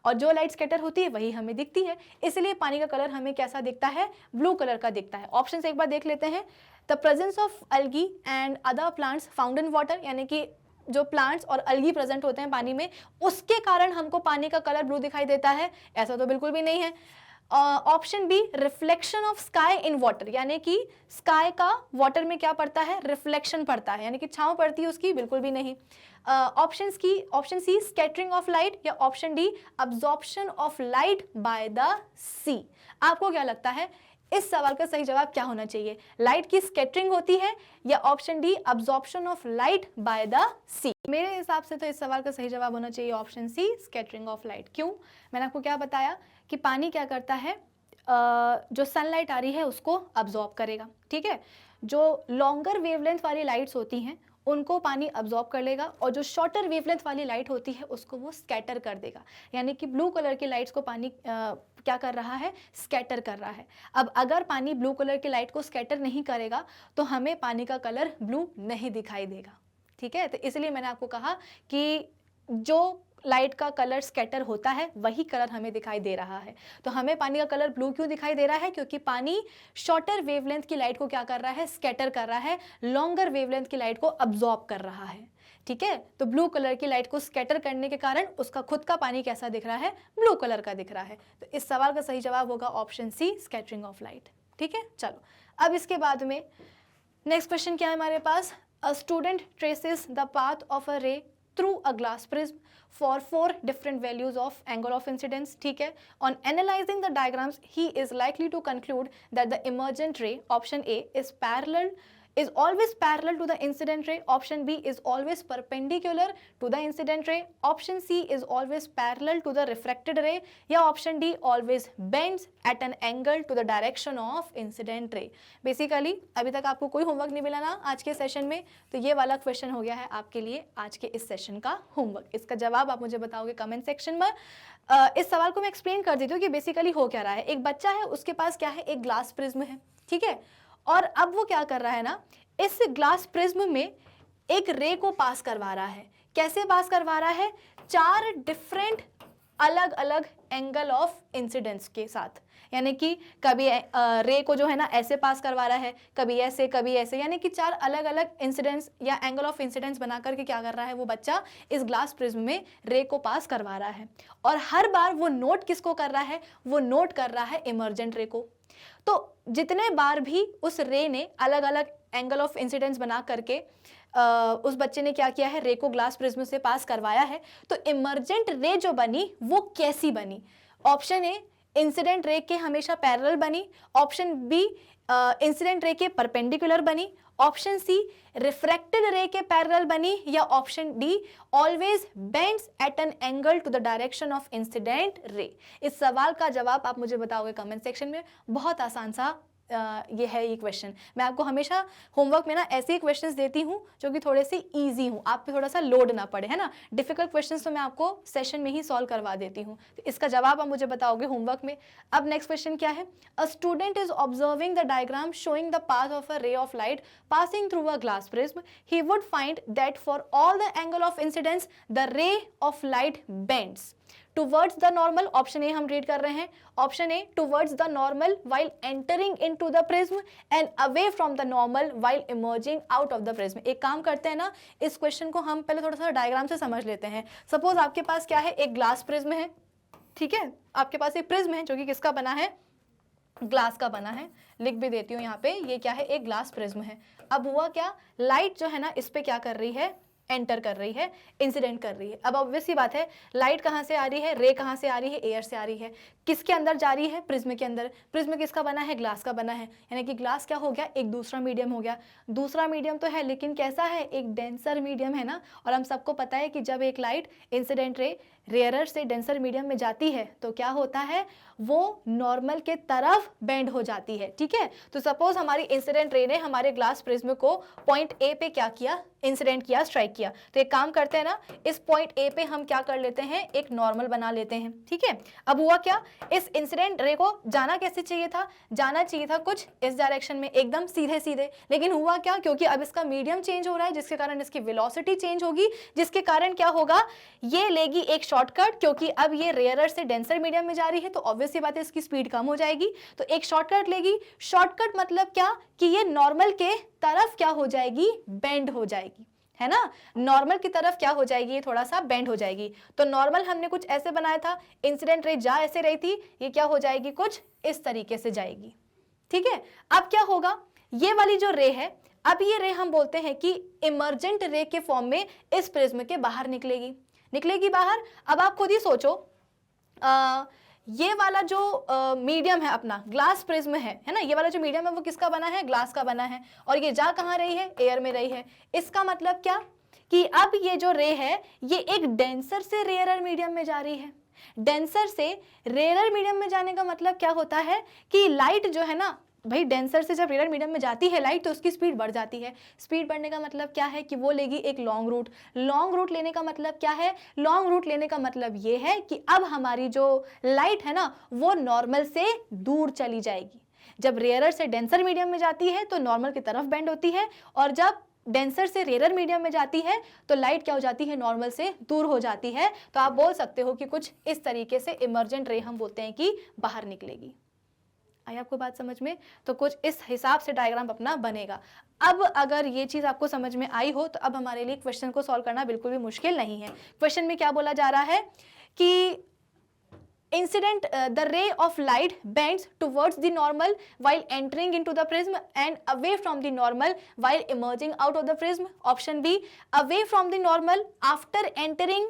और जो लाइट स्कैटर होती है वही हमें दिखती है, इसलिए पानी का कलर हमें कैसा दिखता है, ब्लू कलर का दिखता है। ऑप्शन एक बार देख लेते हैं। The presence of algae and other plants found in water, यानी कि जो प्लांट्स और अलगी प्रेजेंट होते हैं पानी में, उसके कारण हमको पानी का कलर ब्लू दिखाई देता है, ऐसा तो बिल्कुल भी नहीं है। Option B, reflection of sky in water, यानी कि स्काई का वाटर में क्या पड़ता है, रिफ्लेक्शन पड़ता है, यानी कि छांव पड़ती है उसकी, बिल्कुल भी नहीं। Option C, scattering of light, या option D, absorption of light by the sea. आपको क्या लगता है इस सवाल का सही जवाब क्या होना चाहिए, लाइट की स्कैटरिंग होती है या option D, absorption of light by the sea? मेरे हिसाब से तो इस सवाल का सही जवाब होना चाहिए option C, scattering of light. क्यों? मैंने आपको क्या बताया कि पानी क्या करता है, जो सनलाइट आ रही है उसको अब्जॉर्ब करेगा, ठीक है। जो लॉन्गर वेवलेंथ वाली लाइट्स होती हैं उनको पानी अब्जॉर्ब कर लेगा, और जो शॉर्टर वेवलेंथ वाली लाइट होती है उसको वो स्कैटर कर देगा, यानी कि ब्लू कलर की लाइट्स को पानी क्या कर रहा है, स्कैटर कर रहा है। अब अगर पानी ब्लू कलर की लाइट को स्कैटर नहीं करेगा तो हमें पानी का कलर ब्लू नहीं दिखाई देगा, ठीक है। तो इसलिए मैंने आपको कहा कि जो लाइट का कलर स्कैटर होता है वही कलर हमें दिखाई दे रहा है। तो हमें पानी का कलर ब्लू क्यों दिखाई दे रहा है, क्योंकि पानी शॉर्टर वेवलेंथ की लाइट को क्या कर रहा है, स्कैटर कर रहा है, लॉन्गर वेवलेंथ की लाइट को अब्जॉर्ब कर रहा है, ठीक है। तो ब्लू कलर की लाइट को स्कैटर करने के कारण उसका खुद का पानी कैसा दिख रहा है, ब्लू कलर का दिख रहा है। तो इस सवाल का सही जवाब होगा option C, scattering of light, ठीक है। चलो अब इसके बाद में नेक्स्ट क्वेश्चन क्या है हमारे पास, a student traces the path of a ray through a glass prism for 4 different values of angle of incidence, ठीक है। On analyzing the diagrams, he is likely to conclude that the emergent ray, option A, is always parallel to the incident ray, option B is always perpendicular to the incident ray, option C is always parallel to the refracted ray, या option D always bends at an angle to the direction of incident ray। Basically अभी तक आपको कोई homework नहीं मिला ना आज के सेशन में, तो ये वाला क्वेश्चन हो गया है आपके लिए आज के इस सेशन का होमवर्क। इसका जवाब आप मुझे बताओगे कमेंट सेक्शन में। इस सवाल को मैं एक्सप्लेन कर देती हूँ कि बेसिकली हो क्या रहा है। एक बच्चा है, उसके पास क्या है, एक ग्लास प्रिज्म है, ठीक है। और अब वो क्या कर रहा है ना, इस ग्लास प्रिज्म में एक रे को पास करवा रहा है। कैसे पास करवा रहा है, 4 डिफरेंट अलग अलग एंगल ऑफ इंसिडेंस के साथ, यानी कि कभी रे को जो है ना ऐसे पास करवा रहा है, कभी ऐसे कभी ऐसे, यानी कि 4 अलग अलग इंसिडेंस या एंगल ऑफ इंसिडेंस बना करके क्या कर रहा है वो बच्चा इस ग्लास प्रिज्म में रे को पास करवा रहा है। और हर बार वो नोट किसको कर रहा है, वो नोट कर रहा है इमर्जेंट रे को। तो जितने बार भी उस रे ने अलग अलग एंगल ऑफ इंसिडेंस बना करके उस बच्चे ने क्या किया है, रे को ग्लास प्रिज्म से पास करवाया है, तो इमर्जेंट रे जो बनी वो कैसी बनी। ऑप्शन ए, इंसिडेंट रे के हमेशा पैरेलल बनी, ऑप्शन बी, इंसिडेंट रे के परपेंडिकुलर बनी, ऑप्शन सी, रिफ्रैक्टेड रे के पैरेलल बनी, या option D, always bends at an angle to the direction of incident ray. इस सवाल का जवाब आप मुझे बताओगे कमेंट सेक्शन में। बहुत आसान सा ये है ये क्वेश्चन। मैं आपको हमेशा होमवर्क में ना ऐसे ही क्वेश्चंस देती हूँ जो कि थोड़े से इजी हूँ, आप पे थोड़ा सा लोड ना पड़े, है ना। डिफिकल्ट क्वेश्चंस तो मैं आपको सेशन में ही सॉल्व करवा देती हूँ। तो इसका जवाब आप मुझे बताओगे होमवर्क में। अब नेक्स्ट क्वेश्चन क्या है, a student is observing the diagram showing the path of a ray of light passing through a glass prism. He would find that for all the angle of incidence the ray of light bends towards the normal. Option A हम read कर रहे हैं, option A, towards the normal while entering into the prism and away from the normal while emerging out of the prism. एक काम करते हैं ना, इस क्वेश्चन को हम पहले थोड़ा सा डायग्राम से समझ लेते हैं। सपोज आपके पास क्या है, एक ग्लास प्रिज्म है, ठीक है। आपके पास एक प्रिज्म है जो कि किसका बना है, ग्लास का बना है। लिख भी देती हूँ यहाँ पे, ये क्या है, एक ग्लास प्रिज्म है। अब हुआ क्या, लाइट जो है ना इस पे क्या कर रही है, एंटर कर रही है, इंसिडेंट कर रही है। अब ऑब्वियस सी बात है, लाइट कहाँ से आ रही है, रे कहाँ से आ रही है, एयर से आ रही है। किसके अंदर जा रही है, प्रिज्म के अंदर। प्रिज्म किसका बना है, ग्लास का बना है, यानी कि ग्लास क्या हो गया, एक दूसरा मीडियम हो गया। दूसरा मीडियम तो है लेकिन कैसा है, एक डेंसर मीडियम है ना। और हम सबको पता है कि जब एक लाइट इंसिडेंट रे रेयरर से डेंसर मीडियम में जाती है तो क्या होता है, वो नॉर्मल के तरफ बेंड हो जाती है, ठीक है। तो सपोज हमारी इंसिडेंट रे ने हमारे ग्लास प्रिज्म को पॉइंट ए पे क्या किया, इंसिडेंट किया, स्ट्राइक किया। तो एक काम करते हैं ना, इस पॉइंट ए पे हम क्या कर लेते हैं, एक नॉर्मल बना लेते हैं, ठीक है। अब हुआ क्या, इस इंसिडेंट रे को जाना कैसे चाहिए था, जाना चाहिए था कुछ इस डायरेक्शन में, एकदम सीधे सीधे। लेकिन हुआ क्या, क्योंकि अब इसका मीडियम चेंज हो रहा है जिसके कारण इसकी वेलोसिटी चेंज होगी, जिसके कारण क्या होगा, ये लेगी एक शॉर्टकट, क्योंकि अब ये रेयरर से डेंसर मीडियम में जा रही है तो ऑब्वियस सी बात है इसकी स्पीड कम हो जाएगी, तो एक शॉर्टकट लेगी। शॉर्टकट मतलब क्या कि ये नॉर्मल के तरफ क्या हो जाएगी, बेंड हो जाएगी, है ना, नॉर्मल की तरफ क्या हो जाएगी, ये थोड़ा सा बेंड हो जाएगी। तो नॉर्मल हमने कुछ ऐसे बनाया था, इंसिडेंट रे जा ऐसे रही थी, ये क्या हो जाएगी, कुछ इस तरीके से जाएगी, ठीक है। अब क्या होगा, ये वाली जो रे है, अब ये रे हम बोलते हैं कि इमर्जेंट रे के फॉर्म में इस प्रिज्म के बाहर निकलेगी बाहर। अब आप खुद ही सोचो, ये वाला जो मीडियम है अपना ग्लास प्रिज्म है ना, ये वाला जो मीडियम है वो किसका बना है, ग्लास का बना है, और ये जा कहाँ रही है, एयर में रही है। इसका मतलब क्या कि अब ये जो रे है ये एक डेंसर से रेयरर मीडियम में जा रही है। डेंसर से रेयरर मीडियम में जाने का मतलब क्या होता है कि लाइट जो है ना भाई, डेंसर से जब रेयरर मीडियम में जाती है लाइट तो उसकी स्पीड बढ़ जाती है। स्पीड बढ़ने का मतलब क्या है कि वो लेगी एक लॉन्ग रूट। लॉन्ग रूट लेने का मतलब क्या है, लॉन्ग रूट लेने का मतलब ये है कि अब हमारी जो लाइट है ना वो नॉर्मल से दूर चली जाएगी। जब रेयरर से डेंसर मीडियम में जाती है तो नॉर्मल की तरफ बेंड होती है, और जब डेंसर से रेयरर मीडियम में जाती है तो लाइट क्या हो जाती है, नॉर्मल से दूर हो जाती है। तो आप बोल सकते हो कि कुछ इस तरीके से इमर्जेंट रे हम बोलते हैं कि बाहर निकलेगी। आई आपको बात समझ में? तो कुछ इस हिसाब से डायग्राम अपना बनेगा। अब अगर ये चीज़ आपको समझ में आई हो तो अब हमारे लिए क्वेश्चन को सॉल्व करना बिल्कुल भी मुश्किल नहीं है। क्वेश्चन में क्या बोला जा रहा है कि incident the ray of light bends towards the normal while entering into the prism and away from the normal while emerging out of the prism. Option B, away from the normal after entering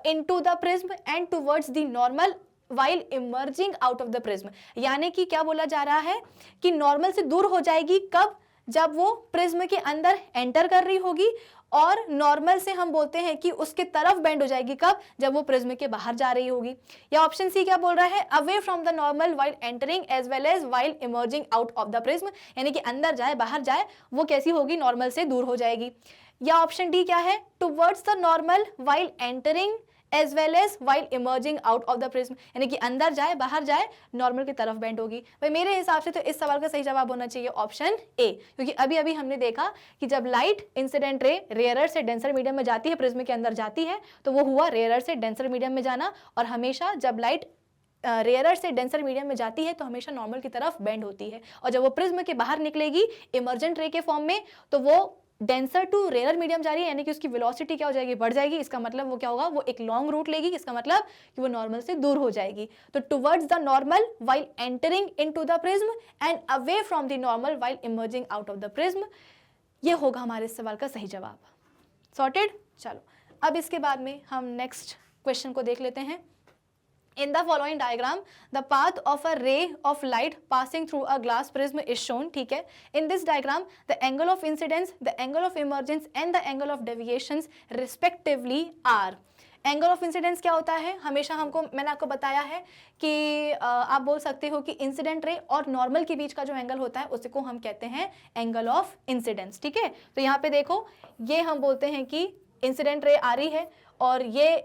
into the prism and towards the normal while emerging out of the prism. यानी कि क्या बोला जा रहा है कि normal से दूर हो जाएगी कब, जब वो प्रिज्म के अंदर एंटर कर रही होगी, और नॉर्मल से हम बोलते हैं कि उसके तरफ बेंड हो जाएगी कब, जब वो प्रिज्म के बाहर जा रही होगी। या ऑप्शन सी क्या बोल रहा है, away from the normal while entering as well as while emerging out of the prism, यानी कि अंदर जाए बाहर जाए वो कैसी होगी, नॉर्मल से दूर हो जाएगी। या ऑप्शन डी क्या है, towards the normal while entering as well as while emerging out of the prism, यानी कि अंदर जाए बाहर जाए नॉर्मल की तरफ बेंड होगी। भाई मेरे हिसाब से तो इस सवाल का सही जवाब होना चाहिए ऑप्शन ए, क्योंकि अभी अभी हमने देखा कि जब लाइट इंसिडेंट रे रेयरर से डेंसर मीडियम में जाती है, प्रिज्म के अंदर जाती है, तो वो हुआ रेयरर से डेंसर मीडियम में जाना, और हमेशा जब लाइट रेयरर से डेंसर मीडियम में जाती है तो हमेशा नॉर्मल की तरफ बेंड होती है, और जब वो प्रिज्म के बाहर निकलेगी इमर्जेंट रे के फॉर्म में तो वो डेंसर टू रेयर मीडियम जा रही है, यानी कि उसकी वेलोसिटी क्या हो जाएगी, बढ़ जाएगी। इसका मतलब वो क्या होगा, वो एक लॉन्ग रूट लेगी, इसका मतलब कि वो नॉर्मल से दूर हो जाएगी। तो towards the normal while entering into the prism and away from the normal while emerging out of the prism, ये होगा हमारे इस सवाल का सही जवाब। सॉर्टेड। चलो अब इसके बाद में हम नेक्स्ट क्वेश्चन को देख लेते हैं। In the following diagram, the path of a ray of light passing through a glass prism is shown. ठीक है, in this diagram, the angle of incidence, the angle of emergence and the angle of deviations respectively are. Angle of incidence क्या होता है, हमेशा हमको, मैंने आपको बताया है कि आप बोल सकते हो कि इंसिडेंट रे और नॉर्मल के बीच का जो एंगल होता है उसको हम कहते हैं एंगल ऑफ इंसिडेंस। ठीक है, तो यहाँ पे देखो, ये हम बोलते हैं कि इंसिडेंट रे आ रही है और ये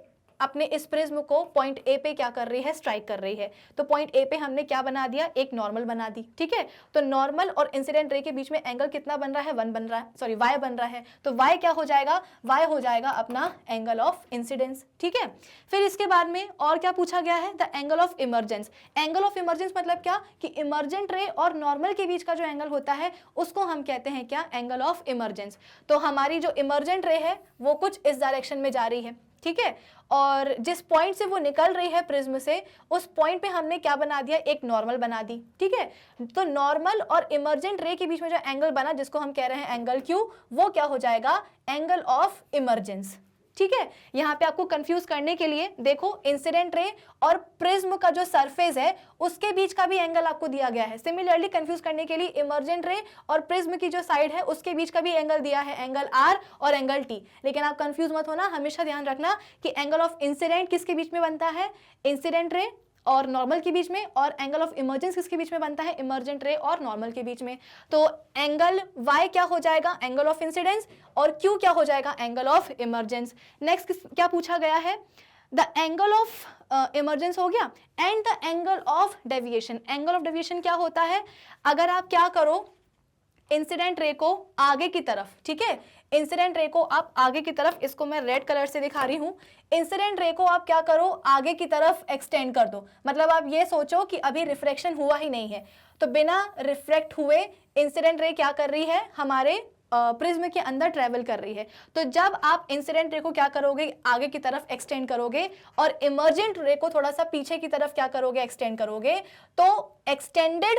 अपने इस प्रिज्म को पॉइंट ए पे क्या कर रही है, स्ट्राइक कर रही है। तो पॉइंट ए पे हमने क्या बना दिया, एक नॉर्मल बना दी। ठीक है, तो नॉर्मल और इंसिडेंट रे के बीच में एंगल कितना बन रहा है, 1 बन रहा है, सॉरी y बन रहा है। तो y क्या हो जाएगा, y हो जाएगा अपना एंगल ऑफ इंसिडेंस। ठीक है, फिर इसके बाद में और क्या पूछा गया है, the angle of emergence. Angle of emergence मतलब क्या कि इमर्जेंट रे और नॉर्मल के बीच का जो एंगल होता है उसको हम कहते हैं क्या, एंगल ऑफ इमर्जेंस। तो हमारी जो इमर्जेंट रे है वो कुछ इस डायरेक्शन में जा रही है। ठीक है, और जिस पॉइंट से वो निकल रही है प्रिज्म से, उस पॉइंट पे हमने क्या बना दिया, एक नॉर्मल बना दी। ठीक है, तो नॉर्मल और इमर्जेंट रे के बीच में जो एंगल बना, जिसको हम कह रहे हैं एंगल क्यू, वो क्या हो जाएगा, एंगल ऑफ इमर्जेंस। ठीक है, यहाँ पे आपको कंफ्यूज करने के लिए देखो, इंसिडेंट रे और प्रिज्म का जो सरफेस है उसके बीच का भी एंगल आपको दिया गया है। सिमिलरली कंफ्यूज करने के लिए इमर्जेंट रे और प्रिज्म की जो साइड है उसके बीच का भी एंगल दिया है, एंगल आर और एंगल टी। लेकिन आप कंफ्यूज मत होना, हमेशा ध्यान रखना कि एंगल ऑफ इंसिडेंट किसके बीच में बनता है, इंसिडेंट रे और नॉर्मल के बीच में, और एंगल ऑफ इमर्जेंस किसके बीच में बनता है, इमर्जेंट रे और नॉर्मल के बीच में। तो एंगल y क्या हो जाएगा, एंगल ऑफ इंसिडेंस, और q क्या हो जाएगा, एंगल ऑफ इमर्जेंस। नेक्स्ट क्या पूछा गया है, द एंगल ऑफ इमर्जेंस हो गया, and the angle of deviation. Angle of deviation क्या होता है, अगर आप क्या करो, इंसिडेंट रे को आगे की तरफ, ठीक है, इंसिडेंट रे को आप आगे की तरफ, इसको मैं रेड कलर से दिखा रही हूं, इंसिडेंट रे को आप क्या करो, आगे की तरफ एक्सटेंड कर दो। मतलब आप ये सोचो कि अभी रिफ्रैक्शन हुआ ही नहीं है, तो बिना रिफ्लेक्ट हुए इंसिडेंट रे क्या कर रही है, हमारे प्रिज्म के अंदर ट्रेवल कर रही है। तो जब आप इंसिडेंट रे को क्या करोगे, आगे की तरफ एक्सटेंड करोगे और इमर्जेंट रे को थोड़ा सा पीछे की तरफ क्या करोगे, एक्सटेंड करोगे, तो एक्सटेंडेड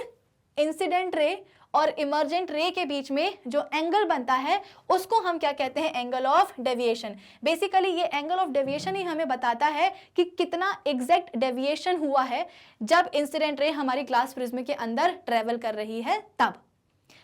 इंसिडेंट रे और इमर्जेंट रे के बीच में जो एंगल बनता है उसको हम क्या कहते हैं, एंगल ऑफ डेविएशन। बेसिकली ये एंगल ऑफ डेविएशन ही हमें बताता है कि कितना एग्जैक्ट डेविएशन हुआ है जब इंसिडेंट रे हमारी ग्लास प्रिज्म के अंदर ट्रेवल कर रही है तब।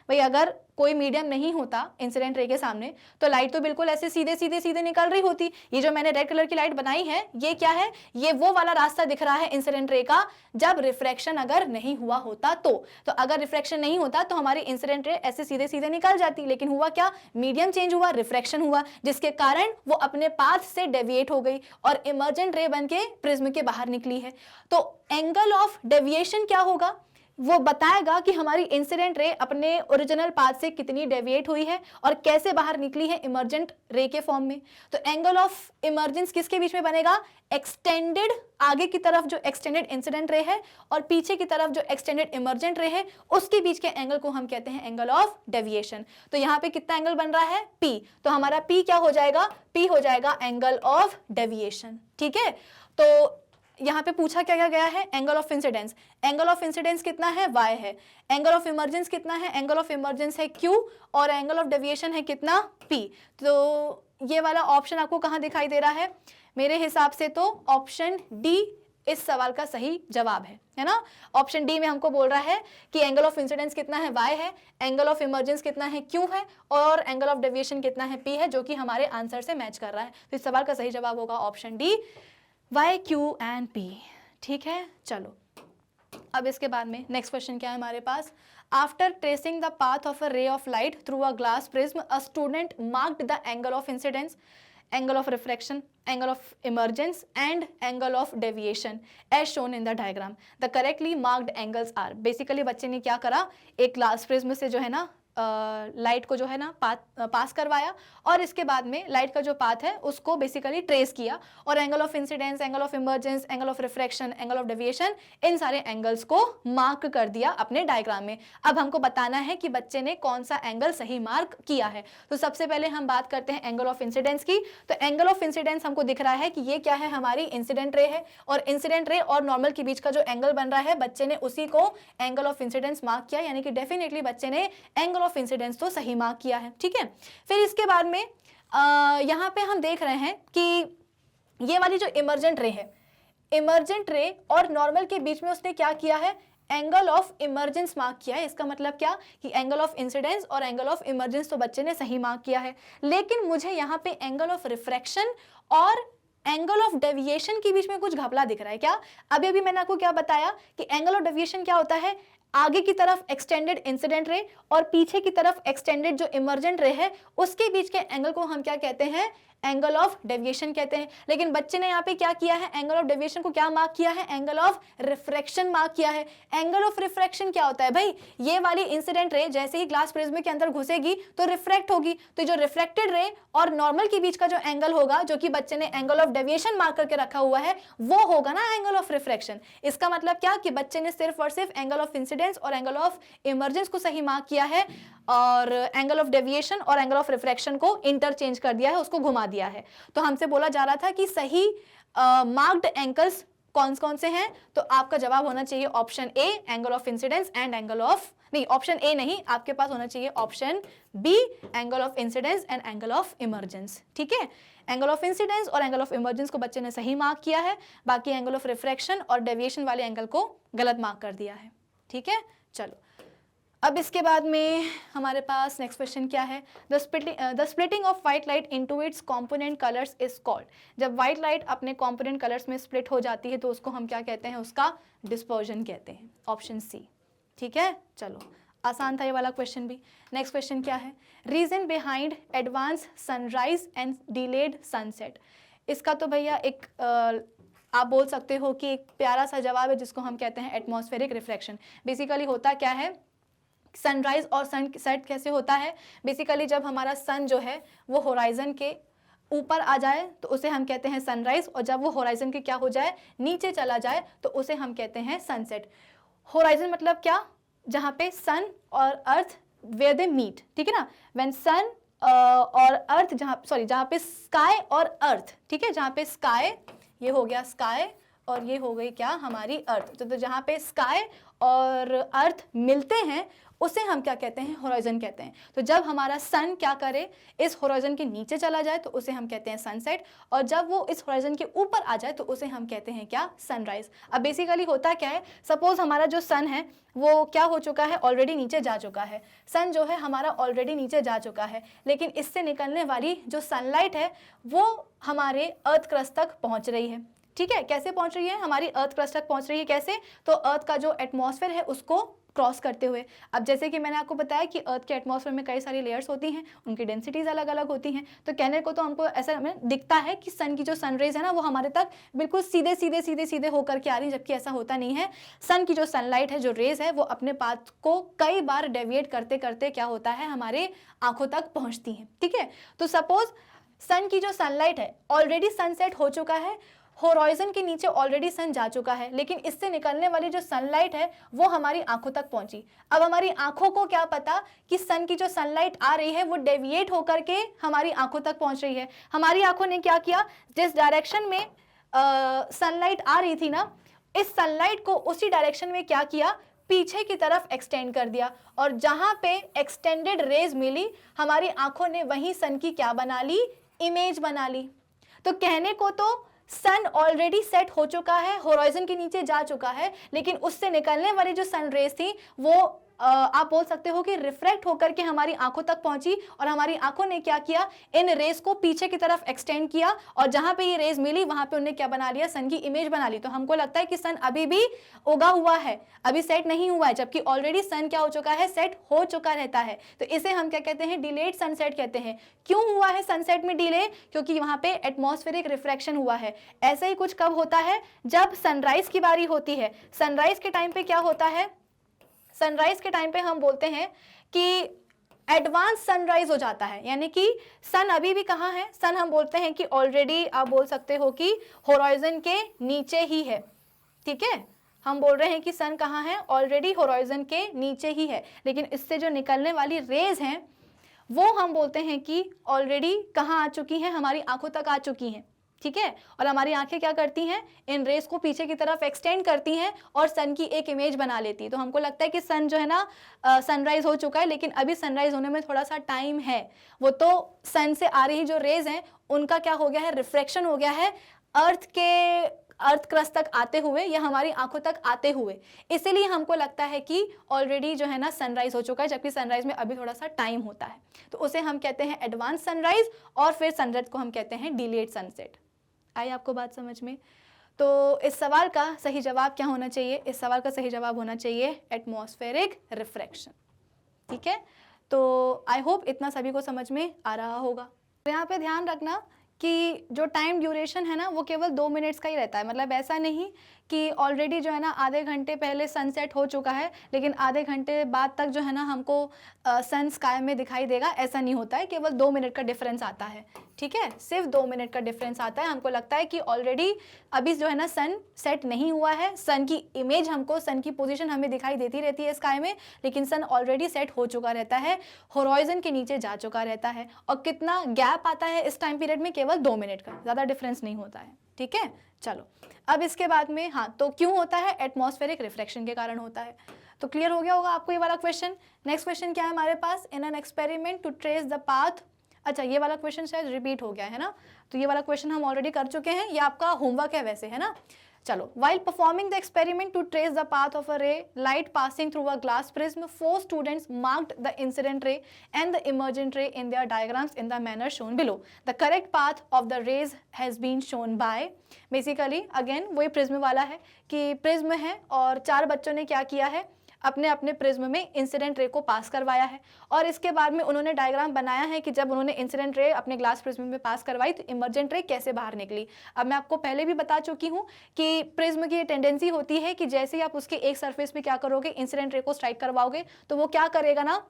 भाई अगर कोई मीडियम नहीं होता इंसिडेंट रे के सामने तो लाइट तो बिल्कुल ऐसे सीधे सीधे सीधे निकल रही होती। ये जो मैंने रेड कलर की लाइट बनाई है ये क्या है, ये वो वाला रास्ता दिख रहा है इंसिडेंट रे का जब रिफ्रैक्शन अगर नहीं हुआ होता तो अगर रिफ्रैक्शन नहीं होता तो हमारी इंसिडेंट रे ऐसे सीधे सीधे निकल जाती। लेकिन हुआ क्या, मीडियम चेंज हुआ, रिफ्रैक्शन हुआ, जिसके कारण वो अपने पाथ से डेविएट हो गई और इमर्जेंट रे बन के प्रिज्म के बाहर निकली है। तो एंगल ऑफ डेविएशन क्या होगा, वो बताएगा कि हमारी इंसिडेंट रे अपने ओरिजिनल पाथ से कितनी डेविएट हुई है और कैसे बाहर निकली है इमर्जेंट रे के फॉर्म में। तो एंगल ऑफ इमर्जेंस किसके बीच में बनेगा, एक्सटेंडेड, आगे की तरफ जो एक्सटेंडेड इंसिडेंट रे है और पीछे की तरफ जो एक्सटेंडेड इमर्जेंट रे है उसके बीच के एंगल को हम कहते हैं एंगल ऑफ डेविएशन। तो यहाँ पे कितना एंगल बन रहा है, P, तो हमारा P क्या हो जाएगा, P हो जाएगा एंगल ऑफ डेविएशन। ठीक है, तो यहाँ पे पूछा क्या क्या गया है, angle of incidence, angle of incidence कितना है, y है, एंगल ऑफ इमर्जेंस कितना है, एंगल ऑफ इमर्जेंस है q, और एंगल ऑफ डेविएशन है कितना, p। तो ये वाला ऑप्शन आपको कहाँ दिखाई दे रहा है, मेरे हिसाब से तो ऑप्शन डी इस सवाल का सही जवाब है ना। ऑप्शन डी में हमको बोल रहा है कि एंगल ऑफ इंसिडेंस कितना है, y है, एंगल ऑफ इमर्जेंस कितना है, q है, और एंगल ऑफ डेविएशन कितना है, p है, जो कि हमारे आंसर से मैच कर रहा है। तो इस सवाल का सही जवाब होगा option D, y, q and p। ठीक है, चलो अब इसके बाद में नेक्स्ट क्वेश्चन क्या है हमारे पास, after tracing the path of a ray of light through a glass prism a student marked the angle of incidence, angle of refraction, angle of emergence and angle of deviation as shown in the diagram. The correctly marked angles are. Basically बच्चे ने क्या करा, एक glass prism से जो है ना light को जो है ना पास करवाया और इसके बाद में लाइट का जो पाथ है उसको बेसिकली ट्रेस किया और angle of incidence, angle of emergence, angle of refraction, angle of deviation, इन सारे एंगल्स को मार्क कर दिया अपने डायग्राम में। अब हमको बताना है कि बच्चे ने कौन सा एंगल सही मार्क किया है। तो सबसे पहले हम बात करते हैं एंगल ऑफ इंसिडेंस की। तो एंगल ऑफ इंसिडेंस हमको दिख रहा है कि ये क्या है, हमारी इंसिडेंट रे है और इंसिडेंट रे और नॉर्मल के बीच का जो एंगल बन रहा है बच्चे ने उसी को एंगल ऑफ इंसिडेंस मार्क किया, यानी कि डेफिनेटली बच्चे ने एंगल ऑफ इंसिडेंस तो सही मार्क किया है। ठीक है, फिर इसके बाद में यहाँ पे हम देख रहे हैं कि ये वाली जो इमर्जेंट रे है, इमर्जेंट रे और नॉर्मल के बीच में उसने क्या किया है, एंगल ऑफ इमर्जेंस मार्क किया है। इसका मतलब क्या कि एंगल ऑफ इंसिडेंस और एंगल ऑफ इमर्जेंस तो बच्चे ने सही मार्क किया है, लेकिन मुझे यहाँ पे एंगल ऑफ रिफ्रैक्शन और एंगल ऑफ डेविएशन के बीच में कुछ घपला दिख रहा है। क्या, अभी मैंने आपको क्या बताया कि एंगल ऑफ डेविएशन क्या होता है, आगे की तरफ एक्सटेंडेड इंसिडेंट रे और पीछे की तरफ एक्सटेंडेड जो इमर्जेंट रे है उसके बीच के एंगल को हम क्या कहते हैं, एंगल ऑफ डेविएशन कहते हैं। लेकिन बच्चे ने यहाँ पे क्या किया है, एंगल ऑफ डेविएशन को क्या मार्क किया है, एंगल ऑफ रिफ्रैक्शन मार्क किया है। एंगल ऑफ रिफ्रैक्शन क्या होता है भाई, ये वाली इंसिडेंट रे जैसे ही ग्लास प्रिज्म के अंदर घुसेगी तो रिफ्रैक्ट होगी, तो जो रिफ्लेक्टेड रे और नॉर्मल के बीच का जो एंगल होगा जो कि बच्चे ने एंगल ऑफ डेविएशन मार्क करके रखा हुआ है वो होगा ना एंगल ऑफ रिफ्रैक्शन। इसका मतलब क्या कि बच्चे ने सिर्फ और सिर्फ एंगल ऑफ इंसिडेंस और एंगल ऑफ इमर्जेंस को सही मार्क किया है और एंगल ऑफ डेविएशन और एंगल ऑफ रिफ्रैक्शन को इंटरचेंज कर दिया है, उसको घुमा दिया है। तो हमसे बोला जा रहा था कि सही मार्क्ड एंगल्स कौन कौन से हैं, तो आपका जवाब होना चाहिए option A, angle of incidence and angle of, नहीं ऑप्शन ए नहीं, आपके पास होना चाहिए option B, angle of incidence and angle of emergence. ठीक है, एंगल ऑफ इंसिडेंस और एंगल ऑफ इमर्जेंस को बच्चे ने सही मार्क किया है, बाकी एंगल ऑफ रिफ्रैक्शन और डेविएशन वाले एंगल को गलत मार्क कर दिया है। ठीक है, चलो अब इसके बाद में हमारे पास नेक्स्ट क्वेश्चन क्या है, the splitting of white light into it's component colours is called. जब व्हाइट लाइट अपने कंपोनेंट कलर्स में स्प्लिट हो जाती है तो उसको हम क्या कहते हैं, उसका डिस्पर्जन कहते हैं, ऑप्शन सी। ठीक है, चलो आसान था ये वाला क्वेश्चन भी। नेक्स्ट क्वेश्चन क्या है, reason behind advance sunrise and delayed sunset. इसका तो भैया एक आप बोल सकते हो कि एक प्यारा सा जवाब है जिसको हम कहते हैं एटमॉस्फेरिक रिफ्लेक्शन। बेसिकली होता क्या है, सनराइज और सन सेट कैसे होता है? बेसिकली जब हमारा सन जो है वो होराइजन के ऊपर आ जाए तो उसे हम कहते हैं सनराइज, और जब वो होराइजन के क्या हो जाए, नीचे चला जाए, तो उसे हम कहते हैं सनसेट। होराइजन मतलब क्या? जहाँ पे सन और अर्थ वेयर दे मीट, ठीक है ना, व्हेन सन और अर्थ, जहाँ पे स्काई और अर्थ, ठीक है, जहाँ पे स्काई, ये हो गया स्काई और ये हो गई क्या, हमारी अर्थ। तो जहाँ पे स्काई और अर्थ मिलते हैं उसे हम क्या कहते हैं, होराइजन कहते हैं। तो जब हमारा सन क्या करे, इस होराइजन के नीचे चला जाए तो उसे हम कहते हैं सनसेट, और जब वो इस होराइजन के ऊपर आ जाए तो उसे हम कहते हैं क्या, सनराइज। अब बेसिकली होता क्या है, सपोज हमारा जो सन है वो क्या हो चुका है, ऑलरेडी नीचे जा चुका है। सन जो है हमारा ऑलरेडी नीचे जा चुका है, लेकिन इससे निकलने वाली जो सनलाइट है वो हमारे अर्थ क्रस्ट तक पहुंच रही है। ठीक है, कैसे पहुंच रही है, हमारी अर्थ क्रस्ट तक पहुंच रही है। कैसे? तो अर्थ का जो एटमॉस्फेयर है उसको क्रॉस करते हुए। अब जैसे कि मैंने आपको बताया कि अर्थ के एटमॉस्फेयर में कई सारी लेयर्स होती हैं, उनकी डेंसिटीज अलग अलग होती हैं। तो कहने को तो हमको ऐसा हमें दिखता है कि सन की जो सनरेज है ना वो हमारे तक बिल्कुल सीधे सीधे सीधे सीधे होकर के आ रही है, जबकि ऐसा होता नहीं है। सन की जो सनलाइट है, जो रेज है, वो अपने पाथ को कई बार डेविएट करते करते क्या होता है, हमारे आंखों तक पहुंचती है। ठीक है, तो सपोज सन की जो सनलाइट है, ऑलरेडी सनसेट हो चुका है, होराइजन के नीचे ऑलरेडी सन जा चुका है, लेकिन इससे निकलने वाली जो सनलाइट है वो हमारी आंखों तक पहुंची। अब हमारी आंखों को क्या पता कि सन की जो सनलाइट आ रही है वो डेविएट होकर के हमारी आंखों तक पहुंच रही है। हमारी आंखों ने क्या किया, जिस डायरेक्शन में सनलाइट आ रही थी ना, इस सनलाइट को उसी डायरेक्शन में क्या किया, पीछे की तरफ एक्सटेंड कर दिया, और जहां पे एक्सटेंडेड रेज मिली हमारी आंखों ने वहीं सन की क्या बना ली, इमेज बना ली। तो कहने को तो सन ऑलरेडी सेट हो चुका है, होराइजन के नीचे जा चुका है, लेकिन उससे निकलने वाली जो सन रेज थी वो आप बोल सकते हो कि रिफ्रैक्ट होकर के हमारी आंखों तक पहुंची, और हमारी आंखों ने क्या किया, इन रेज को पीछे की तरफ एक्सटेंड किया, और जहां पे ये रेज मिली वहां पे उन्हें क्या बना लिया, सन की इमेज बना ली। तो हमको लगता है कि सन अभी भी उगा हुआ है, अभी सेट नहीं हुआ है, जबकि ऑलरेडी सन क्या हो चुका है, सेट हो चुका रहता है। तो इसे हम क्या कहते हैं, डिलेड सनसेट कहते हैं। क्यों हुआ है सनसेट में डिले? क्योंकि वहां पे एटमॉस्फेरिक रिफ्रैक्शन हुआ है। ऐसे ही कुछ कब होता है, जब सनराइज की बारी होती है। सनराइज के टाइम पे क्या होता है, सनराइज के टाइम पे हम बोलते हैं कि एडवांस सनराइज हो जाता है, यानी कि सन अभी भी कहाँ है, सन हम बोलते हैं कि ऑलरेडी आप बोल सकते हो कि होराइजन के नीचे ही है। ठीक है, हम बोल रहे हैं कि सन कहाँ है, ऑलरेडी होराइजन के नीचे ही है, लेकिन इससे जो निकलने वाली रेज हैं वो हम बोलते हैं कि ऑलरेडी कहाँ आ चुकी हैं, हमारी आंखों तक आ चुकी हैं। ठीक है, और हमारी आंखें क्या करती हैं, इन रेस को पीछे की तरफ एक्सटेंड करती हैं और सन की एक इमेज बना लेती है। तो हमको लगता है कि सन जो है ना सनराइज हो चुका है, लेकिन अभी सनराइज होने में थोड़ा सा टाइम है। वो तो सन से आ रही जो रेज हैं उनका क्या हो गया है, रिफ्लेक्शन हो गया है अर्थ क्रस्ट तक आते हुए या हमारी आंखों तक आते हुए। इसीलिए हमको लगता है कि ऑलरेडी जो है ना सनराइज हो चुका है, जबकि सनराइज में अभी थोड़ा सा टाइम होता है। तो उसे हम कहते हैं एडवांस सनराइज, और फिर सनसेट को हम कहते हैं डिलेड सनसेट। आई आपको बात समझ में? तो इस सवाल का सही जवाब क्या होना चाहिए, इस सवाल का सही जवाब होना चाहिए एटमॉस्फेरिक रिफ्रैक्शन। ठीक है, तो आई होप इतना सभी को समझ में आ रहा होगा। तो यहाँ पे ध्यान रखना कि जो टाइम ड्यूरेशन है ना वो केवल 2 मिनट्स का ही रहता है। मतलब ऐसा नहीं कि ऑलरेडी जो है ना आधे घंटे पहले सनसेट हो चुका है, लेकिन आधे घंटे बाद तक जो है ना हमको सन स्काई में दिखाई देगा, ऐसा नहीं होता है। केवल 2 मिनट का डिफरेंस आता है। ठीक है, सिर्फ 2 मिनट का डिफरेंस आता है। हमको लगता है कि ऑलरेडी अभी जो है ना सन सेट नहीं हुआ है, सन की इमेज हमको, सन की पोजीशन हमें दिखाई देती रहती है स्काई में, लेकिन सन ऑलरेडी सेट हो चुका रहता है, होराइजन के नीचे जा चुका रहता है। और कितना गैप आता है इस टाइम पीरियड में, केवल 2 मिनट का, ज़्यादा डिफरेंस नहीं होता है। ठीक है, चलो अब इसके बाद में, हाँ, तो क्यों होता है, एटमॉस्फेरिक रिफ्लेक्शन के कारण होता है। तो क्लियर हो गया होगा आपको ये वाला क्वेश्चन। नेक्स्ट क्वेश्चन क्या है हमारे पास, in an experiment to trace the path. अच्छा, ये वाला क्वेश्चन शायद रिपीट हो गया है ना, तो ये वाला क्वेश्चन हम ऑलरेडी कर चुके हैं, ये आपका होमवर्क है वैसे, है ना। चलो, while performing the experiment to trace the path of a ray light passing through a glass prism, 4 students marked the incident ray and the emergent ray in their diagrams in the manner shown below. The correct path of the rays has been shown by, basically again वही prism वाला है कि prism है और 4 बच्चों ने क्या किया है, अपने अपने प्रिज्म में इंसिडेंट रे को पास करवाया है और इसके बाद में उन्होंने डायग्राम बनाया है कि जब उन्होंने इंसिडेंट रे अपने ग्लास प्रिज्म में पास करवाई तो इमर्जेंट रे कैसे बाहर निकली। अब मैं आपको पहले भी बता चुकी हूँ कि प्रिज्म की टेंडेंसी होती है कि जैसे ही आप उसके एक सरफेस पे क्या करोगे, इंसिडेंट रे को स्ट्राइक करवाओगे, तो वो क्या करेगा ना,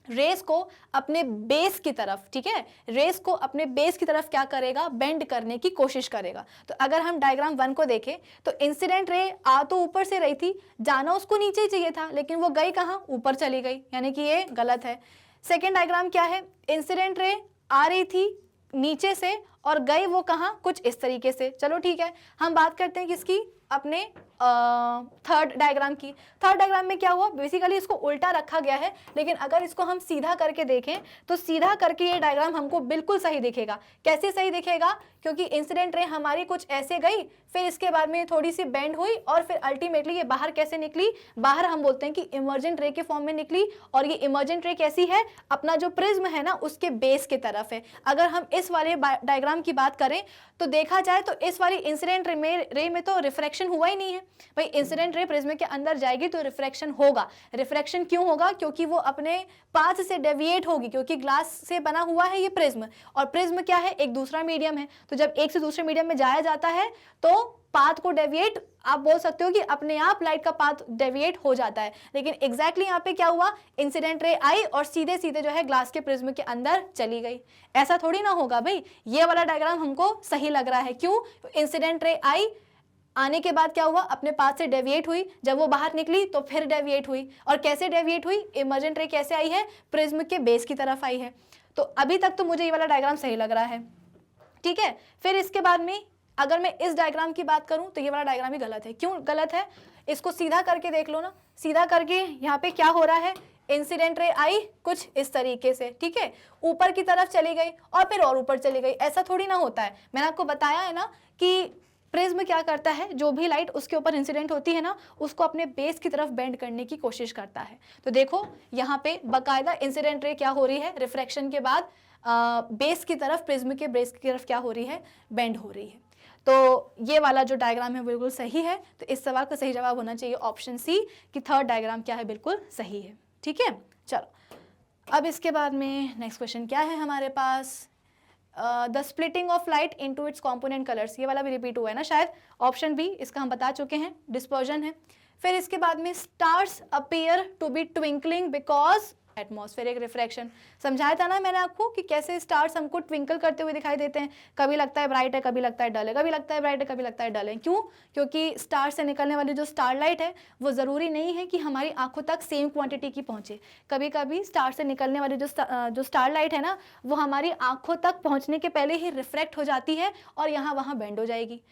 रेस को अपने बेस की तरफ, ठीक है, रेस को अपने बेस की तरफ क्या करेगा, बेंड करने की कोशिश करेगा। तो अगर हम डायग्राम 1 को देखें तो इंसिडेंट रे आ तो ऊपर से रही थी, जाना उसको नीचे ही चाहिए था, लेकिन वो गई कहाँ, ऊपर चली गई, यानी कि ये गलत है। सेकेंड डायग्राम क्या है, इंसिडेंट रे आ रही थी नीचे से और गई वो कहाँ, कुछ इस तरीके से। चलो ठीक है, हम बात करते हैं किसकी, अपने थर्ड डायग्राम की। थर्ड डायग्राम में क्या हुआ, बेसिकली इसको उल्टा रखा गया है, लेकिन अगर इसको हम सीधा करके देखें तो सीधा करके ये डायग्राम हमको बिल्कुल सही दिखेगा। कैसे सही दिखेगा, क्योंकि इंसिडेंट रे हमारी कुछ ऐसे गई, फिर इसके बाद में थोड़ी सी बेंड हुई और फिर अल्टीमेटली ये बाहर कैसे निकली, बाहर हम बोलते हैं कि इमर्जेंट रे के फॉर्म में निकली। और ये इमर्जेंट रे कैसी है, अपना जो प्रिज्म है ना उसके बेस के तरफ है। अगर हम इस वाले डायग्राम की बात करें तो देखा जाए तो इस वाली इंसिडेंट रे में तो रिफ्रैक्शन हुआ ही नहीं है भाई। इंसिडेंट रे प्रिज्म के अंदर जाएगी तो रिफ्रैक्शन होगा। रिफ्रैक्शन क्यों होगा, क्योंकि वो अपने पाथ से डेविएट होगी, क्योंकि ग्लास से बना हुआ है ये प्रिज्म, और प्रिज्म क्या है, एक दूसरा मीडियम है। तो जब एक से दूसरे मीडियम में जाया जाता है तो पाथ को डेविएट, आप बोल सकते हो कि अपने आप लाइट का पाथ डेविएट हो जाता है। लेकिन एग्जैक्टली यहाँ पे क्या हुआ, इंसिडेंट रे आई और सीधे सीधे जो है ग्लास के प्रिज्म के अंदर चली गई। ऐसा थोड़ी ना होगा भाई, ये वाला डायग्राम हमको सही लग रहा है। क्यों, इंसिडेंट रे आई, आने के बाद क्या हुआ, अपने पाथ से डेविएट हुई, जब वो बाहर निकली तो फिर डेविएट हुई। और कैसे डेविएट हुई, इमर्जेंट रे कैसे आई है, प्रिज्म के बेस की तरफ आई है। तो अभी तक तो मुझे ये वाला डायग्राम सही लग रहा है, ठीक है। फिर इसके बाद में अगर मैं इस डायग्राम की बात करूं तो ये वाला डायग्राम ही गलत है। क्यों गलत है, इसको सीधा करके देख लो ना। सीधा करके यहाँ पे क्या हो रहा है, इंसिडेंट रे आई कुछ इस तरीके से, ठीक है, ऊपर की तरफ चली गई और फिर और ऊपर चली गई। ऐसा थोड़ी ना होता है। मैंने आपको बताया है ना कि प्रिज्म क्या करता है, जो भी लाइट उसके ऊपर इंसिडेंट होती है ना उसको अपने बेस की तरफ बेंड करने की कोशिश करता है। तो देखो यहाँ पे बकायदा इंसिडेंट रे क्या हो रही है, रिफ्रैक्शन के बाद बेस की तरफ, प्रिज्म के बेस की तरफ क्या हो रही है, बेंड हो रही है। तो ये वाला जो डायग्राम है बिल्कुल सही है। तो इस सवाल का सही जवाब होना चाहिए ऑप्शन सी, कि थर्ड डायग्राम क्या है, बिल्कुल सही है, ठीक है। चलो अब इसके बाद में नेक्स्ट क्वेश्चन क्या है हमारे पास, the splitting of light into its component colours. ये वाला भी रिपीट हुआ है ना शायद, ऑप्शन बी, इसका हम बता चुके हैं, डिस्पर्जन है। फिर इसके बाद में stars appear to be twinkling because atmospheric refraction. समझाया था ना मैंने आपको कि कैसे स्टार्स हमको ट्विंकल करते हुए दिखाई देते हैं। कभी लगता है ब्राइट है, कभी लगता है डल है, कभी लगता है ब्राइट है, कभी लगता है डल है। क्यों, क्योंकि स्टार से निकलने वाली जो स्टारलाइट है वो ज़रूरी नहीं है कि हमारी आंखों तक सेम क्वांटिटी की पहुंचे। कभी कभी स्टार से निकलने वाली जो स्टारलाइट है ना वो हमारी आंखों तक पहुंचने के पहले ही रिफ्रैक्ट हो जाती है और यहाँ वहाँ बेंड हो जाएगी।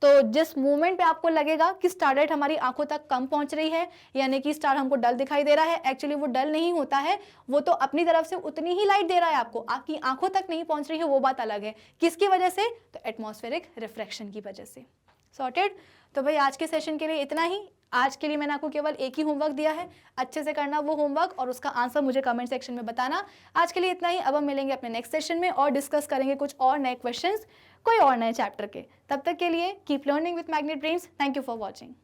तो जिस मूवमेंट पे आपको लगेगा कि स्टारलाइट हमारी आंखों तक कम पहुंच रही है, यानी कि स्टार हमको डल दिखाई दे रहा है, एक्चुअली वो डल नहीं होता है, वो तो अपनी तरफ से उतनी ही लाइट दे रहा है आपको, आपकी आंखों तक नहीं पहुंच रही है, वो बात अलग है। किसकी वजह से, तो एटमॉस्फेरिक रिफ्रैक्शन की वजह से। सॉर्टेड। तो भाई आज के सेशन के लिए इतना ही। आज के लिए मैंने आपको केवल एक ही होमवर्क दिया है, अच्छे से करना वो होमवर्क और उसका आंसर मुझे कमेंट सेक्शन में बताना। आज के लिए इतना ही। अब हम मिलेंगे अपने नेक्स्ट सेशन में और डिस्कस करेंगे कुछ और नए क्वेश्चंस कोई और नए चैप्टर के। तब तक के लिए keep learning with magnet brains. Thank you for watching.